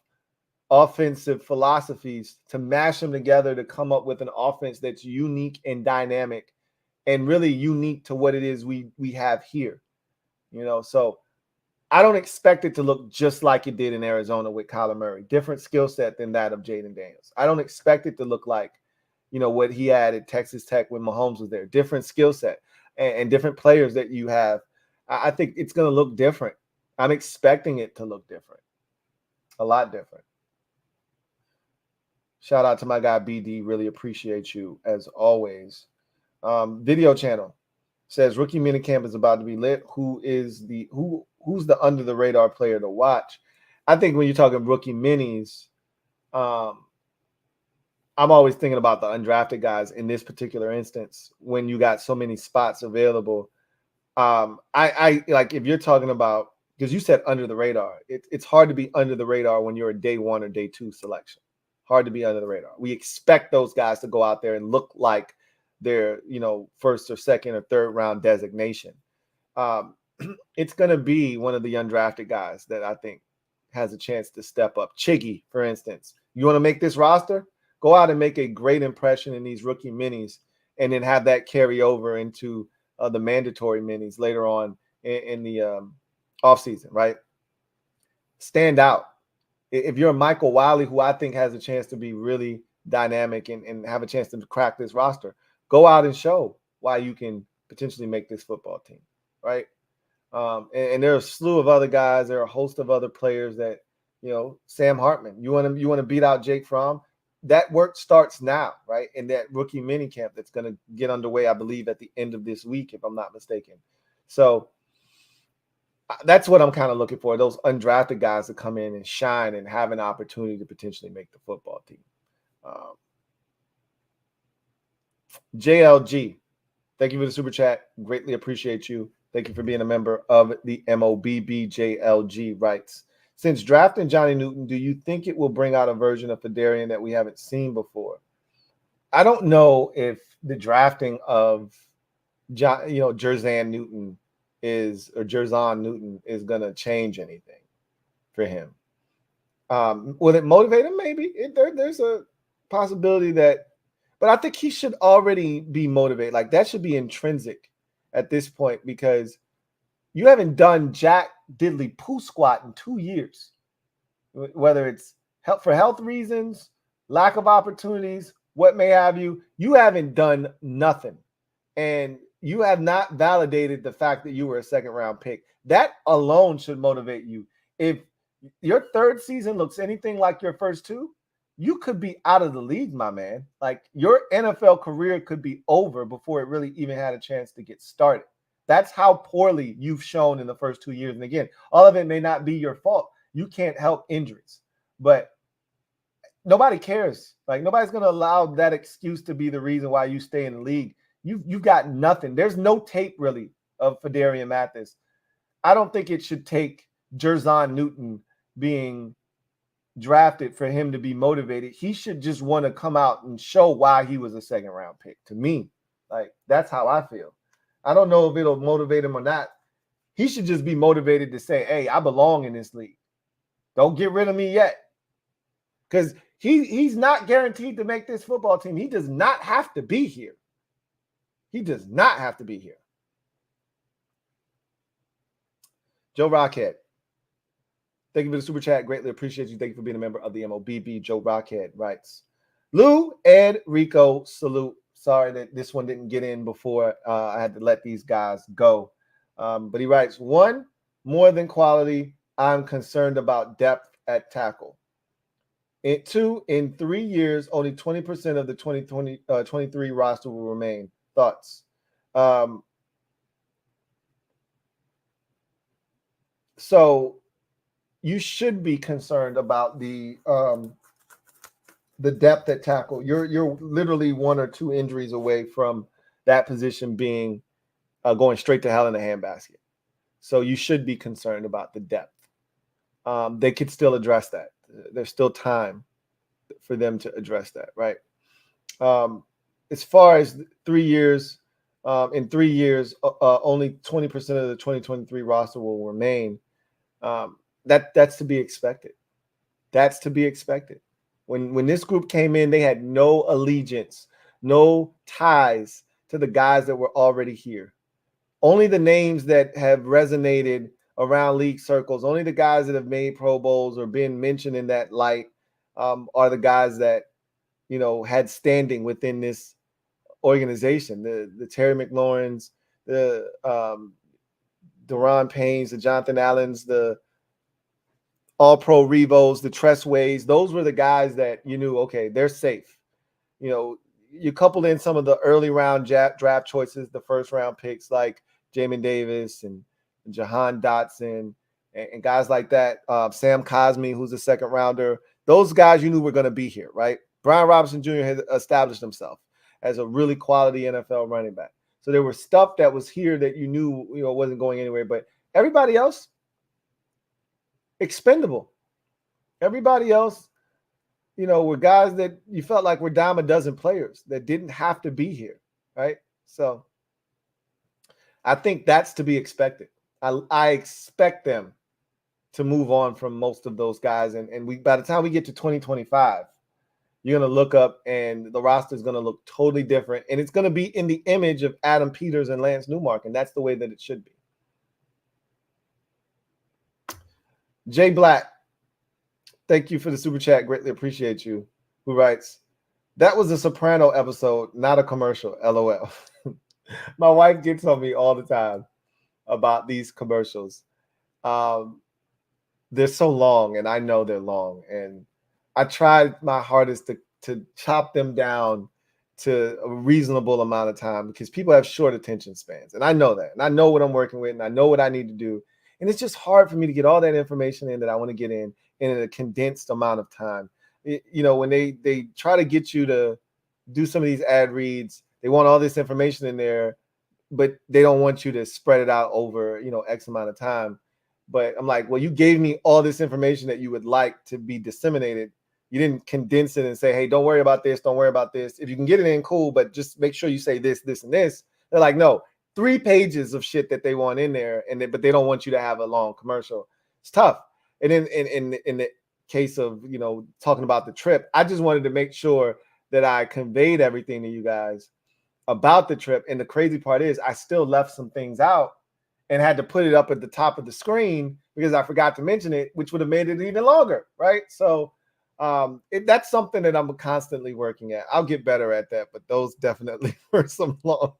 offensive philosophies to mash them together to come up with an offense that's unique and dynamic, and really unique to what it is we have here. So I don't expect it to look just like it did in Arizona with Kyler Murray. Different skill set than that of Jaden Daniels. I don't expect it to look like, what he had at Texas Tech when Mahomes was there. Different skill set and different players that you have. I think it's going to look different. I'm expecting it to look different. A lot different. Shout out to my guy BD. Really appreciate you as always. Video channel says rookie minicamp is about to be lit. Who's the under the radar player to watch? I think when you're talking rookie minis, I'm always thinking about the undrafted guys in this particular instance when you got so many spots available. I like, if you're talking about, because you said under the radar, it's hard to be under the radar when you're a day 1 or day 2 selection. Hard to be under the radar. We expect those guys to go out there and look like their, first or second or third round designation. It's going to be one of the undrafted guys that I think has a chance to step up. Chiggy, for instance. You want to make this roster? Go out and make a great impression in these rookie minis, and then have that carry over into the mandatory minis later on in the offseason, right? Stand out. If you're a Michael Wiley, who I think has a chance to be really dynamic and have a chance to crack this roster, go out and show why you can potentially make this football team, right? And there are a slew of other guys. There are a host of other players that, Sam Hartman. You want to beat out Jake Fromm? That work starts now, right? In that rookie minicamp that's going to get underway, I believe, at the end of this week, if I'm not mistaken. So that's what I'm kind of looking for, those undrafted guys to come in and shine and have an opportunity to potentially make the football team. JLG, thank you for the super chat. Greatly appreciate you. Thank you for being a member of the MOBB. JLG writes, since drafting Johnny Newton, do you think it will bring out a version of Fedarian that we haven't seen before? I don't know if the drafting of Jerzan Newton Jerzon Newton is going to change anything for him. Will it motivate him? Maybe. There's a possibility that, but I think he should already be motivated. Like, that should be intrinsic at this point, because you haven't done jack diddly poo squat in 2 years, whether it's for health reasons, lack of opportunities, what may have you. You haven't done nothing, and you have not validated the fact that you were a second-round pick. That alone should motivate you. If your third season looks anything like your first two, you could be out of the league, my man. Like, your NFL career could be over before it really even had a chance to get started. That's how poorly you've shown in the first 2 years. And again, all of it may not be your fault. You can't help injuries, but nobody cares. Like, nobody's going to allow that excuse to be the reason why you stay in the league. You've got nothing. There's no tape really of Fedarian Mathis. I don't think it should take Jerzon Newton being drafted for him to be motivated. He should just want to come out and show why he was a second-round pick. To me, like, that's how I feel. I don't know if it'll motivate him or not. He should just be motivated to say, hey, I belong in this league. Don't get rid of me yet. Because he's not guaranteed to make this football team. He does not have to be here. He does not have to be here. Joe Rockhead, thank you for the super chat. Greatly appreciate you. Thank you for being a member of the MOBB. Joe Rockhead writes, Lou, Ed, Rico, salute. Sorry that this one didn't get in before. I had to let these guys go. But he writes, 1, more than quality. I'm concerned about depth at tackle. 2, in 3 years, only 20% of the 2023 roster will remain. Thoughts? So you should be concerned about the depth at tackle. You're literally 1 or 2 injuries away from that position being going straight to hell in a handbasket. So you should be concerned about the depth. They could still address that. There's still time for them to address that, right? As far as 3 years, in 3 years, only 20% of the 2023 roster will remain. That's to be expected. That's to be expected. When this group came in, they had no allegiance, no ties to the guys that were already here. Only the names that have resonated around league circles, only the guys that have made Pro Bowls or been mentioned in that light are the guys that, had standing within this organization. The Terry McLaurins, the Deron Paynes, the Jonathan Allens, the All-Pro Revos, the Tressways. Those were the guys that you knew, okay, they're safe. You coupled in some of the early round draft choices, the first round picks like Jamin Davis and Jahan Dotson and guys like that. Sam Cosmi, who's a second rounder. Those guys you knew were going to be here, right? Brian Robinson Jr. has established himself as a really quality NFL running back. So there was stuff that was here that you knew, wasn't going anywhere. But everybody else, expendable. Everybody else, were guys that you felt like were dime a dozen players that didn't have to be here, right? So I think that's to be expected. I expect them to move on from most of those guys. And by the time we get to 2025, you're going to look up and the roster is going to look totally different. And it's going to be in the image of Adam Peters and Lance Newmark. And that's the way that it should be. Jay Black, thank you for the super chat. Greatly appreciate you. Who writes, that was a Soprano episode, not a commercial. LOL. My wife gets on me all the time about these commercials. They're so long, and I know they're long. And I tried my hardest to chop them down to a reasonable amount of time because people have short attention spans. And I know that. And I know what I'm working with and I know what I need to do. And it's just hard for me to get all that information in that I want to get in a condensed amount of time. When they try to get you to do some of these ad reads, they want all this information in there, but they don't want you to spread it out over, X amount of time. But I'm like, well, you gave me all this information that you would like to be disseminated. You didn't condense it and say, hey, don't worry about this. Don't worry about this. If you can get it in, cool, but just make sure you say this, this, and this. They're like, no, 3 pages of shit that they want in there, but they don't want you to have a long commercial. It's tough. And then in the case of, talking about the trip, I just wanted to make sure that I conveyed everything to you guys about the trip. And the crazy part is I still left some things out and had to put it up at the top of the screen because I forgot to mention it, which would have made it even longer, right? So that's something that I'm constantly working at. I'll get better at that, but those definitely were some long.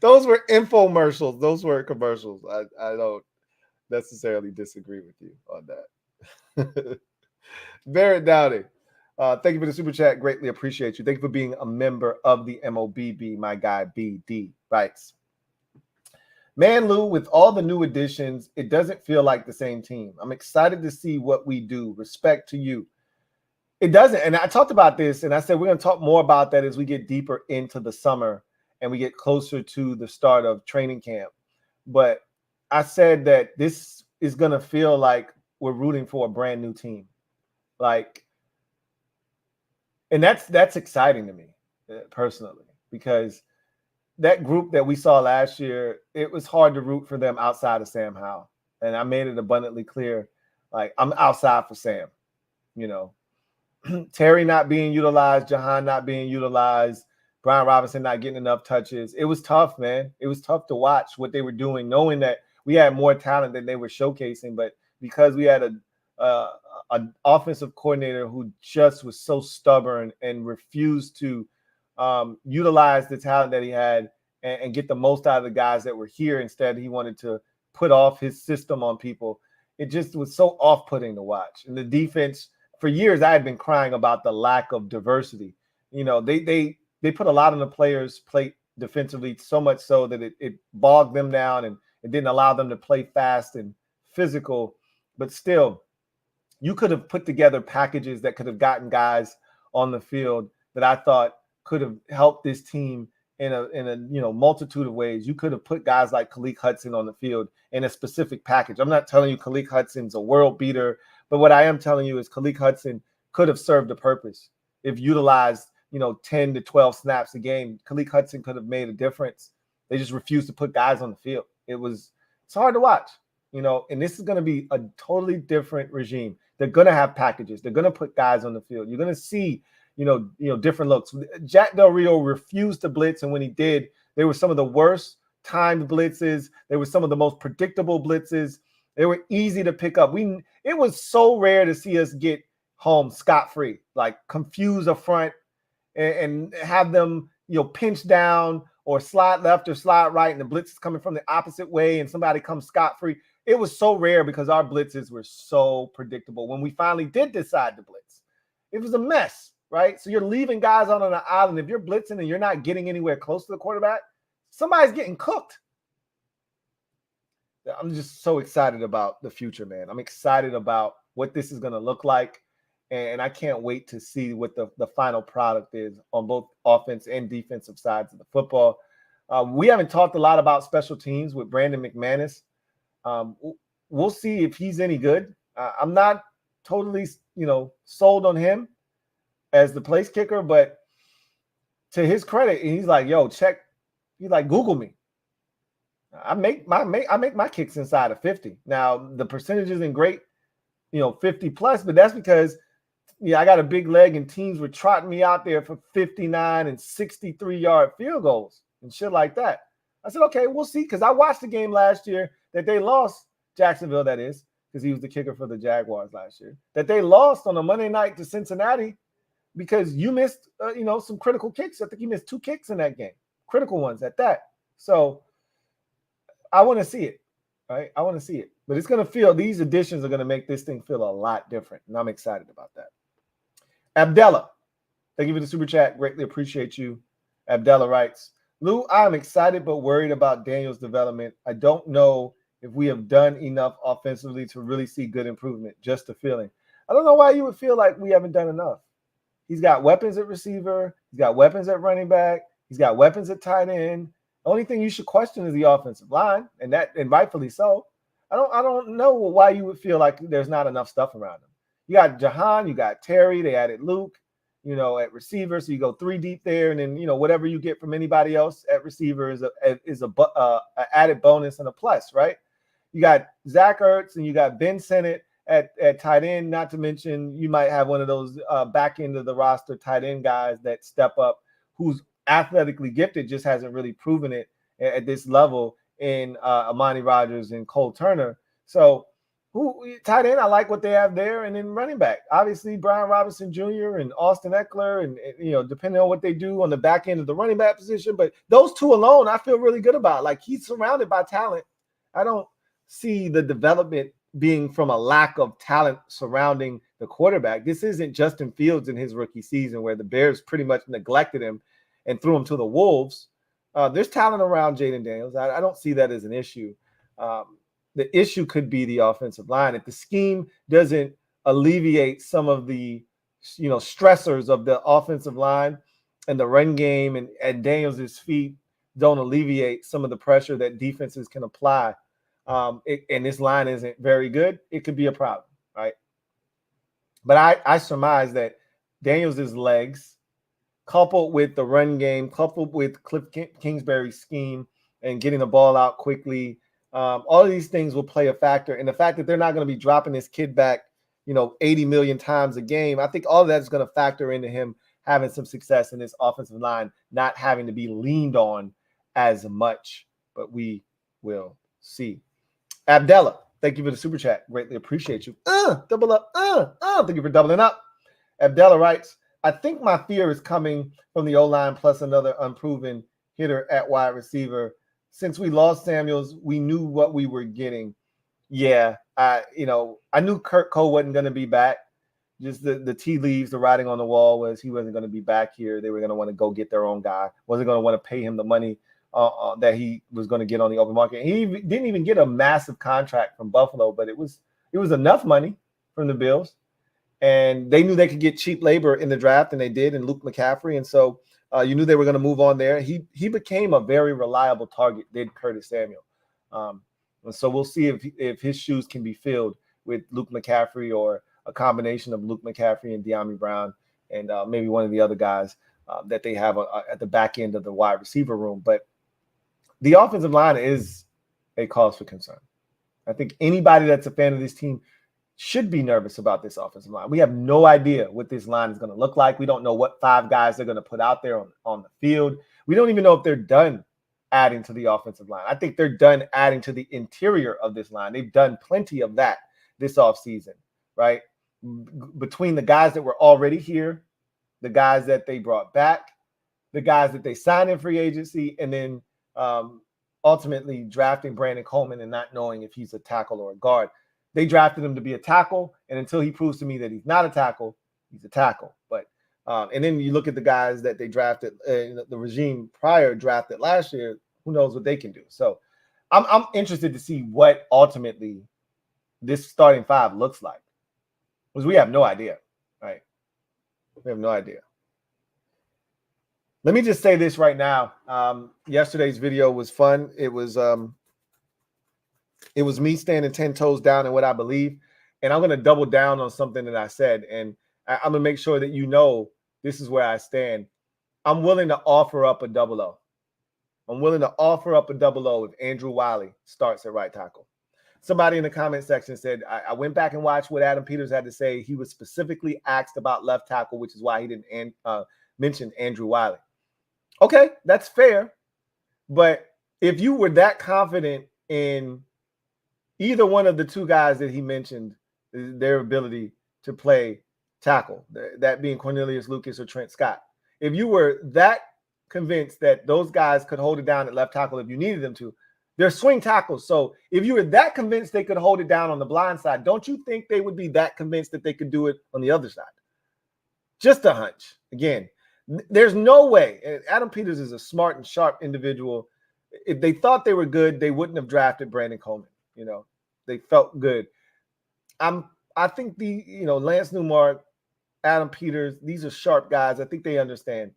Those were infomercials. Those were commercials. I don't necessarily disagree with you on that. Barrett Dowdy, thank you for the super chat. Greatly appreciate you. Thank you for being a member of the MOBB. My guy BD writes, man, Lou, with all the new additions, it doesn't feel like the same team. I'm excited to see what we do. Respect to you. It doesn't. And I talked about this, and I said we're going to talk more about that as we get deeper into the summer and we get closer to the start of training camp. But I said that this is going to feel like we're rooting for a brand new team. And that's exciting to me personally, because that group that we saw last year, it was hard to root for them outside of Sam Howell. And I made it abundantly clear, I'm outside for Sam, Terry not being utilized, Jahan not being utilized, Brian Robinson not getting enough touches. It was tough, man. It was tough to watch what they were doing, knowing that we had more talent than they were showcasing. But because we had an offensive coordinator who just was so stubborn and refused to utilize the talent that he had and get the most out of the guys that were here. Instead, he wanted to put off his system on people. It just was so off-putting to watch. And the defense, for years, I had been crying about the lack of diversity. They put a lot on the players' plate defensively, so much so that it bogged them down and it didn't allow them to play fast and physical. But still, you could have put together packages that could have gotten guys on the field that I thought could have helped this team in a multitude of ways. You could have put guys like Khaleke Hudson on the field in a specific package. I'm not telling you Khaleke Hudson's a world beater, but what I am telling you is Khaleke Hudson could have served a purpose if utilized, 10 to 12 snaps a game. Khaleke Hudson could have made a difference. They just refused to put guys on the field. It's hard to watch, and this is going to be a totally different regime. They're going to have packages. They're going to put guys on the field. You're going to see different looks. Jack Del Rio refused to blitz, and when he did, they were some of the worst timed blitzes. They were some of the most predictable blitzes. They were easy to pick up. It was so rare to see us get home scot-free, confuse a front and have them, pinch down or slide left or slide right, and the blitz is coming from the opposite way, and somebody comes scot-free. It was so rare because our blitzes were so predictable. When we finally did decide to blitz, it was a mess. Right? So you're leaving guys on an island. If you're blitzing and you're not getting anywhere close to the quarterback, somebody's getting cooked. I'm just so excited about the future, man. I'm excited about what this is going to look like. And I can't wait to see what the final product is on both offense and defensive sides of the football. We haven't talked a lot about special teams with Brandon McManus. We'll see if he's any good. I'm not totally, sold on him as the place kicker, but to his credit, he's like, yo, check. He's like, Google me. I make my kicks inside of 50. Now the percentage isn't great, 50 plus, but that's because I got a big leg and teams were trotting me out there for 59 and 63-yard field goals and shit like that. I said, okay, we'll see, because I watched the game last year that they lost, Jacksonville, that is, because he was the kicker for the Jaguars last year, that they lost on a Monday night to Cincinnati because you missed, some critical kicks. I think you missed 2 kicks in that game, critical ones at that. So I want to see it, right? I want to see it. But it's going to these additions are going to make this thing feel a lot different, and I'm excited about that. Abdullah, Thank you for the super chat. Greatly appreciate you. Abdella writes, Lou, I'm excited but worried about Daniel's development. I don't know if we have done enough offensively to really see good improvement. Just a feeling. I don't know why you would feel like we haven't done enough. He's got weapons at receiver. He's got weapons at running back. He's got weapons at tight end. The only thing you should question is the offensive line, and rightfully so. I don't know why you would feel like there's not enough stuff around him. You got Jahan, you got Terry. They added Luke, at receiver, so you go 3 deep there, and then whatever you get from anybody else at receiver is a added bonus and a plus, right? You got Zach Ertz and you got Ben Sinnott at tight end. Not to mention you might have one of those back end of the roster tight end guys that step up, who's athletically gifted, just hasn't really proven it at this level in Amani Rodgers and Cole Turner. So tight end, I like what they have there. And then running back, obviously Brian Robinson Jr. and Austin Eckler, and depending on what they do on the back end of the running back position. But those two alone, I feel really good about. Like, he's surrounded by talent. I don't see the development being from a lack of talent surrounding the quarterback. This isn't Justin Fields in his rookie season where the Bears pretty much neglected him and threw him to the wolves. There's talent around Jaden Daniels. I don't see that as an issue. The issue could be the offensive line. If the scheme doesn't alleviate some of the stressors of the offensive line, and the run game and Daniels' feet don't alleviate some of the pressure that defenses can apply, and this line isn't very good, it could be a problem, right? But I surmise that Daniels' legs, coupled with the run game, coupled with Cliff Kingsbury's scheme and getting the ball out quickly, all of these things will play a factor. And the fact that they're not going to be dropping this kid back, 80 million times a game, I think all of that is going to factor into him having some success in this offensive line, not having to be leaned on as much. But we will see. Abdella, thank you for the super chat. Greatly appreciate you. Double up. Thank you for doubling up. Abdella writes, I think my fear is coming from the O-line plus another unproven hitter at wide receiver. Since we lost Samuels, we knew what we were getting. Yeah, I knew Kurt Cole wasn't going to be back. Just the tea leaves, the writing on the wall was he wasn't going to be back here. They were going to want to go get their own guy. Wasn't going to want to pay him the money that he was going to get on the open market. He didn't even get a massive contract from Buffalo, but it was enough money from the Bills. And they knew they could get cheap labor in the draft, and they did, in Luke McCaffrey. And so you knew they were going to move on there. He became a very reliable target, did Curtis Samuel. And so we'll see if his shoes can be filled with Luke McCaffrey, or a combination of Luke McCaffrey and De'Ami Brown, and maybe one of the other guys that they have at the back end of the wide receiver room. But the offensive line is a cause for concern. I think anybody that's a fan of this team should be nervous about this offensive line. We have no idea what this line is going to look like. We don't know what 5 guys they're going to put out there on the field. We don't even know if they're done adding to the offensive line. I think they're done adding to the interior of this line. They've done plenty of that this offseason, right? Between the guys that were already here, the guys that they brought back, the guys that they signed in free agency, and then ultimately drafting Brandon Coleman and not knowing if he's a tackle or a guard. They drafted him to be a tackle, and until he proves to me that he's not a tackle, he's a tackle. But and then you look at the guys that they drafted, the regime prior drafted last year. Who knows what they can do? So I'm interested to see what ultimately this starting 5 looks like, because we have no idea, right? We have no idea. Let me just say this right now. Yesterday's video was fun. It was me standing 10 toes down in what I believe. And I'm going to double down on something that I said. And I'm going to make sure that this is where I stand. I'm willing to offer up a double O. I'm willing to offer up a double O if Andrew Wiley starts at right tackle. Somebody in the comment section said, I went back and watched what Adam Peters had to say. He was specifically asked about left tackle, which is why he didn't mention Andrew Wiley. Okay, that's fair. But if you were that confident in either one of the 2 guys that he mentioned, their ability to play tackle, that being Cornelius Lucas or Trent Scott, if you were that convinced that those guys could hold it down at left tackle if you needed them to, they're swing tackles. So if you were that convinced they could hold it down on the blind side, don't you think they would be that convinced that they could do it on the other side? Just a hunch. Again, there's no way. And Adam Peters is a smart and sharp individual. If they thought they were good, they wouldn't have drafted Brandon Coleman. You know, they felt good. I think Lance Newmark, Adam Peters, these are sharp guys. I think they understand.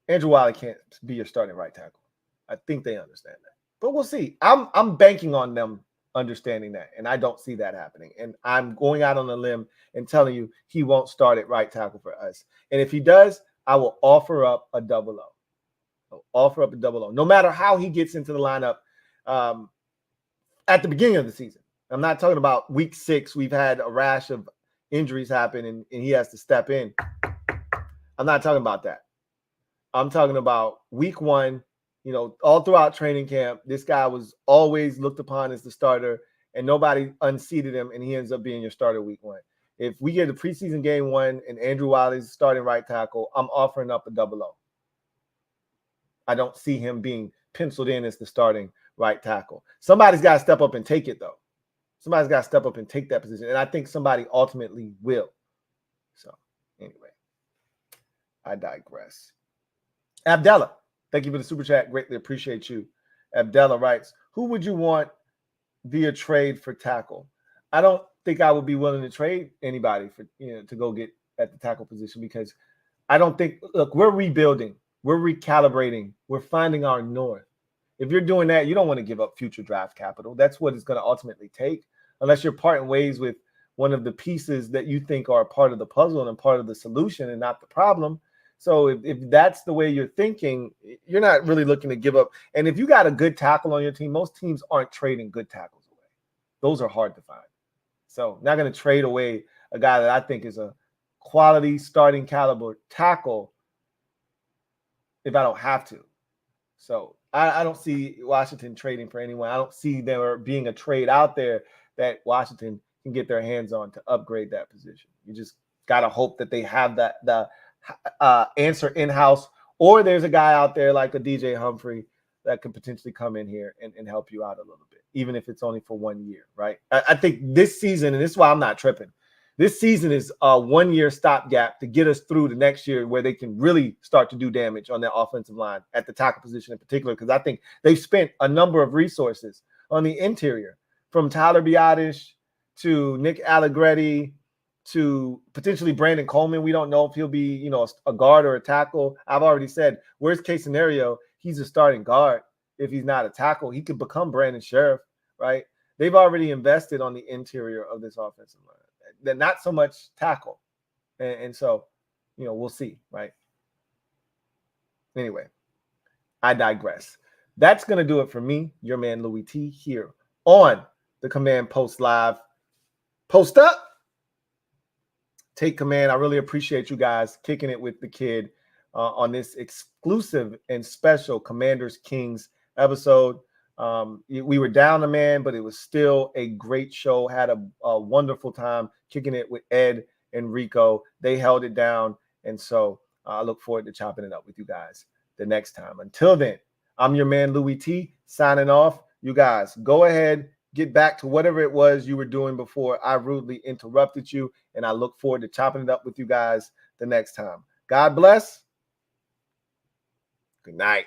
Andrew Wiley can't be your starting right tackle. I think they understand that. But we'll see. I'm banking on them understanding that, and I don't see that happening. And I'm going out on a limb and telling you he won't start at right tackle for us. And if he does, I will offer up a double O. I'll offer up a double O, no matter how he gets into the lineup at the beginning of the season. I'm not talking about week 6. We've had a rash of injuries happen, and he has to step in. I'm not talking about that. I'm talking about week 1. You know, all throughout training camp, this guy was always looked upon as the starter, and nobody unseated him, and he ends up being your starter week 1. If we get a preseason game 1 and Andrew Wiley's starting right tackle, I'm offering up a double O. I don't see him being penciled in as the starting right tackle. Somebody's got to step up and take it, though. Somebody's got to step up and take that position, and I think somebody ultimately will. So, anyway, I digress. Abdallah, thank you for the super chat. Greatly appreciate you. Abdallah writes, who would you want via trade for tackle? I don't think I would be willing to trade anybody for to go get at the tackle position, because I don't think, look, we're rebuilding, we're recalibrating, we're finding our north. If you're doing that, you don't want to give up future draft capital. That's what it's going to ultimately take, unless you're parting ways with one of the pieces that you think are part of the puzzle and part of the solution and not the problem. So if that's the way you're thinking, you're not really looking to give up. And if you got a good tackle on your team, most teams aren't trading good tackles away. Those are hard to find. So not going to trade away a guy that I think is a quality starting caliber tackle if I don't have to. So I don't see Washington trading for anyone. I don't see there being a trade out there that Washington can get their hands on to upgrade that position. You just got to hope that they have the answer in-house, or there's a guy out there like a DJ Humphrey that could potentially come in here and help you out a little bit, even if it's only for 1 year, right? I think this season, and this is why I'm not tripping, this season is a 1 year stopgap to get us through the next year where they can really start to do damage on their offensive line at the tackle position in particular, because I think they've spent a number of resources on the interior, from Tyler Biadasz to Nick Allegretti to potentially Brandon Coleman. We don't know if he'll be, a guard or a tackle. I've already said, worst case scenario, he's a starting guard. If he's not a tackle, he could become Brandon Sheriff, right? They've already invested on the interior of this offensive line. They're not so much tackle. And so, we'll see, right? Anyway, I digress. That's going to do it for me, your man Louie Tee, here on the Command Post Live. Post up. Take command. I really appreciate you guys kicking it with the kid on this exclusive and special Commanders Kings episode. We were down a man, but it was still a great show. Had a wonderful time kicking it with Ed and Rico. They held it down. And so I look forward to chopping it up with you guys the next time. Until then, I'm your man, Louie Tee, signing off. You guys, go ahead, get back to whatever it was you were doing before I rudely interrupted you. And I look forward to chopping it up with you guys the next time. God bless. Good night.